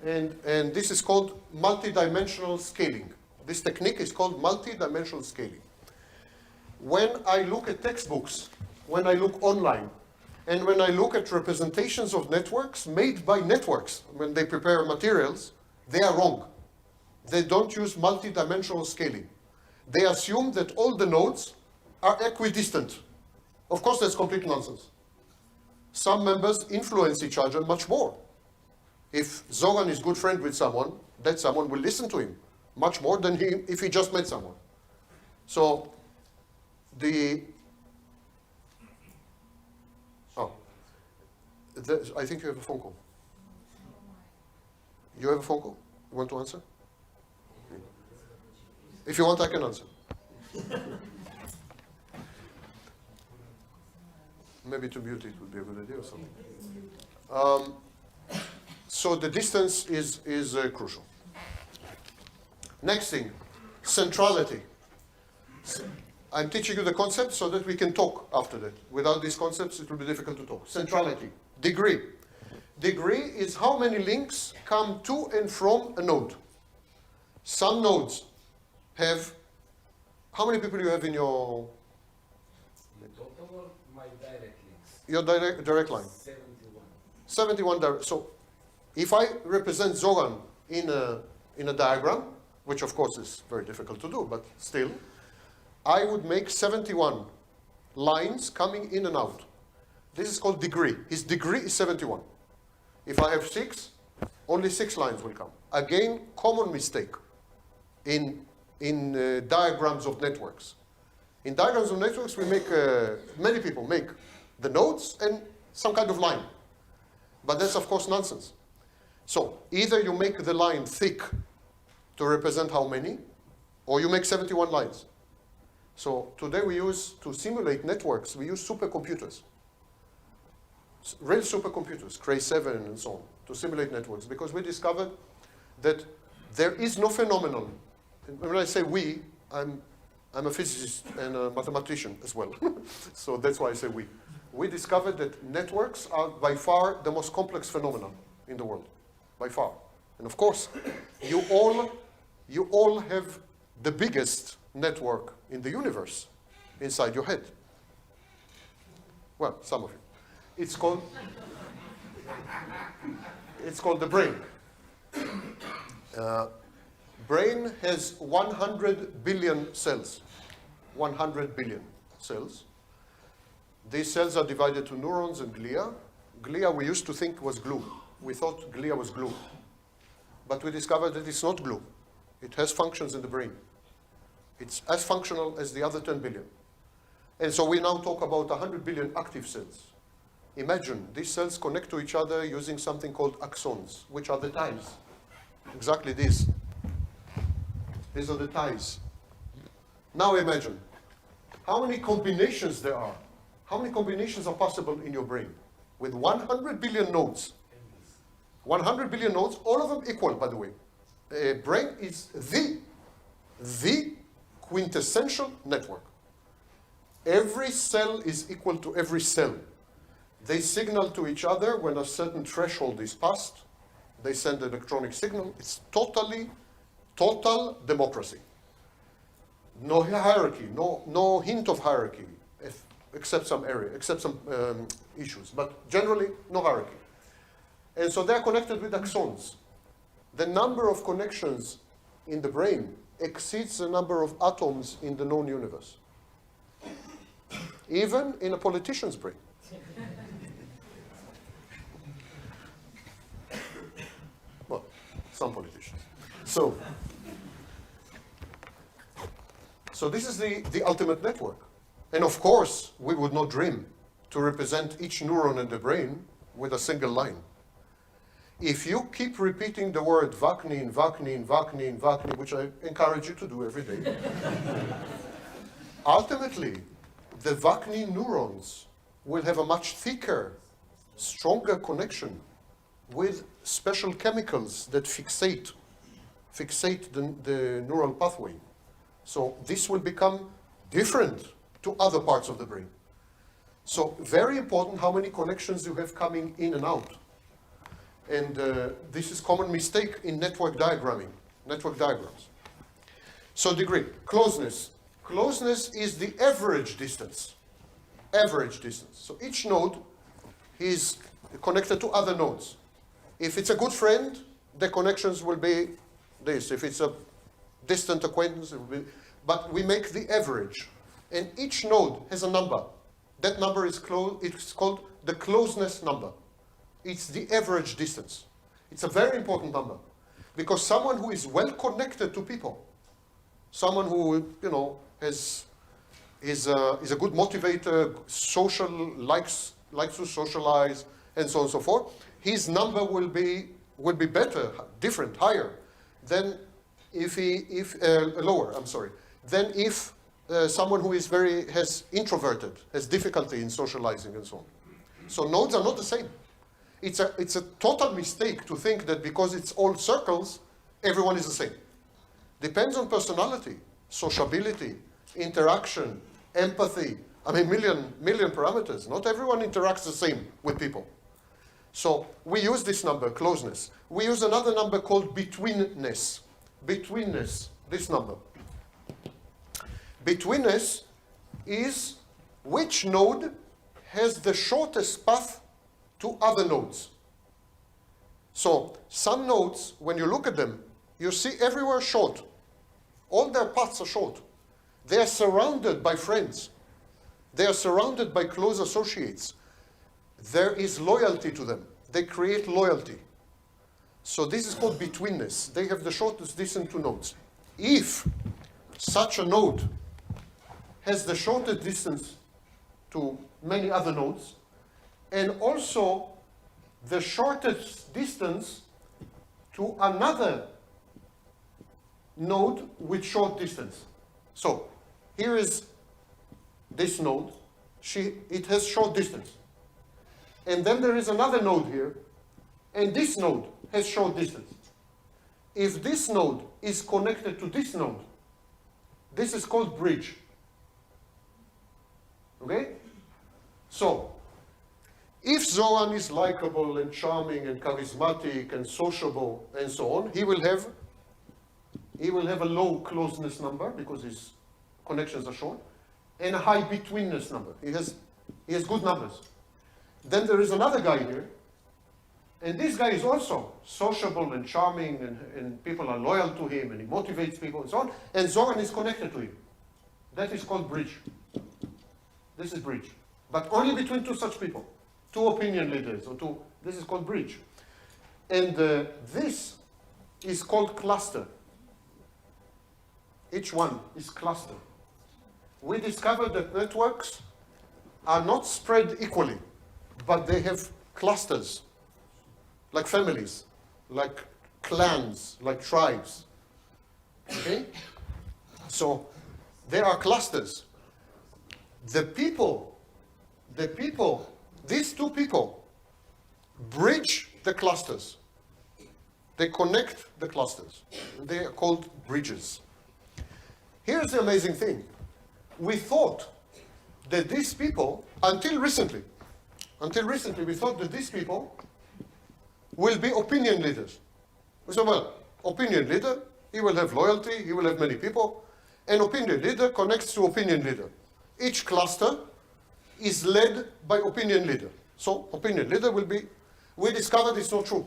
and this is called multidimensional scaling. This technique is called multidimensional scaling. When I look at textbooks, when I look online, and when I look at representations of networks made by networks, when they prepare materials, they are wrong. They don't use multidimensional scaling. They assume that all the nodes are equidistant. Of course, that's complete nonsense. Some members influence each other much more. If Zoran is good friend with someone, that someone will listen to him much more than if he just met someone. So I think you have a phone call. You have a phone call? You want to answer? If you want, I can answer. Maybe to mute it would be a good idea or something. So the distance is crucial. Next thing, centrality. I'm teaching you the concept so that we can talk after that. Without these concepts, it will be difficult to talk. Centrality, degree. Degree is how many links come to and from a node. Some nodes have, how many people you have in your? The total or my direct links? Your direct line. 71. 71 direct. So if I represent Zoran in a diagram, which of course is very difficult to do, but still, I would make 71 lines coming in and out. This is called degree. His degree is 71. If I have 6, only 6 lines will come. Again, common mistake in diagrams of networks. In diagrams of networks, we make, many people make the nodes and some kind of line. But that's of course nonsense. So either you make the line thick to represent how many, or you make 71 lines. So today we use, to simulate networks, we use supercomputers. Real supercomputers, Cray 7 and so on, to simulate networks, because we discovered that there is no phenomenon. And when I say we, I'm a physicist and a mathematician as well. So that's why I say we. We discovered that networks are by far the most complex phenomenon in the world, by far. And of course, you all have the biggest network in the universe inside your head. Well, some of you. It's called the brain. Brain has 100 billion cells. 100 billion cells. These cells are divided to neurons and glia. Glia we used to think was glue. We thought glia was glue. But we discovered that it's not glue. It has functions in the brain. It's as functional as the other 10 billion. And so we now talk about 100 billion active cells. Imagine these cells connect to each other using something called axons, which are the ties. Exactly these. These are the ties. Now imagine how many combinations there are. How many combinations are possible in your brain? With 100 billion nodes. 100 billion nodes, all of them equal, by the way. A brain is the quintessential network. Every cell is equal to every cell. They signal to each other when a certain threshold is passed. They send an electronic signal. It's total democracy. No hierarchy, no hint of hierarchy, except some issues. But generally, no hierarchy. And so they're connected with axons. The number of connections in the brain exceeds the number of atoms in the known universe. Even in a politician's brain. Well, some politicians. So this is the ultimate network. And of course, we would not dream to represent each neuron in the brain with a single line. If you keep repeating the word vaknin, vaknin, vaknin, vaknin, which I encourage you to do every day, ultimately, the Wagner neurons will have a much thicker, stronger connection with special chemicals that fixate the neural pathway. So this will become different to other parts of the brain. So very important how many connections you have coming in and out. And this is common mistake in network diagramming, network diagrams. So degree, closeness. Closeness is the average distance. Average distance. So each node is connected to other nodes. If it's a good friend, the connections will be this. If it's a distant acquaintance, it will be, but we make the average. And each node has a number. That number is it's called the closeness number. It's the average distance. It's a very important number. Because someone who is well connected to people, someone who, you know, is a good motivator, social, likes to socialize, and so on and so forth, his number will be better, different, higher than lower. I'm sorry. Than if someone who is has introverted, has difficulty in socializing and so on. So nodes are not the same. It's a total mistake to think that because it's all circles, everyone is the same. Depends on personality, sociability, interaction, empathy. I mean, million parameters. Not everyone interacts the same with people. So we use this number, closeness. We use another number called betweenness. Betweenness, this number. Betweenness is which node has the shortest path to other nodes. So some nodes, when you look at them, you see everywhere short. All their paths are short. They are surrounded by friends. They are surrounded by close associates. There is loyalty to them. They create loyalty. So this is called betweenness. They have the shortest distance to nodes. If such a node has the shortest distance to many other nodes, and also the shortest distance to another node with short distance. So here is this node. It has short distance. And then there is another node here, and this node has short distance. If this node is connected to this node, this is called bridge. Okay? So, if Zoran is likable and charming and charismatic and sociable and so on, he will have a low closeness number because his connections are short, and a high betweenness number. He has good numbers. Then there is another guy here, and this guy is also sociable and charming, and people are loyal to him, and he motivates people and so on, and Zoran is connected to him. That is called bridge. This is bridge. But only between two such people, two opinion leaders, or this is called bridge. And this is called cluster. Each one is cluster. We discovered that networks are not spread equally, but they have clusters, like families, like clans, like tribes. Okay? So there are clusters. These two people bridge the clusters. They connect the clusters. They are called bridges. Here's the amazing thing. We thought that these people, until recently, we thought that these people will be opinion leaders. We said, well, opinion leader, he will have loyalty, he will have many people, and opinion leader connects to opinion leader. Each cluster is led by opinion leader. So opinion leader will be, we discovered it's not true.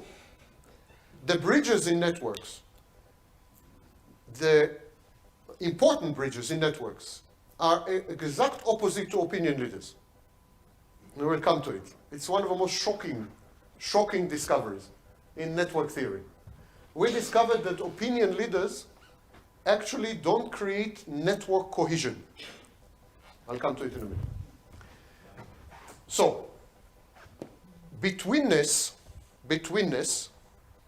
The bridges in networks, the important bridges in networks, are exact opposite to opinion leaders. We will come to it. It's one of the most shocking discoveries in network theory. We discovered that opinion leaders actually don't create network cohesion. I'll come to it in a minute. So, betweenness,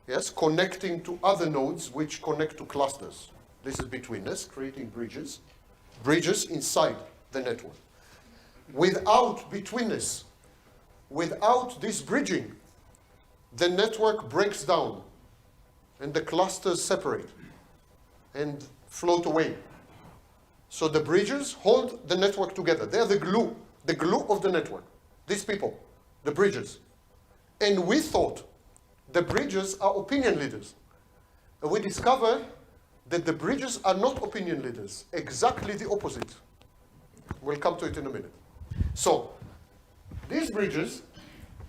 yes, connecting to other nodes which connect to clusters. This is betweenness, creating bridges. bridges inside the network. Without betweenness, without this bridging, the network breaks down and the clusters separate and float away. So the bridges hold the network together. They're the glue of the network. These people, the bridges. And we thought the bridges are opinion leaders. And we discovered that the bridges are not opinion leaders, exactly the opposite. We'll come to it in a minute. So, these bridges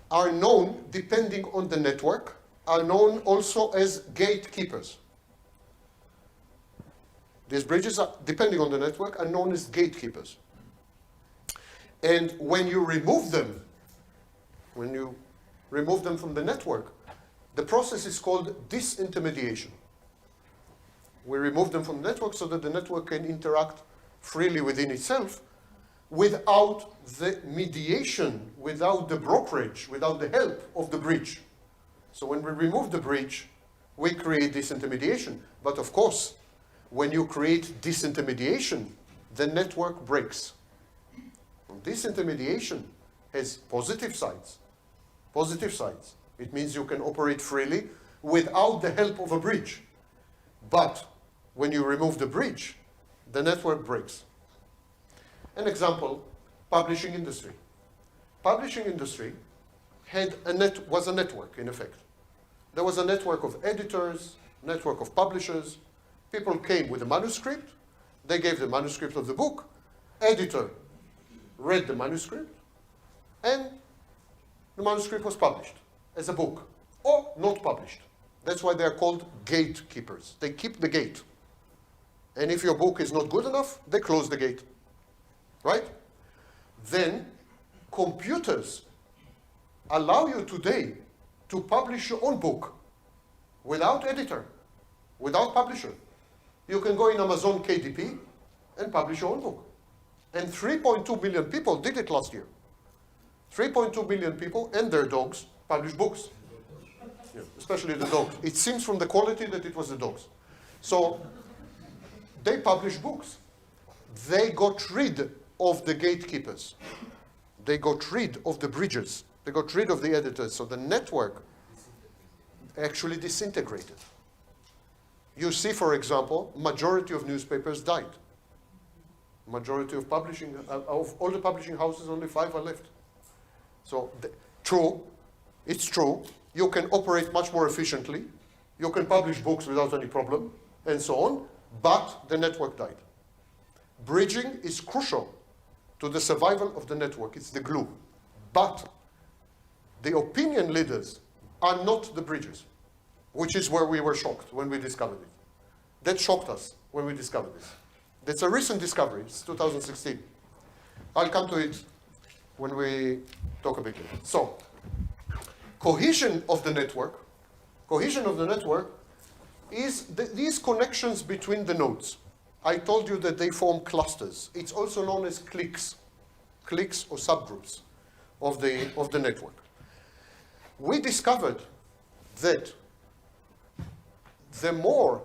are known, depending on the network, are known also as gatekeepers. These bridges, are, depending on the network, are known as gatekeepers. And when you remove them from the network, the process is called disintermediation. We remove them from the network so that the network can interact freely within itself without the mediation, without the brokerage, without the help of the bridge. So when we remove the bridge, we create disintermediation. But of course, when you create disintermediation, the network breaks. Disintermediation has positive sides. Positive sides. It means you can operate freely without the help of a bridge. But when you remove the bridge, the network breaks. An example, publishing industry. Publishing industry was a network, in effect. There was a network of editors, network of publishers. People came with a manuscript. They gave the manuscript of the book. Editor read the manuscript, and the manuscript was published as a book, or not published. That's why they are called gatekeepers. They keep the gate. And if your book is not good enough, they close the gate. Right? Then computers allow you today to publish your own book without editor, without publisher. You can go in Amazon KDP and publish your own book. And 3.2 million people did it last year. 3.2 million people and their dogs publish books. Yeah, especially the dogs. It seems from the quality that it was the dogs. So they publish books. They got rid of the gatekeepers. They got rid of the bridges. They got rid of the editors. So the network actually disintegrated. You see, for example, majority of newspapers died. Majority of publishing, of all the publishing houses, only 5 are left. So, it's true, you can operate much more efficiently, you can publish books without any problem, and so on, but the network died. Bridging is crucial to the survival of the network, it's the glue. But the opinion leaders are not the bridges, which is where we were shocked when we discovered it. That shocked us when we discovered this. That's a recent discovery, it's 2016. I'll come to it when we talk a bit later. So, cohesion of the network is these connections between the nodes. I told you that they form clusters. It's also known as cliques or subgroups of the network. We discovered that the more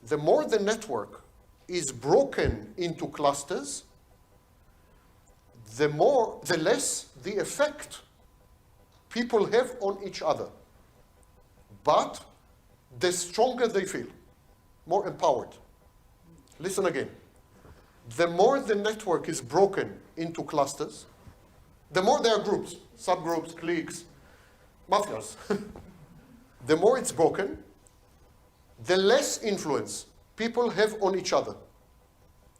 the network is broken into clusters, the less the effect people have on each other. But the stronger they feel, more empowered. Listen again. The more the network is broken into clusters, the more there are groups, subgroups, cliques, mafias. The more it's broken, the less influence people have on each other.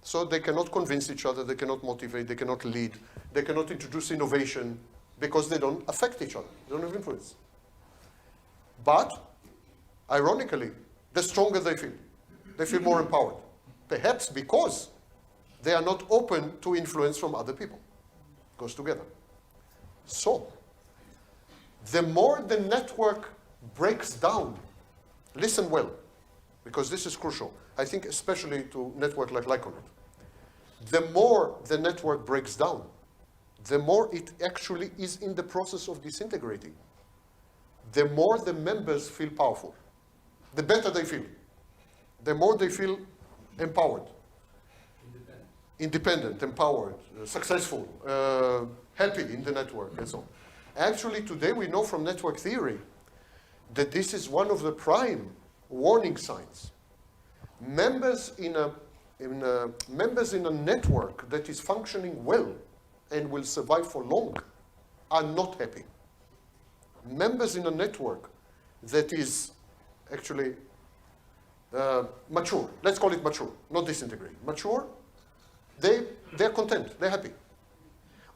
So they cannot convince each other, they cannot motivate, they cannot lead, they cannot introduce innovation because they don't affect each other, they don't have influence. But, ironically, the stronger they feel more empowered. Perhaps because they are not open to influence from other people. It goes together. So, the more the network breaks down, listen well, because this is crucial. I think especially to network like Lyconet. The more the network breaks down, the more it actually is in the process of disintegrating. The more the members feel powerful, the better they feel. The more they feel empowered. independent, empowered, successful, happy in the network, and so on. Actually, today we know from network theory that this is one of the prime warning signs. Members in a network that is functioning well and will survive for long are not happy. Members in a network that is actually mature, let's call it mature, not disintegrated, mature, they're content, they're happy.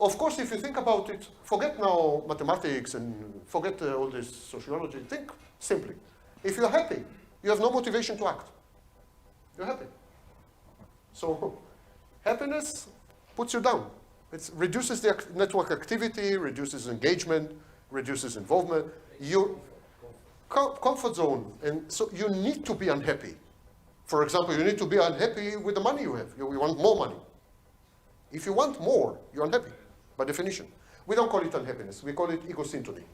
Of course, if you think about it, forget now mathematics and forget all this sociology, think simply. If you're happy, you have no motivation to act. You're happy. So happiness puts you down. It reduces the network activity, reduces engagement, reduces involvement. Your comfort zone, and so you need to be unhappy. For example, you need to be unhappy with the money you have. You want more money. If you want more, you're unhappy, by definition. We don't call it unhappiness. We call it egosyntony.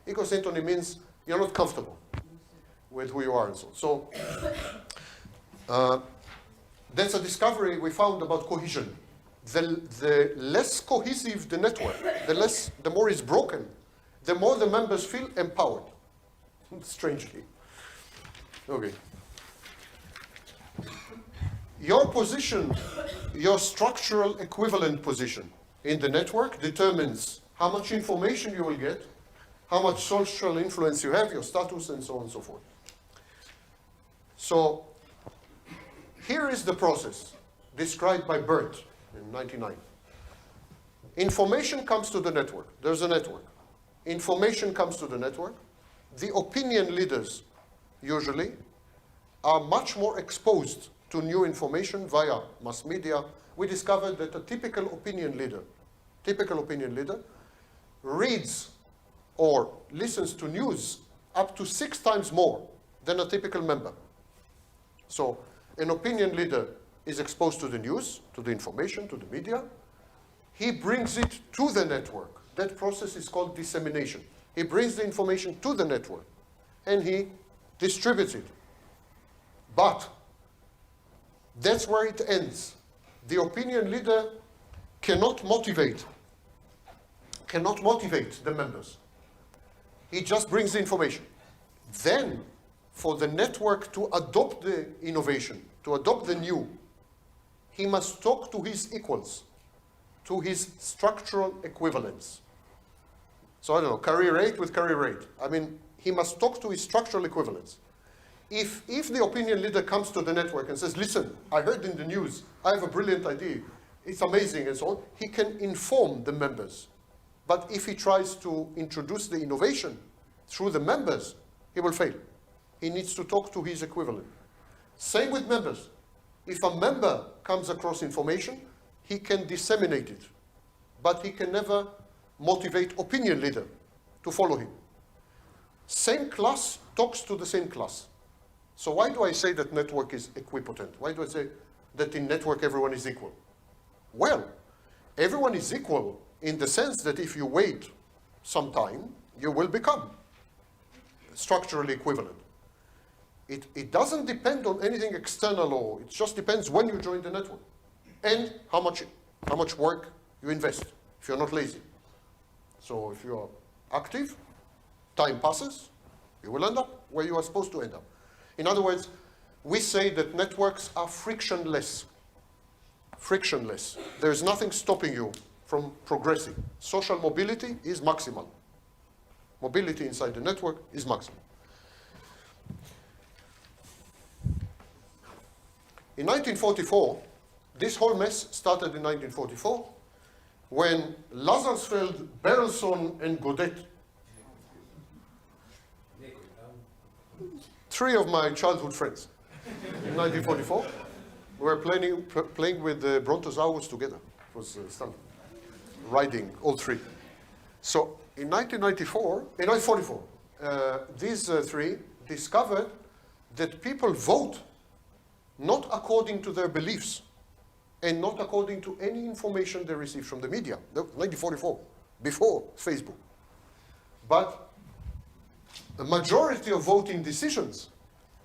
Egosyntony means you're not comfortable with who you are and so on. So that's a discovery we found about cohesion. The less cohesive the network, the more it's broken, the more the members feel empowered. Strangely. Okay. Your position, your structural equivalent position in the network determines how much information you will get, how much social influence you have, your status, and so on and so forth. So here is the process described by Bert in 1999. Information comes to the network. There's a network. Information comes to the network. The opinion leaders usually are much more exposed to new information via mass media. We discovered that a typical opinion leader reads or listens to news up to 6 times more than a typical member. So an opinion leader is exposed to the news, to the information, to the media. He brings it to the network. That process is called dissemination. He brings the information to the network and he distributes it. But that's where it ends. The opinion leader cannot motivate the members. He just brings the information. Then, for the network to adopt the innovation, to adopt the new, he must talk to his equals, to his structural equivalents. So I don't know, carrier rate with carrier rate. I mean, he must talk to his structural equivalents. If the opinion leader comes to the network and says, listen, I heard in the news, I have a brilliant idea, it's amazing and so on, he can inform the members. But if he tries to introduce the innovation through the members, he will fail. He needs to talk to his equivalent. Same with members. If a member comes across information, he can disseminate it, but he can never motivate opinion leader to follow him. Same class talks to the same class. So why do I say that network is equipotent? Why do I say that in network everyone is equal? Well, everyone is equal in the sense that if you wait some time, you will become structurally equivalent. It doesn't depend on anything external or it just depends when you join the network and how much work you invest if you're not lazy. So if you're active, time passes, you will end up where you are supposed to end up. In other words, we say that networks are frictionless. Frictionless. There's nothing stopping you from progressing. Social mobility is maximal. Mobility inside the network is maximal. In 1944, this whole mess started in 1944 when Lazarsfeld, Berelson, and Godet, 3 of my childhood friends in 1944, were playing with the Brontosaurus together. It was stunning. Riding, all 3. So in 1944, these 3 discovered that people vote not according to their beliefs and not according to any information they receive from the media. That was 1944, before Facebook. But the majority of voting decisions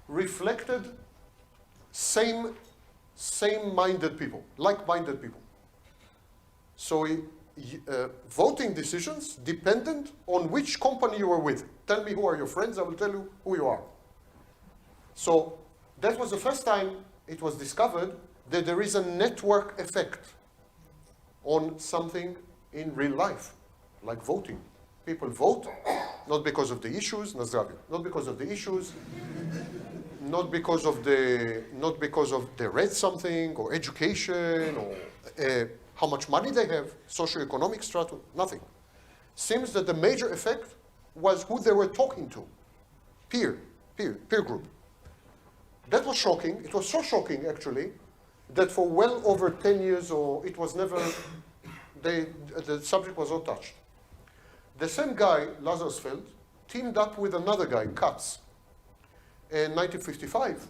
reflected same same-minded people, like-minded people. So voting decisions dependent on which company you were with. Tell me who are your friends, I will tell you who you are. So that was the first time it was discovered that there is a network effect on something in real life, like voting. People vote not because of the issues, not because of the issues, not because of they read something or education or how much money they have, socioeconomic stratum, nothing. Seems that the major effect was who they were talking to, peer group. That was shocking. It was so shocking, actually, that for well over 10 years, or it was never, the subject was not touched. The same guy, Lazarsfeld, teamed up with another guy, Katz, in 1955.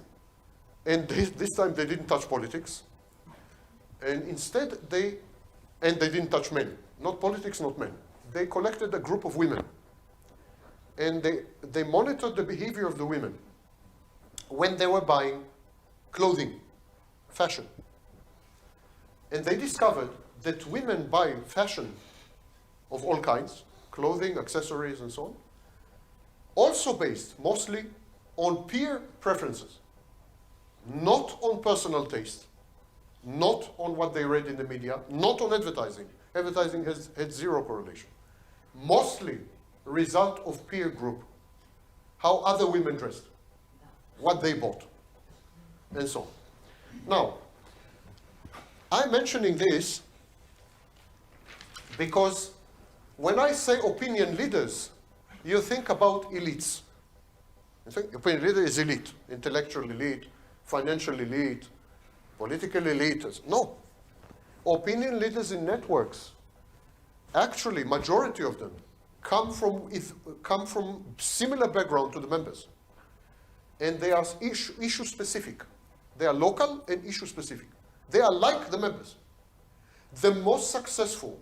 And this time they didn't touch politics. And instead they didn't touch men. Not politics, not men. They collected a group of women. And they monitored the behavior of the women when they were buying clothing, fashion. And they discovered that women buy fashion of all kinds, clothing, accessories, and so on, also based mostly on peer preferences, not on personal taste, not on what they read in the media, not on advertising. Advertising had zero correlation. Mostly result of peer group, how other women dressed, what they bought, and so on. Now, I'm mentioning this because when I say opinion leaders, you think about elites. You think opinion leader is elite, intellectual elite, financial elite, political elite. No. Opinion leaders in networks, actually, majority of them come from similar background to the members. And they are issue specific. They are local and issue specific. They are like the members. The most successful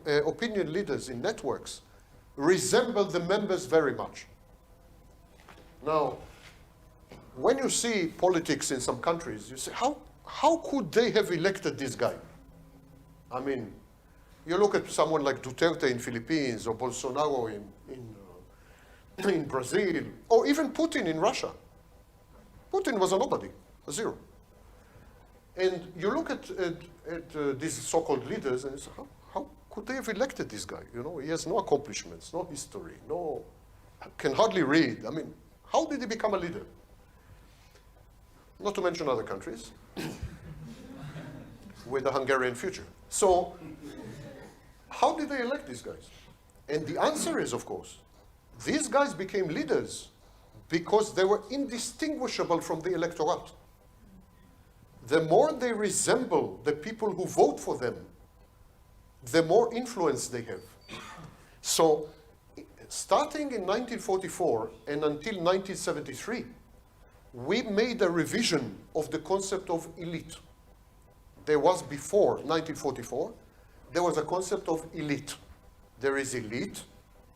opinion leaders in networks resemble the members very much. Now, when you see politics in some countries, you say, how could they have elected this guy? I mean, you look at someone like Duterte in Philippines or Bolsonaro in Brazil, or even Putin in Russia. Putin was a nobody, a zero. And you look at these so-called leaders and you say, how could they have elected this guy? You know, he has no accomplishments, no history, can hardly read. I mean, how did he become a leader? Not to mention other countries with a Hungarian future. So, how did they elect these guys? And the answer is, of course, these guys became leaders because they were indistinguishable from the electorate. The more they resemble the people who vote for them, the more influence they have. So, starting in 1944 and until 1973, we made a revision of the concept of elite. There was before 1944, there was a concept of elite. There is elite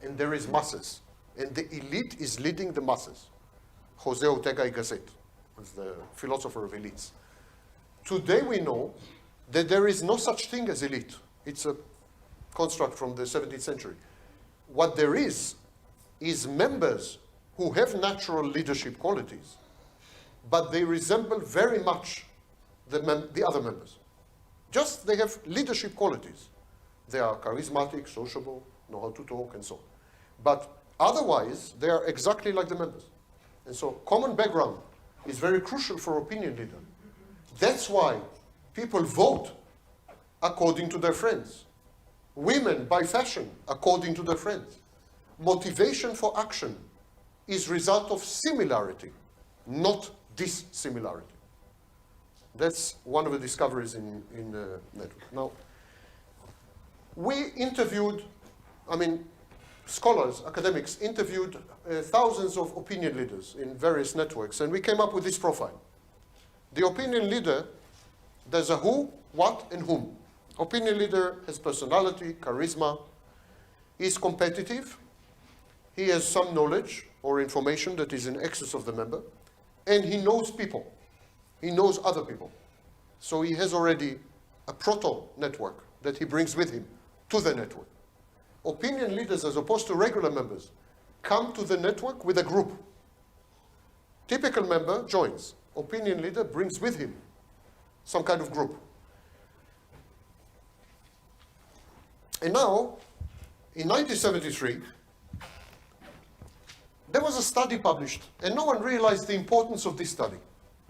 and there is masses. And the elite is leading the masses. Jose Ortega y Gasset was the philosopher of elites. Today we know that there is no such thing as elite. It's a construct from the 17th century. What there is members who have natural leadership qualities, but they resemble very much the other members. Just they have leadership qualities. They are charismatic, sociable, know how to talk, and so on. But otherwise, they are exactly like the members. And so common background is very crucial for opinion leader. That's why people vote according to their friends. Women buy fashion according to their friends. Motivation for action is result of similarity, not dissimilarity. That's one of the discoveries in the network. Now, we interviewed, scholars, academics, interviewed thousands of opinion leaders in various networks, and we came up with this profile. The opinion leader, there's a who, what, and whom. Opinion leader has personality, charisma, he's competitive, he has some knowledge or information that is in excess of the member, and he knows people. he knows other people. So he has already a proto-network that he brings with him to the network. Opinion leaders, as opposed to regular members, come to the network with a group. Typical member joins. Opinion leader brings with him some kind of group. And now, in 1973, there was a study published, and no one realized the importance of this study.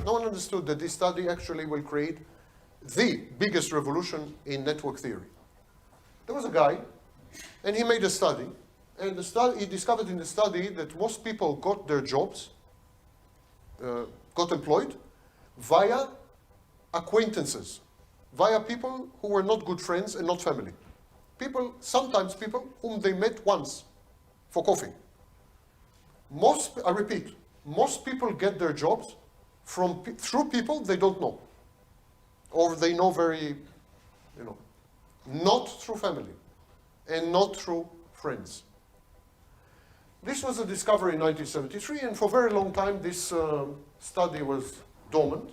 No one understood that this study actually will create the biggest revolution in network theory. There was a guy, and he made a study, and he discovered in the study that most people got their jobs, got employed, via acquaintances, via people who were not good friends and not family. Sometimes people whom they met once for coffee. I repeat, most people get their jobs through people they don't know, or they know very, not through family, and not through friends. This was a discovery in 1973, and for a very long time this study was dormant,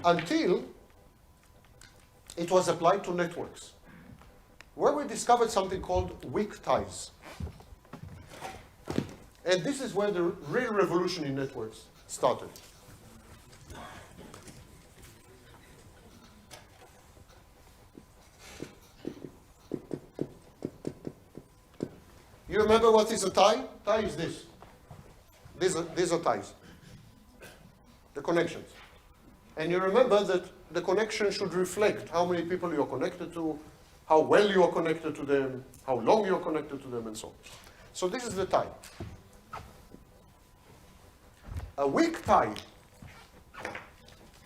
until it was applied to networks, where we discovered something called weak ties. And this is where the real revolution in networks started. You remember what is a tie? Tie is this. These are ties. The connections. And you remember that the connection should reflect how many people you are connected to, how well you are connected to them, how long you are connected to them, and so on. So this is the tie. A weak tie,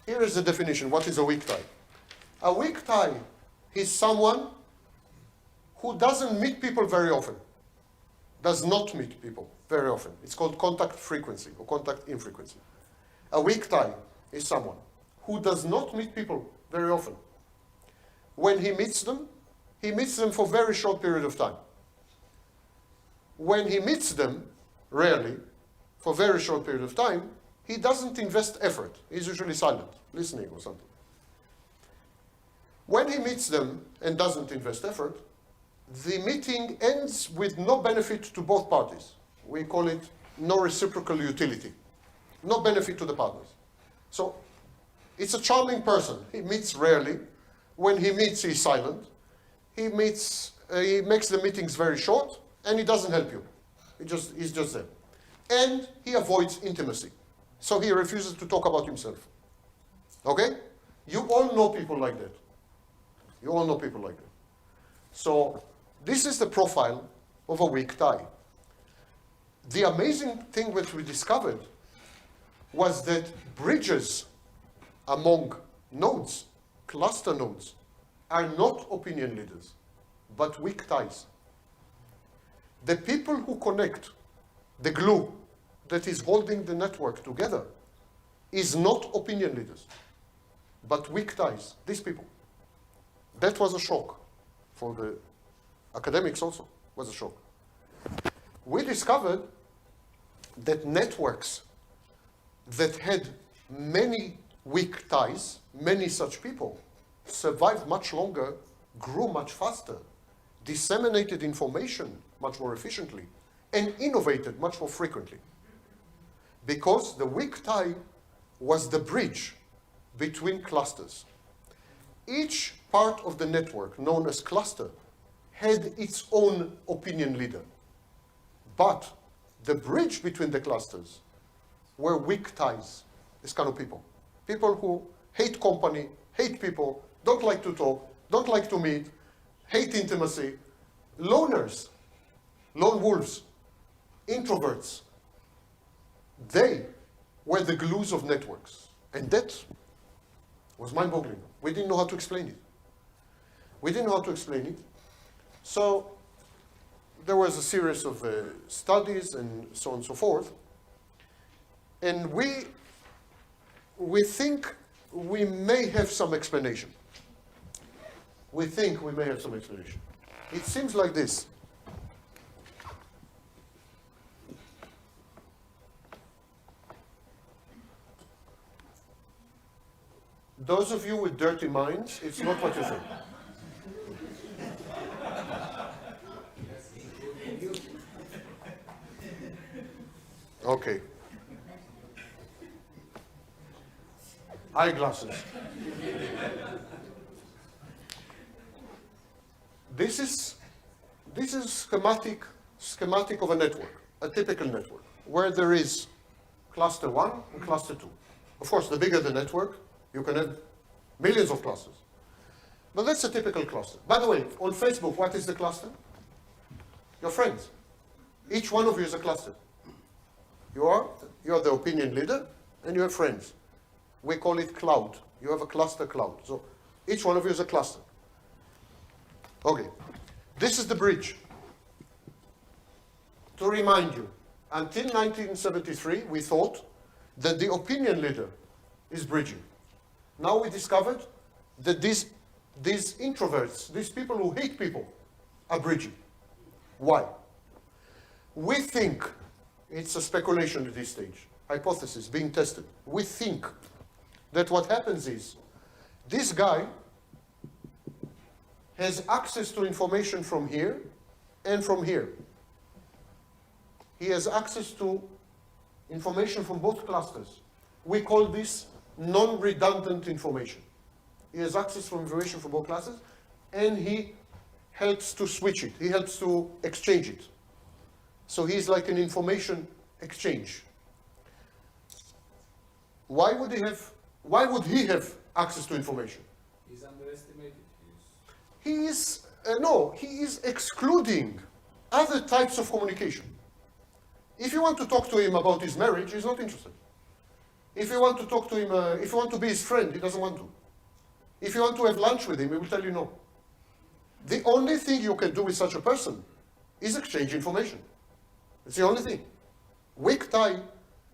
here is the definition. What is a weak tie? A weak tie is someone who doesn't meet people very often, does not meet people very often. It's called contact frequency or contact infrequency. A weak tie is someone who does not meet people very often. When he meets them for a very short period of time. When he meets them, rarely, for a very short period of time, he doesn't invest effort. He's usually silent, listening or something. When he meets them and doesn't invest effort, the meeting ends with no benefit to both parties. We call it no reciprocal utility. No benefit to the partners. So it's a charming person. He meets rarely. When he meets, he's silent. He makes the meetings very short, and he doesn't help you. He's just there. And he avoids intimacy. So he refuses to talk about himself. Okay? You all know people like that. You all know people like that. So this is the profile of a weak tie. The amazing thing which we discovered was that bridges among nodes, cluster nodes, are not opinion leaders, but weak ties. The people who connect, the glue that is holding the network together, is not opinion leaders, but weak ties, these people. That was a shock for the academics also, was a shock. We discovered that networks that had many weak ties, many such people, survived much longer, grew much faster, disseminated information much more efficiently, and innovated much more frequently. Because the weak tie was the bridge between clusters. Each part of the network, known as cluster, had its own opinion leader. But the bridge between the clusters were weak ties, this kind of people. People who hate company, hate people, don't like to talk, don't like to meet, hate intimacy, loners, lone wolves, introverts. They were the glues of networks. And that was mind-boggling. We didn't know how to explain it. We didn't know how to explain it. So there was a series of studies and so on and so forth. And we think we may have some explanation. We think we may have some explanation. It seems like this. those of you with dirty minds, it's not what you think. Okay. Eyeglasses. This is schematic of a network, a typical network, where there is cluster 1 and cluster 2. Of course, the bigger the network, you can have millions of clusters. But that's a typical cluster. By the way, on Facebook, what is the cluster? Your friends. Each one of you is a cluster. You are the opinion leader, and you have friends. We call it cloud. You have a cluster cloud. So each one of you is a cluster. Okay. This is the bridge. To remind you, until 1973, we thought that the opinion leader is bridging. Now we discovered that these introverts, these people who hate people, are bridging. Why? We think, it's a speculation at this stage, hypothesis being tested. We think that what happens is, this guy has access to information from here and from here. He has access to information from both clusters. We call this non-redundant information. He has access to information from both clusters, and he helps to switch it. He helps to exchange it. So he's like an information exchange. Why would he have access to information? He's underestimated. He is excluding other types of communication. If you want to talk to him about his marriage, he's not interested. If you want to talk to him, if you want to be his friend, he doesn't want to. If you want to have lunch with him, he will tell you no. The only thing you can do with such a person is exchange information. It's the only thing. Weak tie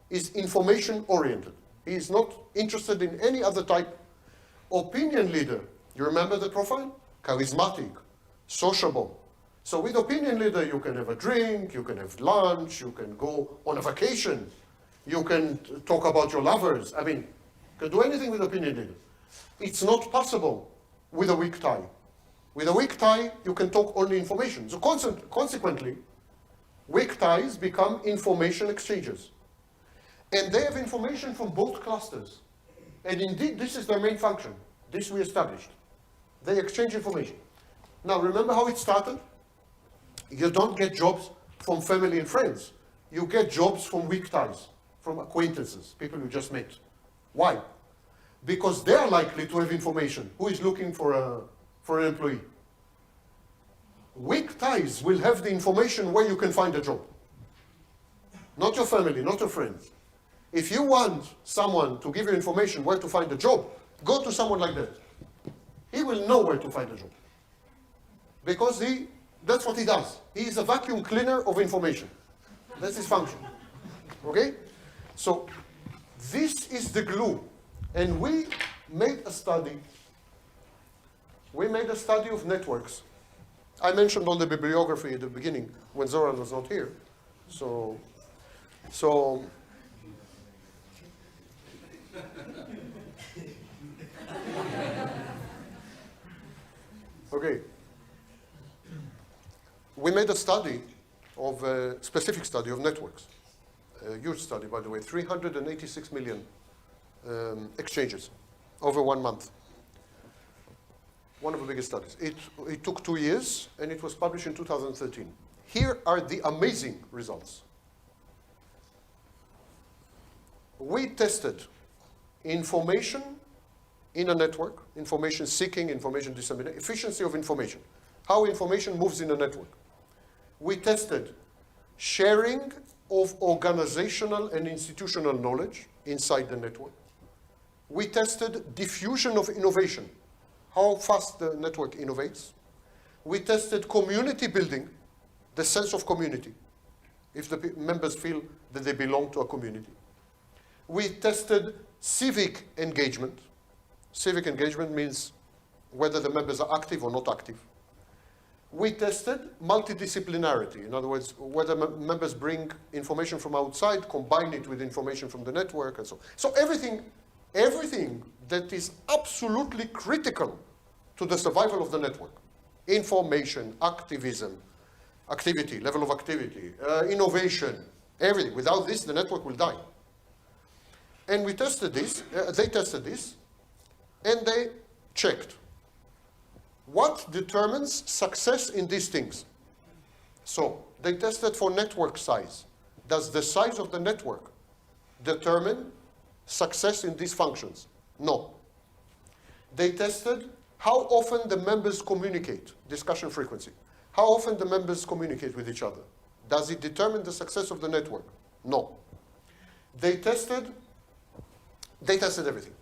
is information-oriented. He is not interested in any other type. Opinion leader, you remember the profile? Charismatic, sociable. So with opinion leader, you can have a drink, you can have lunch, you can go on a vacation, you can talk about your lovers. I mean, you can do anything with opinion leader. It's not possible with a weak tie. With a weak tie, you can talk only information. So consequently, weak ties become information exchanges. And they have information from both clusters. And indeed, this is their main function. This we established. They exchange information. Now, remember how it started? You don't get jobs from family and friends. You get jobs from weak ties, from acquaintances, people you just met. Why? Because they're likely to have information. Who is looking for an employee? Weak ties will have the information where you can find a job. Not your family, not your friends. If you want someone to give you information where to find a job, go to someone like that. He will know where to find a job. Because that's what he does. He is a vacuum cleaner of information. That's his function. Okay? So this is the glue. And we made a study. We made a study of networks. I mentioned on the bibliography at the beginning when Zoran was not here. So okay. We made a study of a specific study of networks. A huge study, by the way, 386 million exchanges over 1 month. One of the biggest studies. It took 2 years, and it was published in 2013. Here are the amazing results. We tested information in a network, information seeking, information dissemination, efficiency of information, how information moves in a network. We tested sharing of organizational and institutional knowledge inside the network. We tested diffusion of innovation, how fast the network innovates. We tested community building, the sense of community, if the members feel that they belong to a community. We tested civic engagement. Civic engagement means whether the members are active or not active. We tested multidisciplinarity. In other words, whether members bring information from outside, combine it with information from the network, and so on. So everything everything that is absolutely critical to the survival of the network. Information, activism, activity, level of activity, innovation, everything. Without this, the network will die. And we tested this, they tested this, and they checked what determines success in these things. So they tested for network size. Does the size of the network determine success in these functions? No. They tested how often the members communicate, discussion frequency. How often the members communicate with each other. Does it determine the success of the network? No. They tested everything.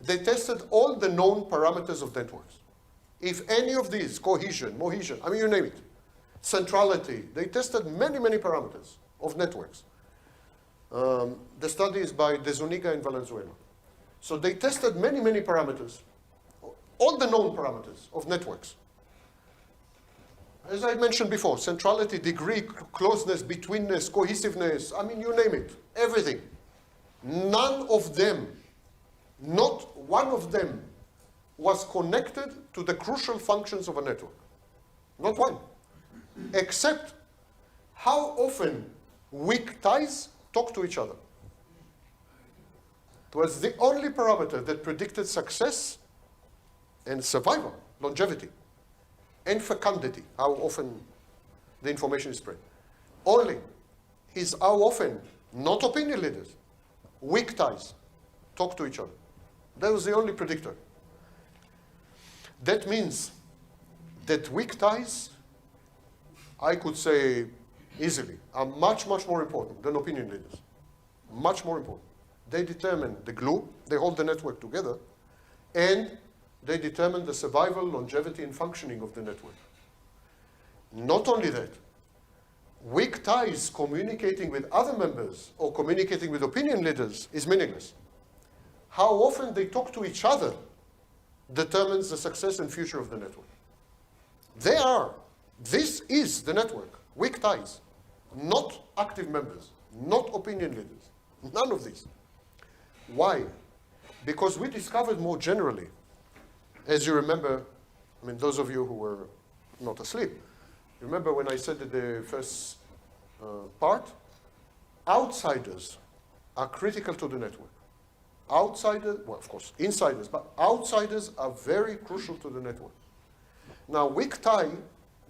They tested all the known parameters of networks. If any of these, cohesion, mohesion, I mean, you name it, centrality, they tested many, many parameters of networks. The study is by De Zuniga in Valenzuela. So they tested many, many parameters, all the known parameters of networks. As I mentioned before, centrality, degree, closeness, betweenness, cohesiveness, I mean, you name it, everything. None of them, not one of them, was connected to the crucial functions of a network. Not one. Except how often weak ties talk to each other. It was the only parameter that predicted success and survival, longevity, and fecundity, how often the information is spread. Only is how often, not opinion leaders, weak ties talk to each other. That was the only predictor. That means that weak ties, I could say easily, are much, much more important than opinion leaders. Much more important. They determine the glue, they hold the network together, and they determine the survival, longevity, and functioning of the network. Not only that, weak ties communicating with other members or communicating with opinion leaders is meaningless. How often they talk to each other determines the success and future of the network. This is the network, weak ties, not active members, not opinion leaders, none of these. Why? Because we discovered more generally, as you remember, I mean, those of you who were not asleep, remember when I said at the first part, outsiders are critical to the network. Outsiders, well, of course, insiders, but outsiders are very crucial to the network. Now, weak tie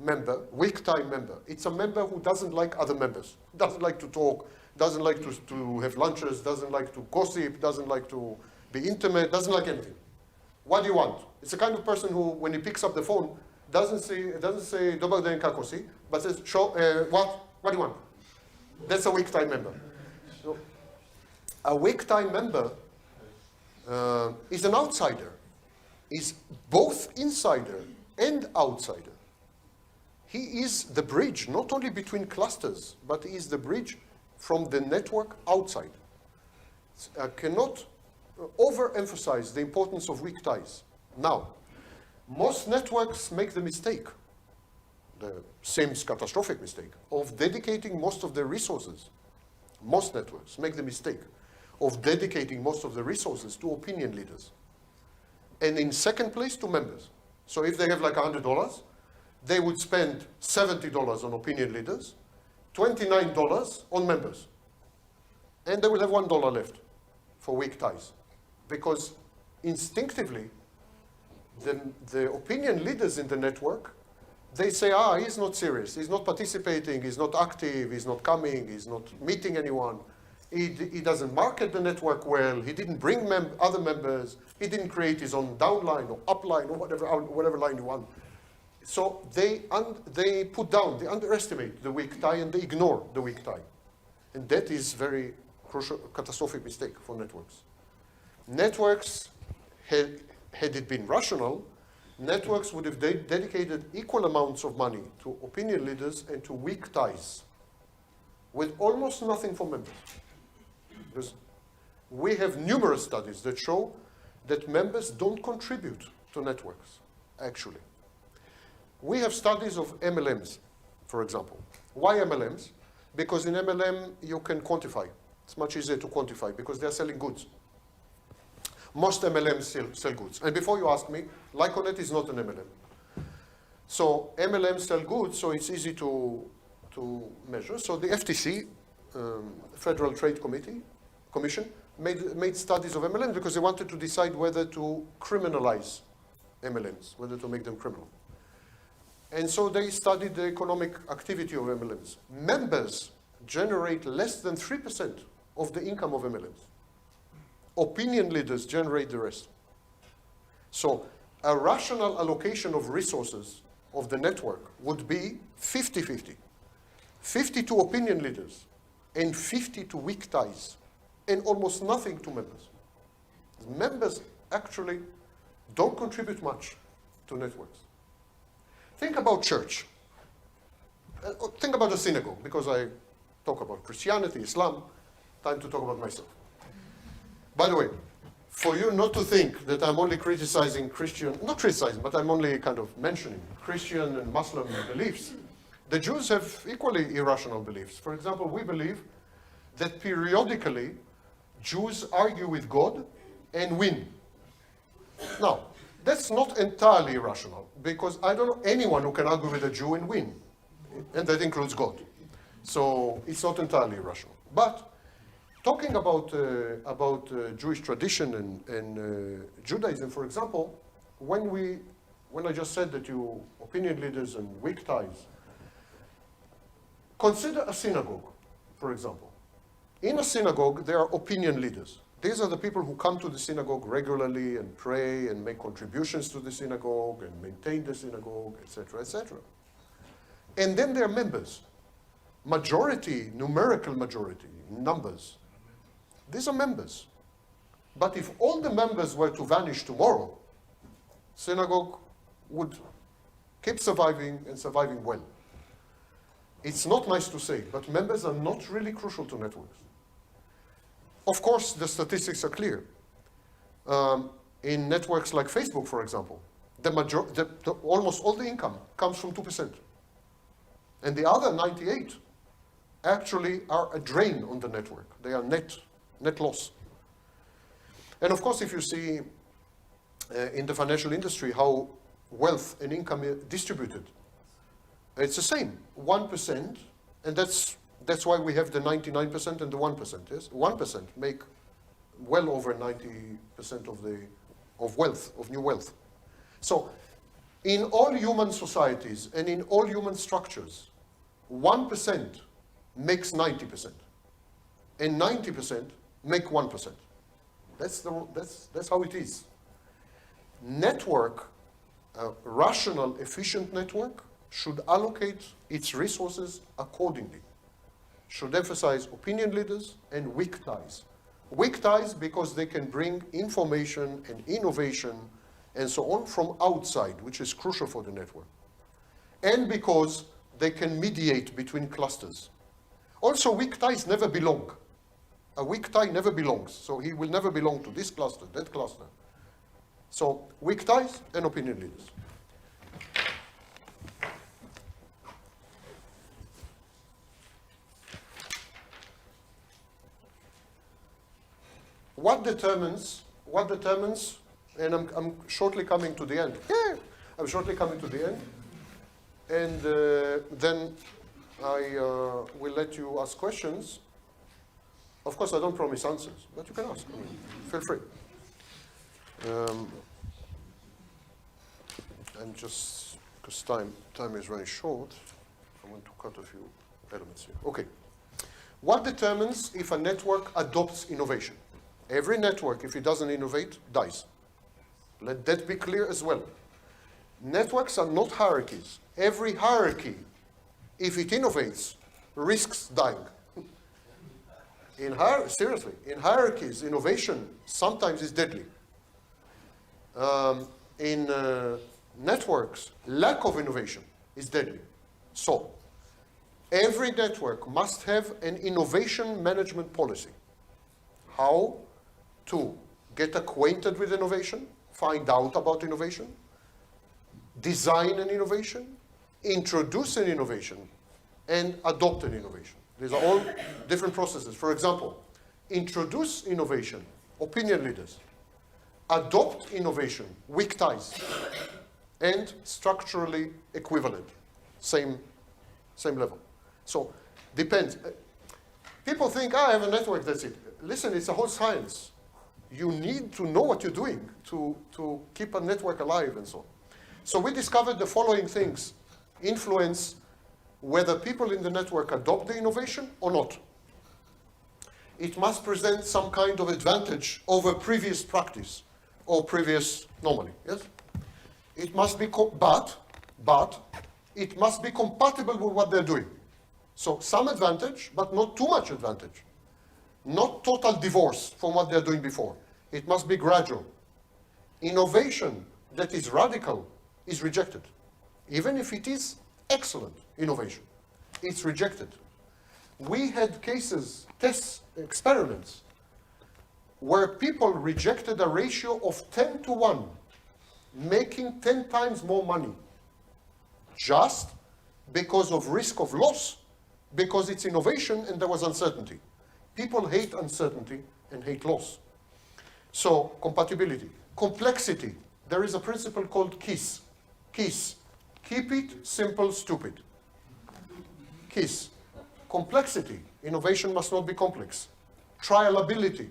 member, it's a member who doesn't like other members, doesn't like to talk, doesn't like to have lunches, doesn't like to gossip, doesn't like to be intimate, doesn't like anything. What do you want? It's the kind of person who, when he picks up the phone, doesn't say Dobar den kakosi, but says, what do you want? That's a weak tie member. So, a weak tie member is an outsider, is both insider and outsider. He is the bridge, not only between clusters, but he is the bridge from the network outside. I cannot overemphasize the importance of weak ties. Now, most networks make the mistake, the same catastrophic mistake, of dedicating most of their resources. Most networks make the mistake of dedicating most of the resources to opinion leaders. And in second place, to members. So if they have like $100, they would spend $70 on opinion leaders, $29 on members. And they will have $1 left for weak ties. Because instinctively, the opinion leaders in the network, they say, he's not serious, he's not participating, he's not active, he's not coming, he's not meeting anyone. He doesn't market the network well, he didn't bring other members, he didn't create his own downline or upline or whatever line you want. So they put down, they underestimate the weak tie and they ignore the weak tie. And that is very crucial, catastrophic mistake for networks. Networks, had it been rational, networks would have dedicated equal amounts of money to opinion leaders and to weak ties, with almost nothing for members. Because we have numerous studies that show that members don't contribute to networks, actually. We have studies of MLMs, for example. Why MLMs? Because in MLM you can quantify. It's much easier to quantify because they're selling goods. most MLMs sell goods. And before you ask me, Lyconet is not an MLM. So MLMs sell goods, so it's easy to measure. So the FTC, Federal Trade Commission, made studies of MLMs because they wanted to decide whether to criminalize MLMs, whether to make them criminal. And so they studied the economic activity of MLMs. Members generate less than 3% of the income of MLMs. Opinion leaders generate the rest. So a rational allocation of resources of the network would be 50-50. 50 to opinion leaders and 50 to weak ties, and almost nothing to members. Members actually don't contribute much to networks. Think about church. Think about a synagogue, because I talk about Christianity, Islam, time to talk about myself. By the way, for you not to think that I'm only criticizing Christian, not criticizing, but I'm only kind of mentioning Christian and Muslim beliefs, the Jews have equally irrational beliefs. For example, we believe that periodically Jews argue with God and win. Now, that's not entirely irrational, because I don't know anyone who can argue with a Jew and win, and that includes God. So it's not entirely irrational. But talking about Jewish tradition and Judaism, for example, when I just said that you opinion leaders and weak ties, consider a synagogue, for example. In a synagogue, there are opinion leaders. These are the people who come to the synagogue regularly and pray and make contributions to the synagogue and maintain the synagogue, etc., etc. And then there are members. Majority, numerical majority, numbers. These are members. But if all the members were to vanish tomorrow, synagogue would keep surviving and surviving well. It's not nice to say, but members are not really crucial to networks. Of course, the statistics are clear. In networks like Facebook, for example, almost all the income comes from 2%. And the other 98 actually are a drain on the network. They are net loss. And of course, if you see in the financial industry how wealth and income are distributed, it's the same, 1%, and that's why we have the 99% and the 1%, yes? 1% make well over 90% of wealth, of new wealth. So in all human societies and in all human structures, 1% makes 90%, and 90% make 1%. That's how it is. Network, a rational, efficient network, should allocate its resources accordingly. Should emphasize opinion leaders and weak ties. Weak ties because they can bring information and innovation and so on from outside, which is crucial for the network. And because they can mediate between clusters. Also, weak ties never belong. A weak tie never belongs, so he will never belong to this cluster, that cluster. So, weak ties and opinion leaders. What determines, and I'm shortly coming to the end. Yeah, I'm shortly coming to the end. And then I will let you ask questions. Of course, I don't promise answers, but you can ask. I mean, feel free. And just because time is running short, I want to cut a few elements here. Okay. What determines if a network adopts innovation? Every network, if it doesn't innovate, dies. Let that be clear as well. Networks are not hierarchies. Every hierarchy, if it innovates, risks dying. Seriously, in hierarchies, innovation sometimes is deadly. In networks, lack of innovation is deadly. So, every network must have an innovation management policy. How to get acquainted with innovation, find out about innovation, design an innovation, introduce an innovation, and adopt an innovation. These are all different processes. For example, introduce innovation, opinion leaders. adopt innovation, weak ties, and structurally equivalent, same level. So depends. People think, I have a network, that's it. Listen, it's a whole science. You need to know what you're doing to keep a network alive and so on. So we discovered the following things influence whether people in the network adopt the innovation or not. It must present some kind of advantage over previous practice or previous normally, yes? It must be, but it must be compatible with what they're doing. So some advantage, but not too much advantage. Not total divorce from what they're doing before. It must be gradual. Innovation that is radical is rejected. Even if it is excellent innovation, it's rejected. We had cases, tests, experiments, where people rejected a ratio of 10 to 1, making 10 times more money, just because of risk of loss, because it's innovation and there was uncertainty. People hate uncertainty and hate loss. So, compatibility. Complexity. There is a principle called KISS. KISS. Keep it simple, stupid. KISS. Complexity. Innovation must not be complex. Trialability.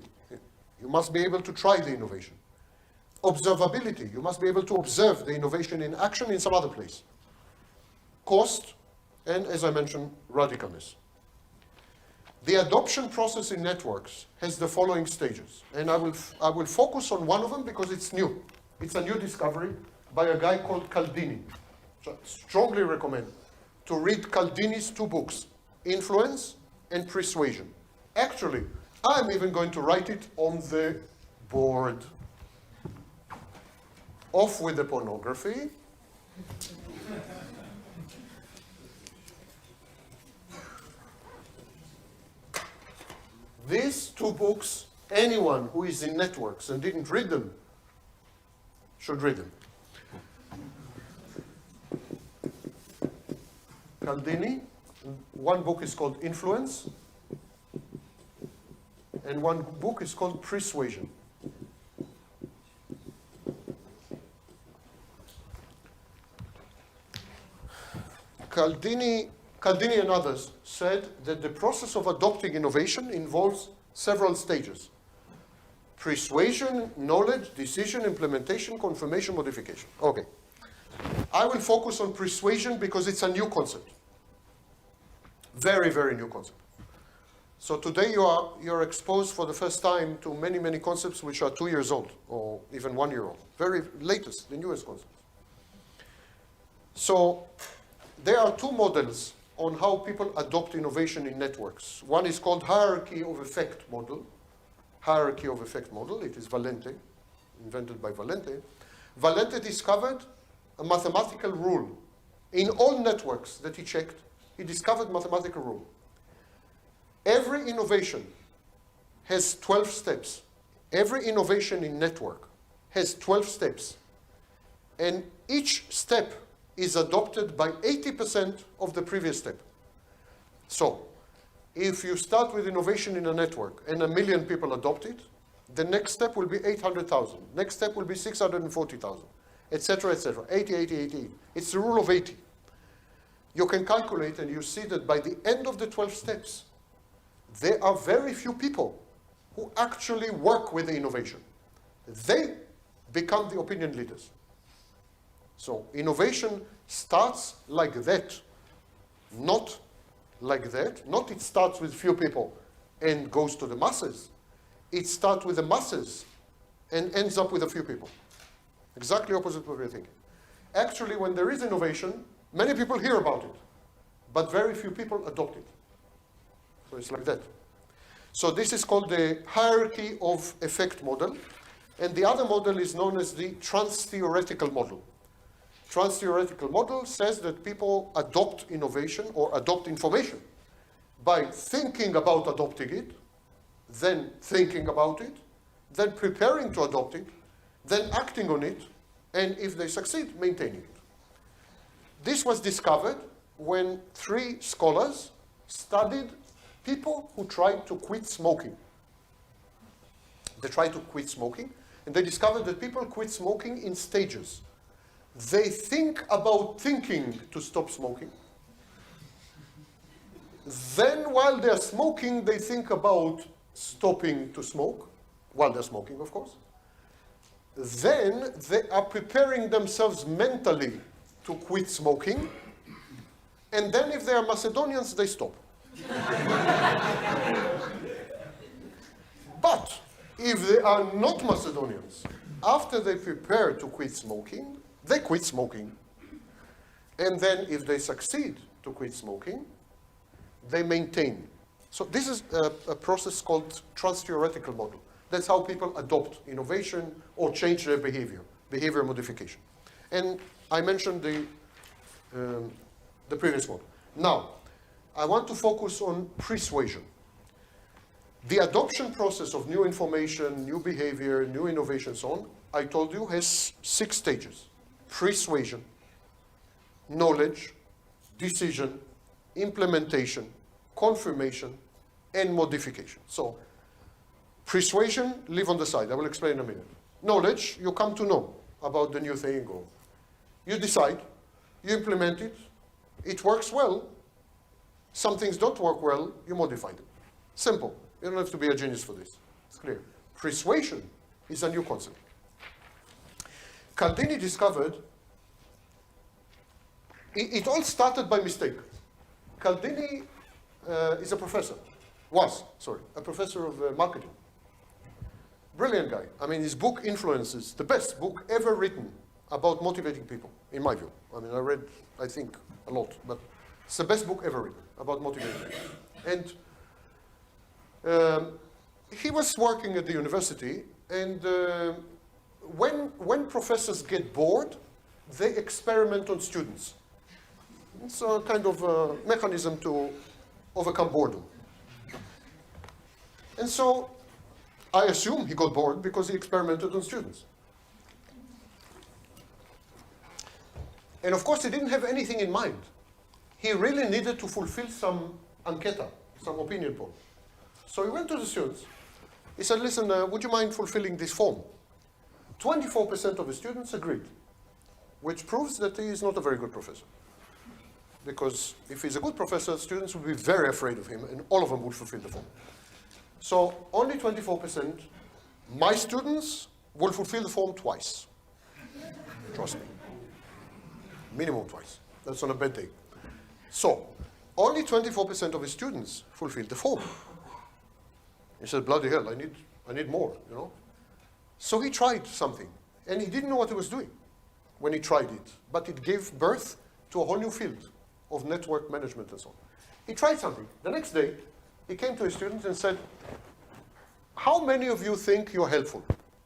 You must be able to try the innovation. Observability. You must be able to observe the innovation in action in some other place. Cost, and as I mentioned, radicalness. The adoption process in networks has the following stages, and I will focus on one of them because it's new. It's a new discovery by a guy called Cialdini. So I strongly recommend to read Cialdini's 2 books, Influence and Persuasion. Actually, I'm even going to write it on the board. Off with the pornography. These 2 books, anyone who is in networks and didn't read them should read them. Cialdini, one book is called Influence, and one book is called Persuasion. Cialdini and others said that the process of adopting innovation involves several stages. Persuasion, knowledge, decision, implementation, confirmation, modification. Okay. I will focus on persuasion because it's a new concept. Very, very new concept. So today you're exposed for the first time to many, many concepts which are 2 years old or even 1 year old. Very latest, the newest concepts. So there are 2 models on how people adopt innovation in networks. One is called hierarchy of effect model. Hierarchy of effect model, it is Valente, invented by Valente. Valente discovered a mathematical rule. In all networks that he checked, he discovered mathematical rule. Every innovation has 12 steps. Every innovation in network has 12 steps. And each step is adopted by 80% of the previous step. So, if you start with innovation in a network and 1 million people adopt it, the next step will be 800,000. Next step will be 640,000, etc., etc. 80, 80, 80. It's the rule of 80. You can calculate and you see that by the end of the 12 steps, there are very few people who actually work with the innovation. They become the opinion leaders. So innovation starts like that, not like that. Not it starts with few people and goes to the masses. It starts with the masses and ends up with a few people. Exactly opposite of what you're thinking. Actually, when there is innovation, many people hear about it, but very few people adopt it. So it's like that. So this is called the hierarchy of effect model, and the other model is known as the trans-theoretical model. Trans-theoretical model says that people adopt innovation or adopt information by thinking about adopting it, then thinking about it, then preparing to adopt it, then acting on it, and if they succeed, maintaining it. This was discovered when 3 scholars studied people who tried to quit smoking. They tried to quit smoking, And they discovered that people quit smoking in stages. They think about thinking to stop smoking. Then while they're smoking, they think about stopping to smoke, while they're smoking, of course. Then they are preparing themselves mentally to quit smoking. And then if they are Macedonians, they stop. But if they are not Macedonians, after they prepare to quit smoking, they quit smoking. And then if they succeed to quit smoking, they maintain. So this is a process called trans-theoretical model. That's how people adopt innovation or change their behavior modification. And I mentioned the previous model. Now, I want to focus on persuasion. The adoption process of new information, new behavior, new innovation, so on, I told you, has 6 stages. Persuasion, knowledge, decision, implementation, confirmation, and modification. So, persuasion, leave on the side. I will explain in a minute. Knowledge, you come to know about the new thing, or you decide, you implement it, it works well. Some things don't work well, you modify them. Simple. You don't have to be a genius for this. It's clear. Persuasion is a new concept. Caldini discovered, it all started by mistake. Caldini is a professor, a professor of marketing. Brilliant guy. I mean, his book Influences, the best book ever written about motivating people, in my view. I mean, I read, I think, a lot, but it's the best book ever written about motivating people. And he was working at the university, and when professors get bored, they experiment on students. It's a kind of a mechanism to overcome boredom. And so I assume he got bored because he experimented on students. And of course, he didn't have anything in mind. He really needed to fulfill some enquete, some opinion poll. So he went to the students. He said, listen, would you mind fulfilling this form? 24% of the students agreed, which proves that he is not a very good professor. Because if he's a good professor, students would be very afraid of him, and all of them would fulfill the form. So only 24%, my students will fulfill the form twice. Trust me. Minimum twice. That's on a bad day. So only 24% of his students fulfilled the form. He said, bloody hell, I need more, you know. So he tried something, and he didn't know what he was doing when he tried it, but it gave birth to a whole new field of network management and so on. He tried something. The next day, he came to his students and said, how many of you think you're helpful?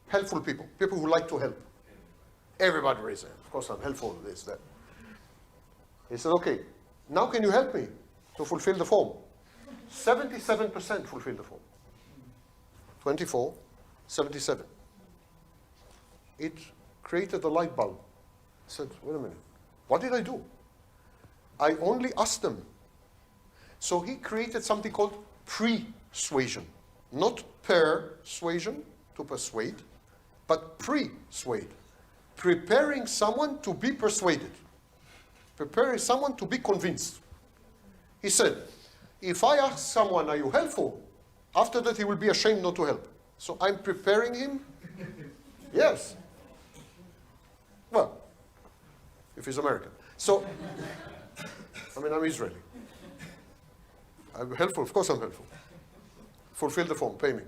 Helpful people, people who like to help. Everybody raised their hand. Of course, I'm helpful, this, that. He said, okay, now can you help me to fulfill the form? 77% fulfilled the form. 24, 77. It created a light bulb. I said, wait a minute, what did I do? I only asked them. So he created something called persuasion. Not persuasion, to persuade, but persuade. Preparing someone to be persuaded. Preparing someone to be convinced. He said, if I ask someone, are you helpful? After that, he will be ashamed not to help. So I'm preparing him. Yes. Well, if he's American. So, I mean, I'm Israeli. I'm helpful. Of course I'm helpful. Fulfill the form. Pay me.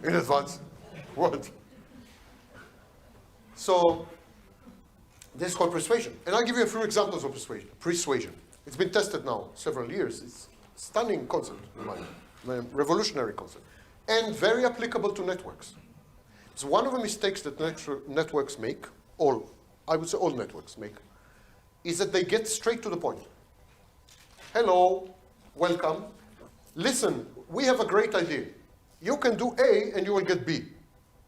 In advance. What? So, this is called persuasion. And I'll give you a few examples of persuasion. Persuasion. It's been tested now several years. It's a stunning concept, in my mind. Revolutionary concept. And very applicable to networks. So one of the mistakes that networks make, I would say all networks make, is that they get straight to the point. Hello, welcome. Listen, we have a great idea. You can do A and you will get B.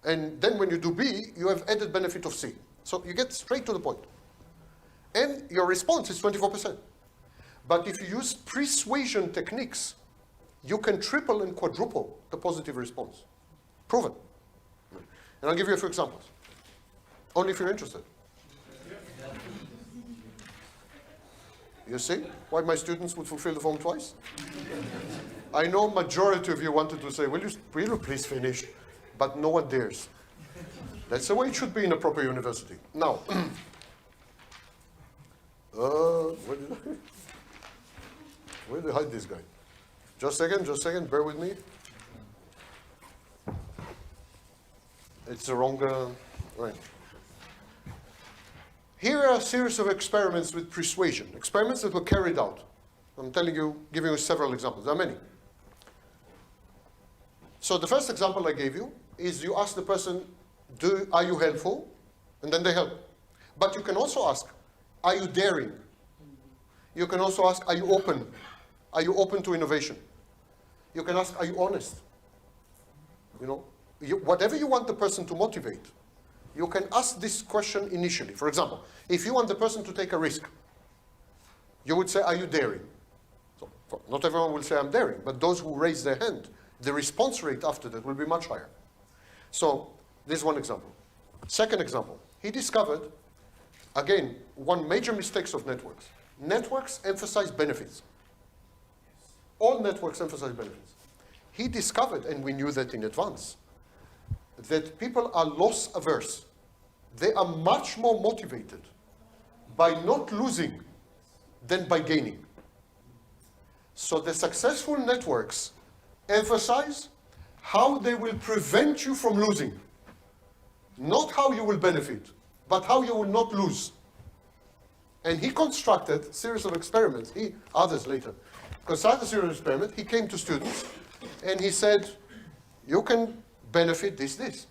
And then when you do B, you have added benefit of C. So you get straight to the point. And your response is 24%. But if you use persuasion techniques, you can triple and quadruple the positive response. Proven. And I'll give you a few examples. Only if you're interested. You see why my students would fulfill the form twice? I know majority of you wanted to say, will you please finish? But no one dares. That's the way it should be in a proper university. Now, where did I hide this guy? Just a second, bear with me. It's the wrong, right. Here are a series of experiments with persuasion, experiments that were carried out. I'm telling you, giving you several examples, there are many. So the first example I gave you is you ask the person, are you helpful? And then they help. But you can also ask, are you daring? You can also ask, are you open? Are you open to innovation? You can ask, are you honest? You know, whatever you want the person to motivate, you can ask this question initially. For example, if you want the person to take a risk, you would say, are you daring? So, not everyone will say, I'm daring, but those who raise their hand, the response rate after that will be much higher. So, this is one example. Second example, he discovered, again, one major mistake of networks. Networks emphasize benefits. All networks emphasize benefits. He discovered, and we knew that in advance, that people are loss averse. They are much more motivated by not losing than by gaining. So the successful networks emphasize how they will prevent you from losing. Not how you will benefit, but how you will not lose. And he constructed a series of experiments, others later, constructed a series of experiments. He came to students and he said, you can benefit this.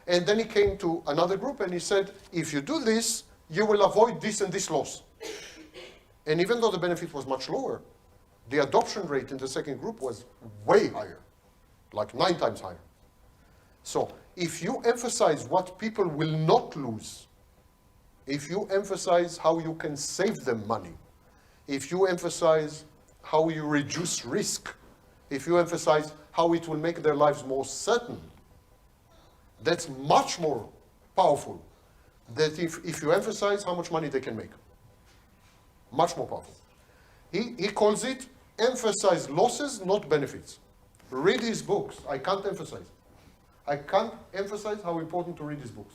And then he came to another group and he said, if you do this, you will avoid this and this loss. And even though the benefit was much lower, the adoption rate in the second group was way higher, like 9 times higher. So if you emphasize what people will not lose, if you emphasize how you can save them money, if you emphasize how you reduce risk, if you emphasize how it will make their lives more certain, that's much more powerful than if you emphasize how much money they can make. Much more powerful. He calls it emphasize losses, not benefits. Read his books. I can't emphasize. I can't emphasize how important to read his books.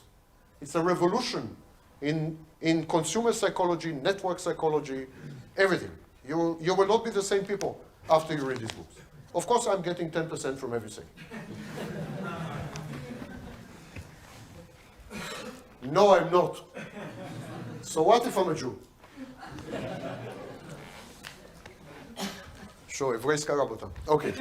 It's a revolution in consumer psychology, network psychology, everything. You will not be the same people after you read his books. Of course, I'm getting 10% from everything. No, I'm not. So what if I'm a Jew? Sure, Evrei Skarabota. Okay.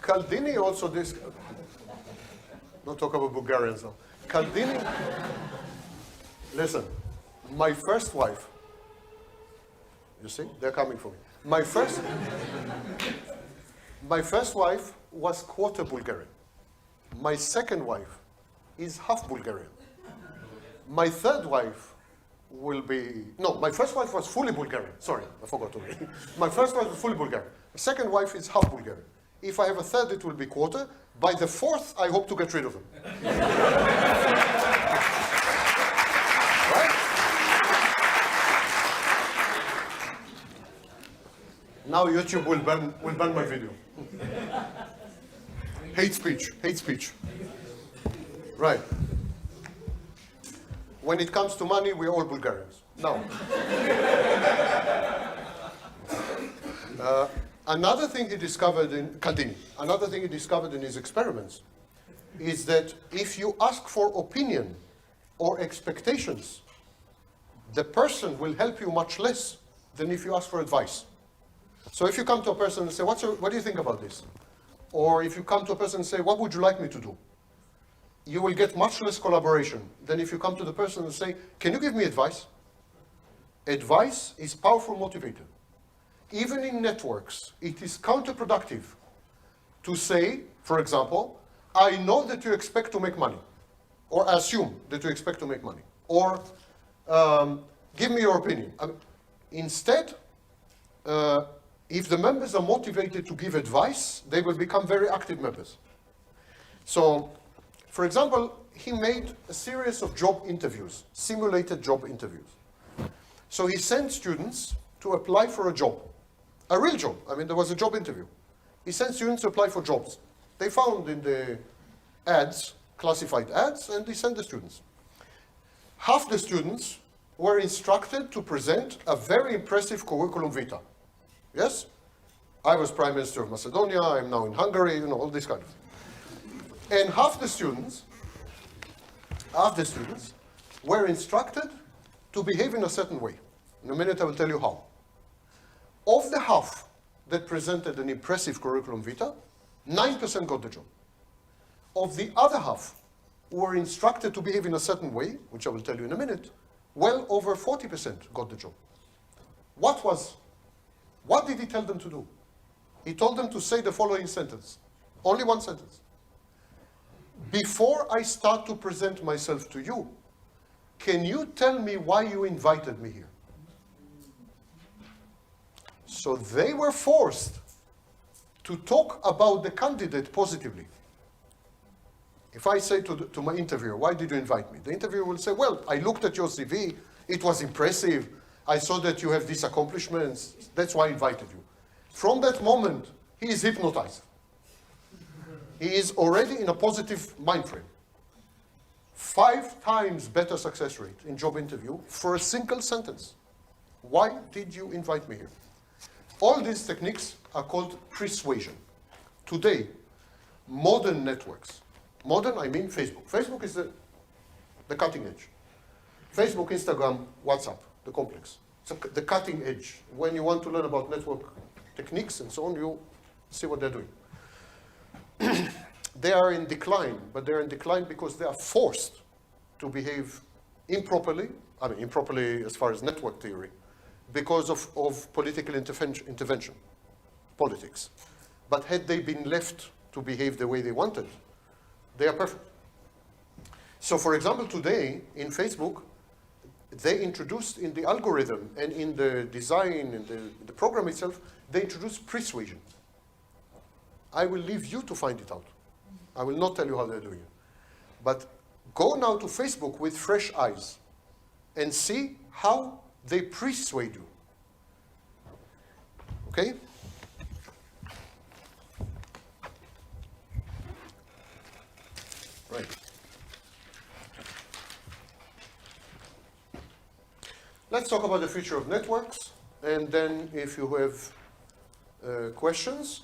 Caldini also not talk about Bulgarians now. Caldini, listen, my first wife, you see, they're coming for me. My first wife was quarter Bulgarian. My second wife is half Bulgarian. My third wife will be, no, my first wife was fully Bulgarian. Sorry, I forgot to read. My first wife was fully Bulgarian. The second wife is half Bulgarian. If I have a third, it will be quarter. By the fourth, I hope to get rid of him. Right? Now YouTube will ban my video. Hate speech. Right. When it comes to money, we're all Bulgarians. Now. Another thing he discovered in Caldini, another thing he discovered in his experiments is that if you ask for opinion or expectations, the person will help you much less than if you ask for advice. So if you come to a person and say, what do you think about this? Or if you come to a person and say, what would you like me to do? You will get much less collaboration than if you come to the person and say, can you give me advice? Advice is powerful motivator. Even in networks, it is counterproductive to say, for example, I know that you expect to make money, or I assume that you expect to make money, or Give me your opinion. Instead, if the members are motivated to give advice, they will become very active members. So, for example, he made a series of job interviews, simulated job interviews. So he sent students to apply for a job, a real job. I mean, there was a job interview. He sent students to apply for jobs. They found in the ads, classified ads, and he sent the students. Half the students were instructed to present a very impressive curriculum vitae. Yes? I was Prime Minister of Macedonia, I'm now in Hungary, you know, all this kind of thing. And half the students were instructed to behave in a certain way. In a minute I will tell you how. Of the half that presented an impressive curriculum vitae, 9% got the job. Of the other half who were instructed to behave in a certain way, which I will tell you in a minute, well over 40% got the job. What did he tell them to do? He told them to say the following sentence. Only one sentence. Before I start to present myself to you, can you tell me why you invited me here? So they were forced to talk about the candidate positively. If I say to my interviewer, why did you invite me? The interviewer will say, well, I looked at your CV, it was impressive, I saw that you have these accomplishments, that's why I invited you. From that moment, he is hypnotized. He is already in a positive mind frame. 5 times better success rate in job interview for a single sentence. Why did you invite me here? All these techniques are called persuasion. Today, modern networks, modern I mean Facebook. Facebook is the cutting edge. Facebook, Instagram, WhatsApp, the complex. So the cutting edge. When you want to learn about network techniques and so on, you see what they're doing. They are in decline, but they're in decline because they are forced to behave improperly, I mean improperly as far as network theory, because of political intervention, politics. But had they been left to behave the way they wanted, they are perfect. So for example, today in Facebook, they introduced in the algorithm and in the design and the program itself, they introduced persuasion. I will leave you to find it out. I will not tell you how they're doing it. But go now to Facebook with fresh eyes and see how they persuade you. Okay? Right. Let's talk about the future of networks, and then if you have questions,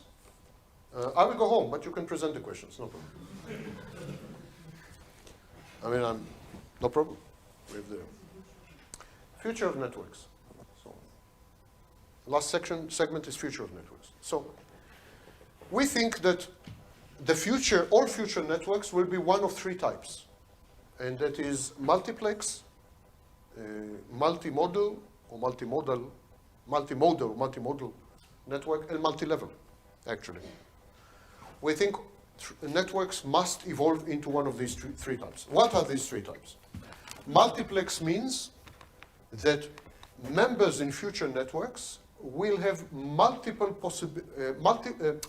I will go home, but you can present the questions, no problem. I mean, no problem with the future of networks. So, last segment is future of networks. So, we think that all future networks will be one of 3 types, and that is multiplex, multimodal network, and multi-level, actually. We think networks must evolve into one of these 3 types. What are these 3 types? Multiplex means that members in future networks will have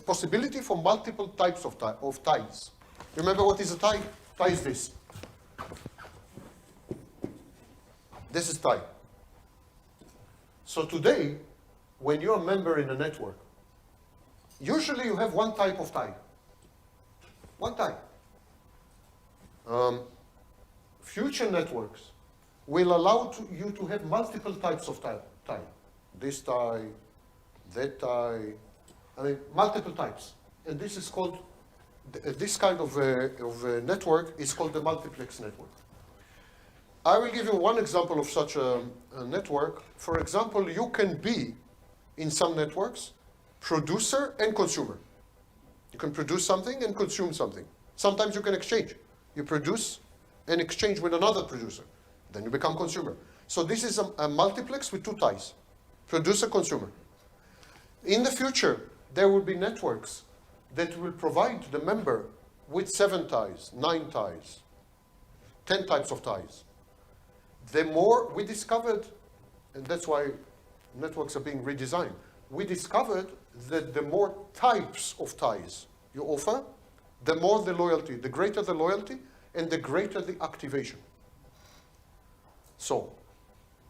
possibility for multiple types of ties. Remember what is a tie? Tie is this. This is tie. So today, when you're a member in a network, usually you have one type of tie. One tie. Future networks will allow you to have multiple types of tie. This tie, that tie, I mean, multiple types. And this is called, this kind of network is called the multiplex network. I will give you one example of such a network. For example, you can be, in some networks, producer and consumer. You can produce something and consume something. Sometimes you can exchange. You produce and exchange with another producer. Then you become consumer. So this is a multiplex with 2 ties. Producer, consumer. In the future, there will be networks that will provide the member with 7 ties, 9 ties, 10 types of ties. the more we discovered, and that's why networks are being redesigned, we discovered that the more types of ties you offer, the more the loyalty, the greater the loyalty, and the greater the activation. So,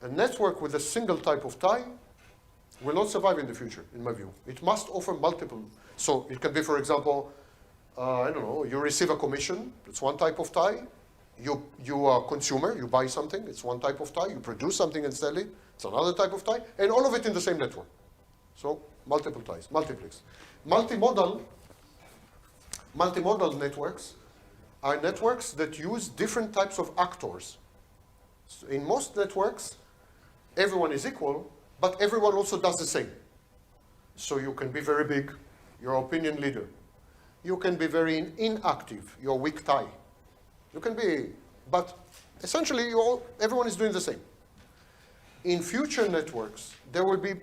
a network with a single type of tie will not survive in the future, in my view. It must offer multiple. So it can be, for example, I don't know, you receive a commission, it's one type of tie. You are a consumer, you buy something, it's one type of tie. You produce something and sell it, it's another type of tie. And all of it in the same network. So multiple ties, multiplex. Multimodal networks are networks that use different types of actors. So in most networks, everyone is equal, but everyone also does the same. So you can be very big, you're an opinion leader. You can be very inactive, you're a weak tie. You can be, but essentially everyone is doing the same. In future networks, there will be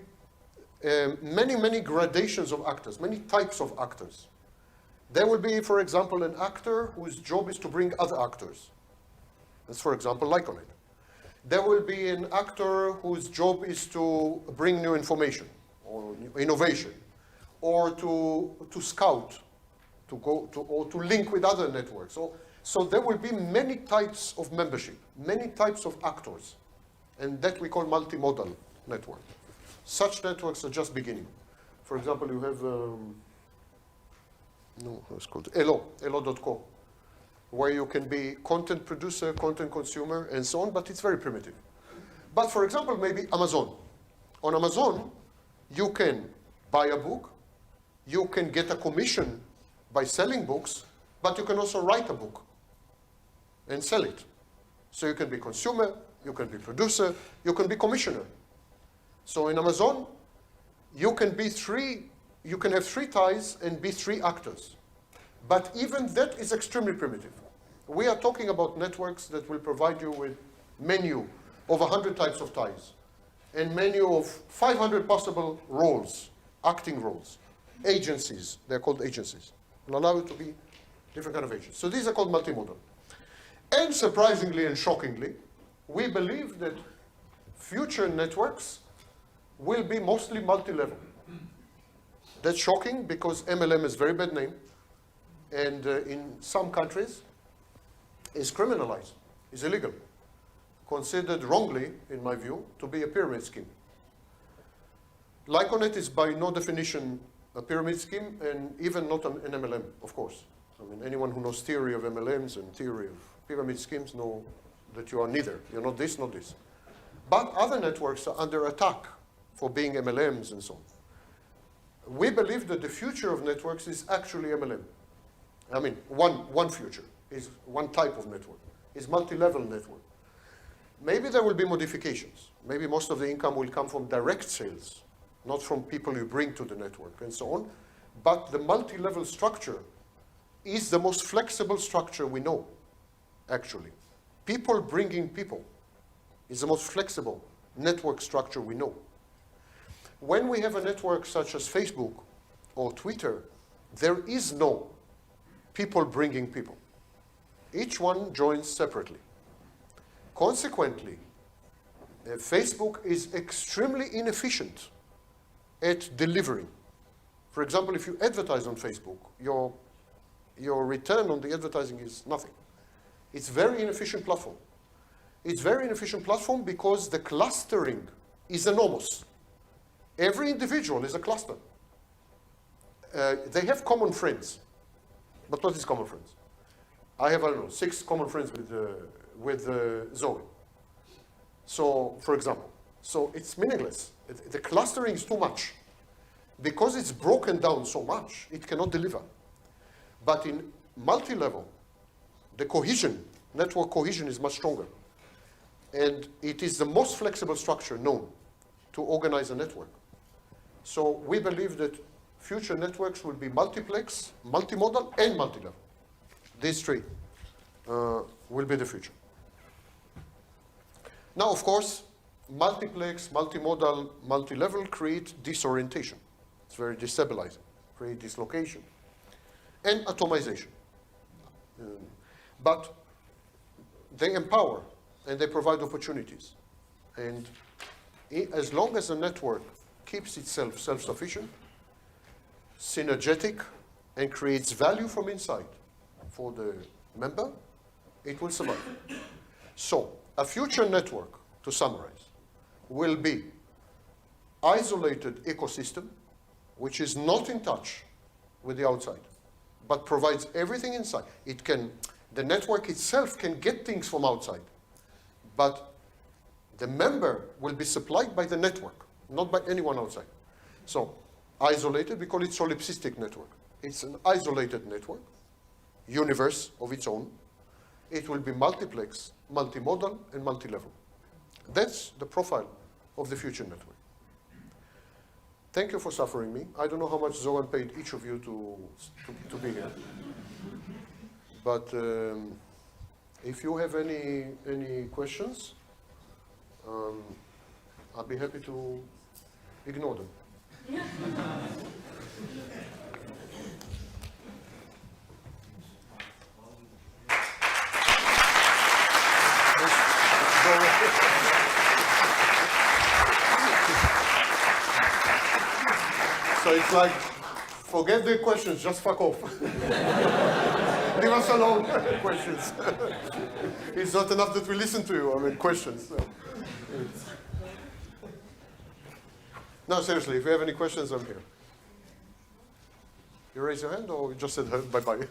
many gradations of actors, many types of actors. There will be, for example, an actor whose job is to bring other actors. That's, for example, like on it. There will be an actor whose job is to bring new information or new innovation, or to scout, or to link with other networks. So there will be many types of membership, many types of actors, and that we call multimodal network. Such networks are just beginning. For example, you have, it's called Elo.co, where you can be content producer, content consumer, and so on, but it's very primitive. But for example, maybe Amazon. On Amazon, you can buy a book, you can get a commission by selling books, but you can also write a book and sell it. So you can be consumer, you can be producer, you can be commissioner. So in Amazon, you can have three ties and be three actors. But even that is extremely primitive. We are talking about networks that will provide you with menu of 100 types of ties and menu of 500 possible roles, acting roles. Agencies, they're called agencies. Will allow you to be different kind of agents. So these are called multimodal. And surprisingly and shockingly, we believe that future networks will be mostly multi-level. That's shocking because MLM is a very bad name, and in some countries is criminalized, is illegal, considered wrongly, in my view, to be a pyramid scheme. Lyconet is by no definition a pyramid scheme, and even not an MLM, of course. I mean, anyone who knows theory of MLMs and theory of pyramid schemes know that you are neither. You're not this, not this. But other networks are under attack for being MLMs and so on. We believe that the future of networks is actually MLM. I mean, one future is one type of network, is multi-level network. Maybe there will be modifications. Maybe most of the income will come from direct sales, not from people you bring to the network and so on. But the multi-level structure is the most flexible structure we know, actually. People bringing people is the most flexible network structure we know. When we have a network such as Facebook or Twitter, there is no people bringing people. Each one joins separately. Consequently, Facebook is extremely inefficient at delivering. For example, if you advertise on Facebook, your return on the advertising is nothing. It's a very inefficient platform. It's a very inefficient platform because the clustering is enormous. Every individual is a cluster. They have common friends. But what is common friends? I have, I don't know, 6 common friends with Zoe. So, for example. So it's meaningless. The clustering is too much. Because it's broken down so much, it cannot deliver. But in multi-level, the cohesion, network cohesion is much stronger. And it is the most flexible structure known to organize a network. So we believe that future networks will be multiplex, multimodal, and multi-level. These three will be the future. Now, of course, multiplex, multimodal, multi-level create disorientation. It's very destabilizing, create dislocation, and atomization. But they empower, and they provide opportunities. And as long as the network keeps itself self-sufficient, synergetic, and creates value from inside for the member, it will survive. So, a future network, to summarize, will be isolated ecosystem, which is not in touch with the outside, but provides everything inside. The network itself can get things from outside, but the member will be supplied by the network, not by anyone outside. So, isolated, we call it solipsistic network. It's an isolated network, universe of its own. It will be multiplex, multimodal, and multi-level. That's the profile of the future network. Thank you for suffering me. I don't know how much Zoran paid each of you to be here. But if you have any questions, I'll be happy to ignore them. So it's like, forget the questions, just fuck off. Leave us alone, questions. It's not enough that we listen to you, I mean, questions. So no, seriously, if you have any questions, I'm here. You raise your hand or you just said bye-bye?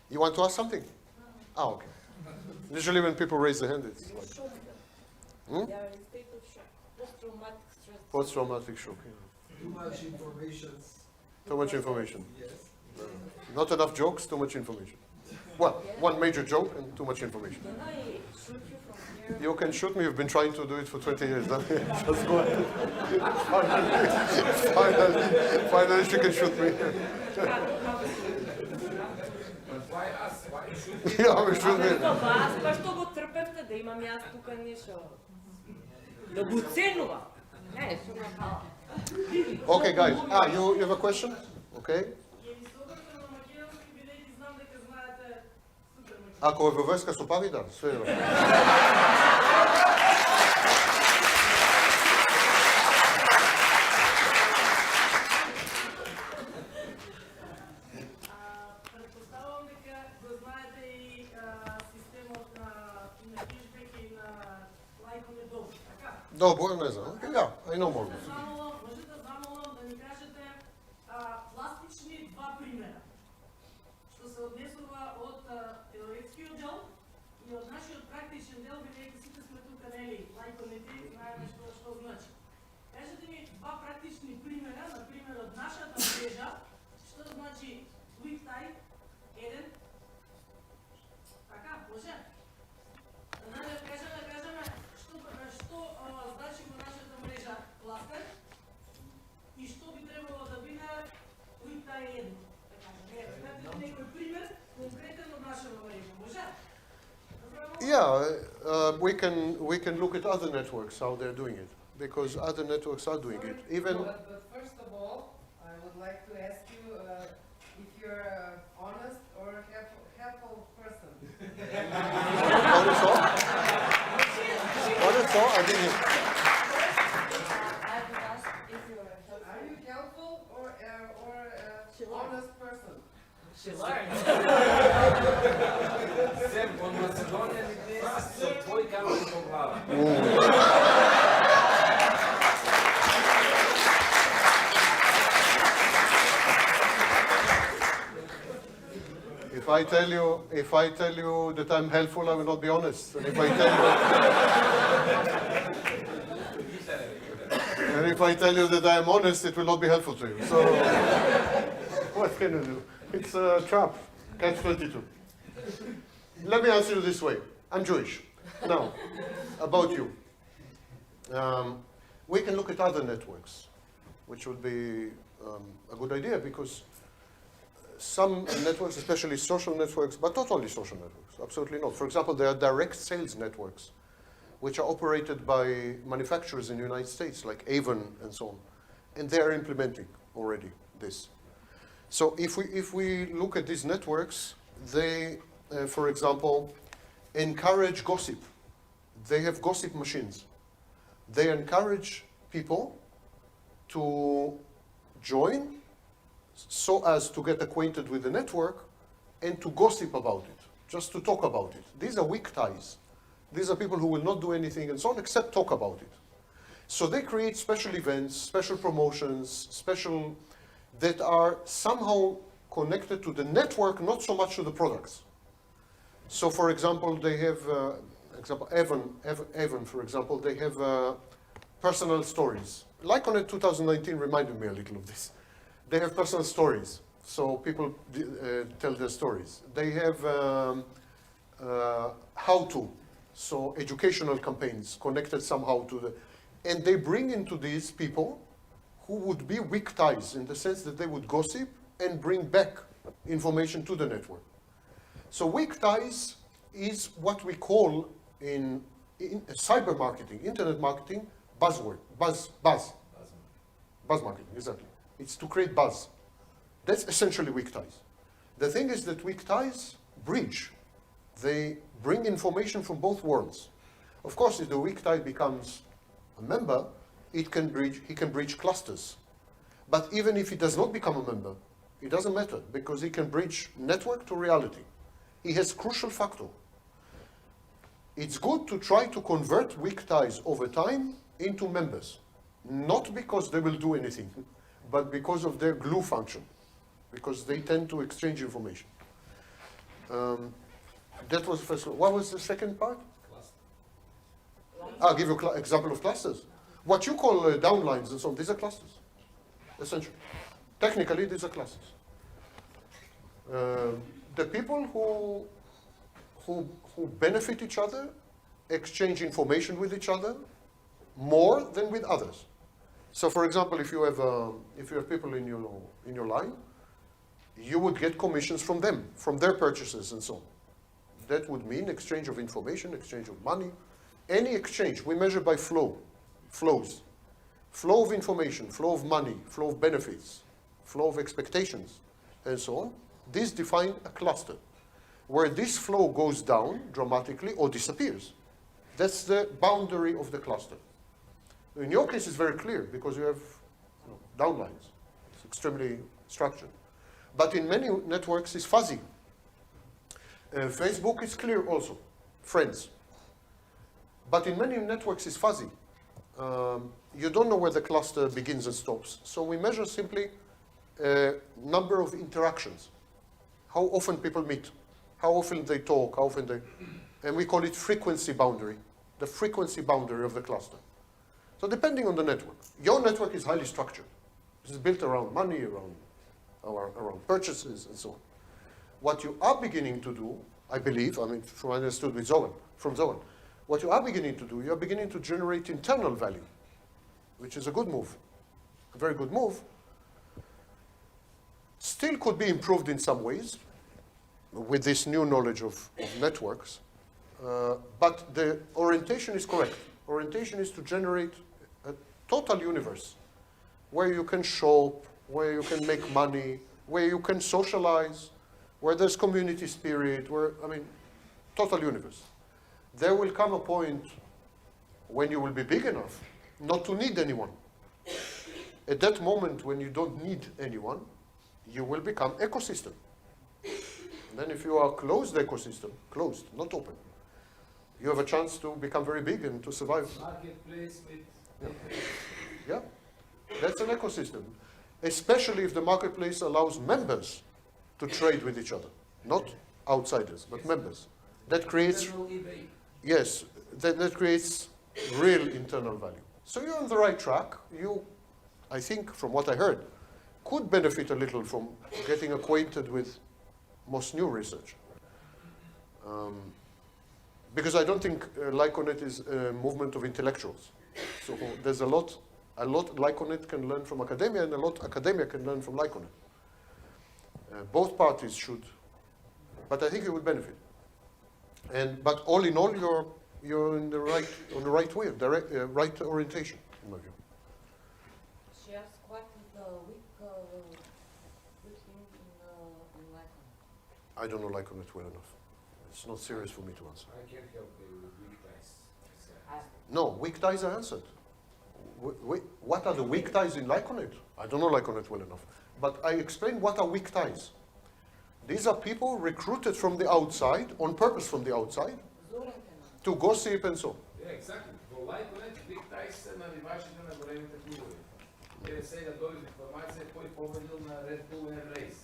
You want to ask something? Oh, okay. Usually when people raise their hand, it's like... They are in state of shock, post-traumatic stress. Post-traumatic shock. Yeah. Too much information. Too much information. Yes. Not enough jokes, too much information. Well, one major joke and too much information. Can I shoot you from here? You can shoot me. You've been trying to do it for 20 years. Just go ahead. Finally, she can shoot me. Why us? Why should we? Yeah, we shoot me. Защо го трпевте да имам аз тук нещо? Да го ценува. Не, ще направя. Okay, guys. You have a question? Okay. Ако е във връзка с опави, да. Предпоставам дека го знаете и системот на кешбек и на лајкови долг, така? Добро, не знам. Yeah, I know more. Може да замолам да ни кажете пластични два примера, што се однесува од теоретскиот дел и од нашиот практичен дел, бидејќи сите сме тука, нели, лајковите, знаеме што значи. Кажете ми два практични примера, на пример од нашата мрежа, што значи quick type, еден. Така, може? Да кажеме што значи во нашата мрежа кластер и што би требало да биде quick type едно. Дадете некој пример конкретен од нашата мрежа, може? Yeah, we can look at other networks, how they're doing it, because other networks are doing it. Even But first of all, I would like to ask you if you're an honest or a helpful person. honest all? Honest all? I didn't. I would ask if you're a Are you helpful or honest person? She learned. Сем од Македонија ни днес со твој камери по глава. If I tell you that I'm helpful, I will not be honest. And if I tell you that I am honest, it will not be helpful to you. So what can you do? It's a trap. Catch-22. Let me answer you this way. I'm Jewish. Now, about you. We can look at other networks, which would be a good idea, because some networks, especially social networks, but not only social networks, absolutely not. For example, there are direct sales networks, which are operated by manufacturers in the United States, like Avon and so on. And they are implementing already this. So if we look at these networks, they, for example, encourage gossip. They have gossip machines. They encourage people to join so as to get acquainted with the network and to gossip about it, just to talk about it. These are weak ties. These are people who will not do anything and so on except talk about it. So they create special events, special promotions, special that are somehow connected to the network, not so much to the products. So for example, they have, Evan, for example, they have personal stories. Lyconet 2019 reminded me a little of this. They have personal stories, so people tell their stories. They have how-to, so educational campaigns connected somehow to the, and they bring into these people who would be weak ties in the sense that they would gossip and bring back information to the network. So weak ties is what we call in cyber marketing, internet marketing, buzz marketing, exactly. It's to create buzz. That's essentially weak ties. The thing is that weak ties bridge. They bring information from both worlds. Of course, if the weak tie becomes a member, he can bridge clusters. But even if he does not become a member, it doesn't matter because he can bridge network to reality. He has crucial factor. It's good to try to convert weak ties over time into members, not because they will do anything, but because of their glue function, because they tend to exchange information. That was the first one. What was the second part? I'll give you an example of clusters. What you call downlines and so on, these are clusters, essentially. Technically, these are clusters. The people who benefit each other exchange information with each other more than with others. So, for example, if you have people in your line, you would get commissions from them, from their purchases and so on. That would mean exchange of information, exchange of money, any exchange. We measure by flows, flow of information, flow of money, flow of benefits, flow of expectations, and so on. These define a cluster, where this flow goes down dramatically or disappears. That's the boundary of the cluster. In your case, it's very clear because you have downlines. It's extremely structured. But in many networks, it's fuzzy. Facebook is clear also, friends. But in many networks, it's fuzzy. You don't know where the cluster begins and stops. So we measure simply number of interactions, how often people meet, how often they talk, how often they, and we call it frequency boundary, the frequency boundary of the cluster. So depending on the network, your network is highly structured. It's built around money, around purchases, and so on. What you are beginning to do, I believe, from what I understood from Zoran, what you are beginning to do, you are beginning to generate internal value, which is a good move, a very good move. Still could be improved in some ways with this new knowledge of networks, but the orientation is correct. Orientation is to generate a total universe where you can shop, where you can make money, where you can socialize, where there's community spirit, total universe. There will come a point when you will be big enough not to need anyone. At that moment when you don't need anyone, you will become ecosystem. And then if you are closed ecosystem, closed, not open, you have a chance to become very big and to survive. Marketplace with... Yeah, that's an ecosystem. Especially if the marketplace allows members to trade with each other, not outsiders, but members. That creates, yes, that creates real internal value. So you're on the right track. You, I think, from what I heard, could benefit a little from getting acquainted with most new research. Because I don't think Lyconet is a movement of intellectuals. So there's a lot Lyconet can learn from academia, and a lot academia can learn from Lyconet. Both parties should, but I think it would benefit. But all in all, you're on the right way, right orientation, in my view. She asked what is the weak thing in Lycon. I don't know Lyconet well enough. It's not serious for me to answer. I can't help with weak ties. No, weak ties are answered. What are the weak ties in Lyconet? I don't know Lyconet well enough. But I explained what are weak ties. These are people recruited from the outside, on purpose from the outside, to gossip and so on. Yeah, exactly. Во Lyconet weak ties са наливачите на големите клубове. Те сега дойде информация кой победил на Red Bull Air Race.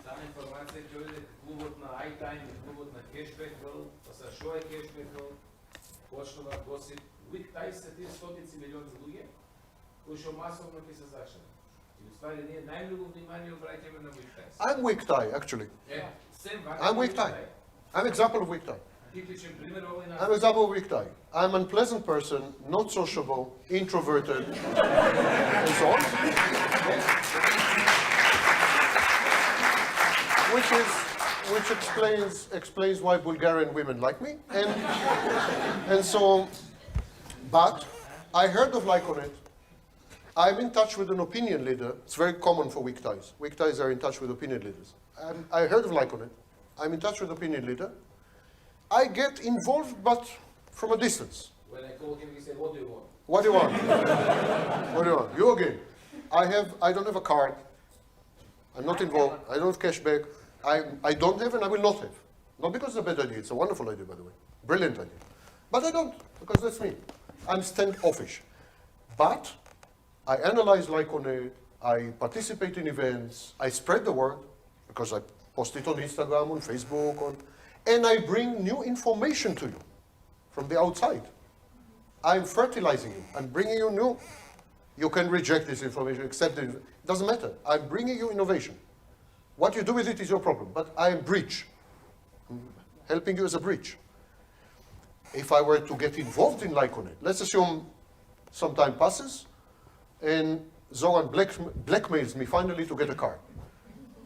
Там информация ќе оде клубот на iTime, клубот на Cashback World, па са шо е Cashback World, почнува госип. Weak ties са тие стотици милиони луѓе кои што масовно ќе се зашнат. И уствари ние најмногу внимание обраќаме на weak ties. I'm weak tie, actually. I'm weak tie. I'm example of weak tie. Типичен пример овој на I'm example of weak tie. I'm an unpleasant person, not sociable, introverted, and so on. Which explains why Bulgarian women like me. And so, but I heard of Lyconet. I'm in touch with an opinion leader. It's very common for weak ties. Weak ties are in touch with opinion leaders. I heard of Lyconet. I'm in touch with opinion leader. I get involved, but from a distance. When I called him, he said, "What do you want?" What do you want? What do you want? You again. I don't have a card. I'm not involved. I don't have cashback. I don't have and I will not have. Not because it's a bad idea. It's a wonderful idea, by the way. Brilliant idea. But I don't, because that's me. I'm standoffish. But I analyze Lyconet. I participate in events. I spread the word because I post it on Instagram, on Facebook, and I bring new information to you from the outside. I'm fertilizing you. I'm bringing you new. You can reject this information, accept it. It doesn't matter. I'm bringing you innovation. What you do with it is your problem. But I am bridge. I'm helping you as a bridge. If I were to get involved in Lyconet, let's assume some time passes, and Zoran blackmails me finally to get a card.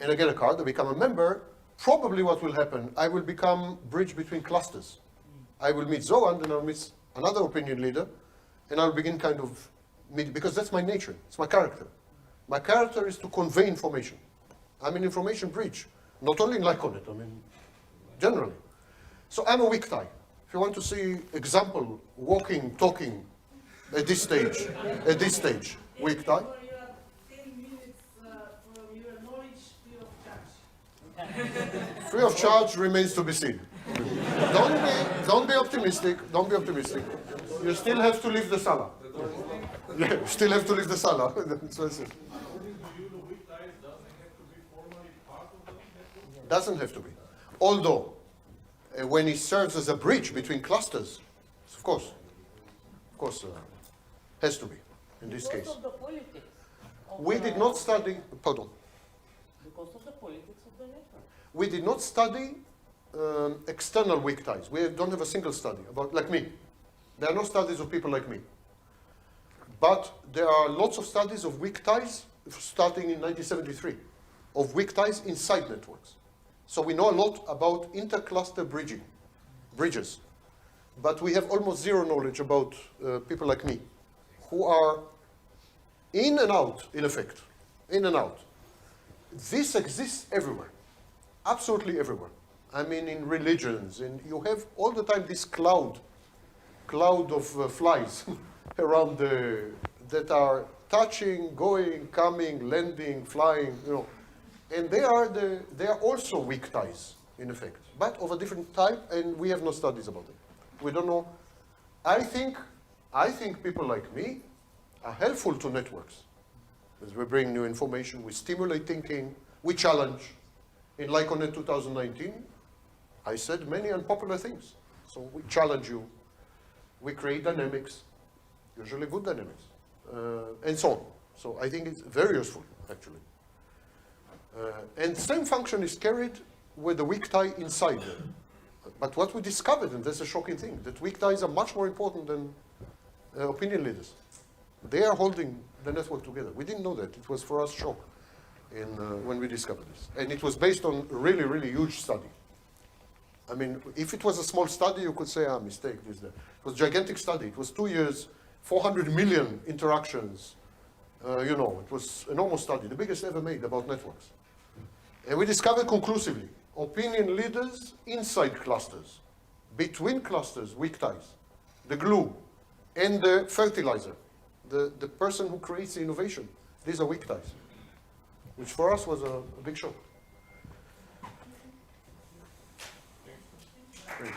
And I get a card, I become a member. Probably what will happen, I will become bridge between clusters. I will meet Zoran, then I'll meet another opinion leader, and I'll begin kind of meet, because that's my nature, it's my character. My character is to convey information. I'm an information bridge, not only in Lyconet, I mean, generally. So I'm a weak tie. If you want to see example, walking, talking, at this stage, weak tie. For your 10 minutes for your knowledge free of charge. Free of charge remains to be seen. Don't be optimistic. Don't be optimistic. You still have to leave the sala. Yeah, you still have to leave the sala. That's what I said. Doesn't have to be. Although, when it serves as a bridge between clusters, of course, has to be in this case. Because of the politics. We did not study. Pardon. Because of the politics of the network. We did not study external weak ties. We don't have a single study about, like me. There are no studies of people like me. But there are lots of studies of weak ties starting in 1973, of weak ties inside networks. So we know a lot about intercluster bridges. But we have almost zero knowledge about people like me, who are in and out, in effect, in and out. This exists everywhere, absolutely everywhere. I mean, in religions, and you have all the time this cloud of flies around that are touching, going, coming, landing, flying, you know. And they are also weak ties, in effect, but of a different type, and we have no studies about it. We don't know. I think people like me are helpful to networks. Because we bring new information, we stimulate thinking, we challenge. In Lyconet 2019, I said many unpopular things. So we challenge you. We create dynamics, usually good dynamics, and so on. So I think it's very useful, actually. And the same function is carried with the weak tie inside there. But what we discovered, and that's a shocking thing, that weak ties are much more important than opinion leaders. They are holding the network together. We didn't know that. It was for us shock when we discovered this. And it was based on a really, really huge study. I mean, if it was a small study, you could say, mistake, this, that. It was a gigantic study. It was 2 years, 400 million interactions. It was an enormous study, the biggest ever made about networks. And we discovered conclusively opinion leaders inside clusters. Between clusters, weak ties. The glue and the fertilizer, the person who creates the innovation. These are weak ties, which for us was a big shock. Great.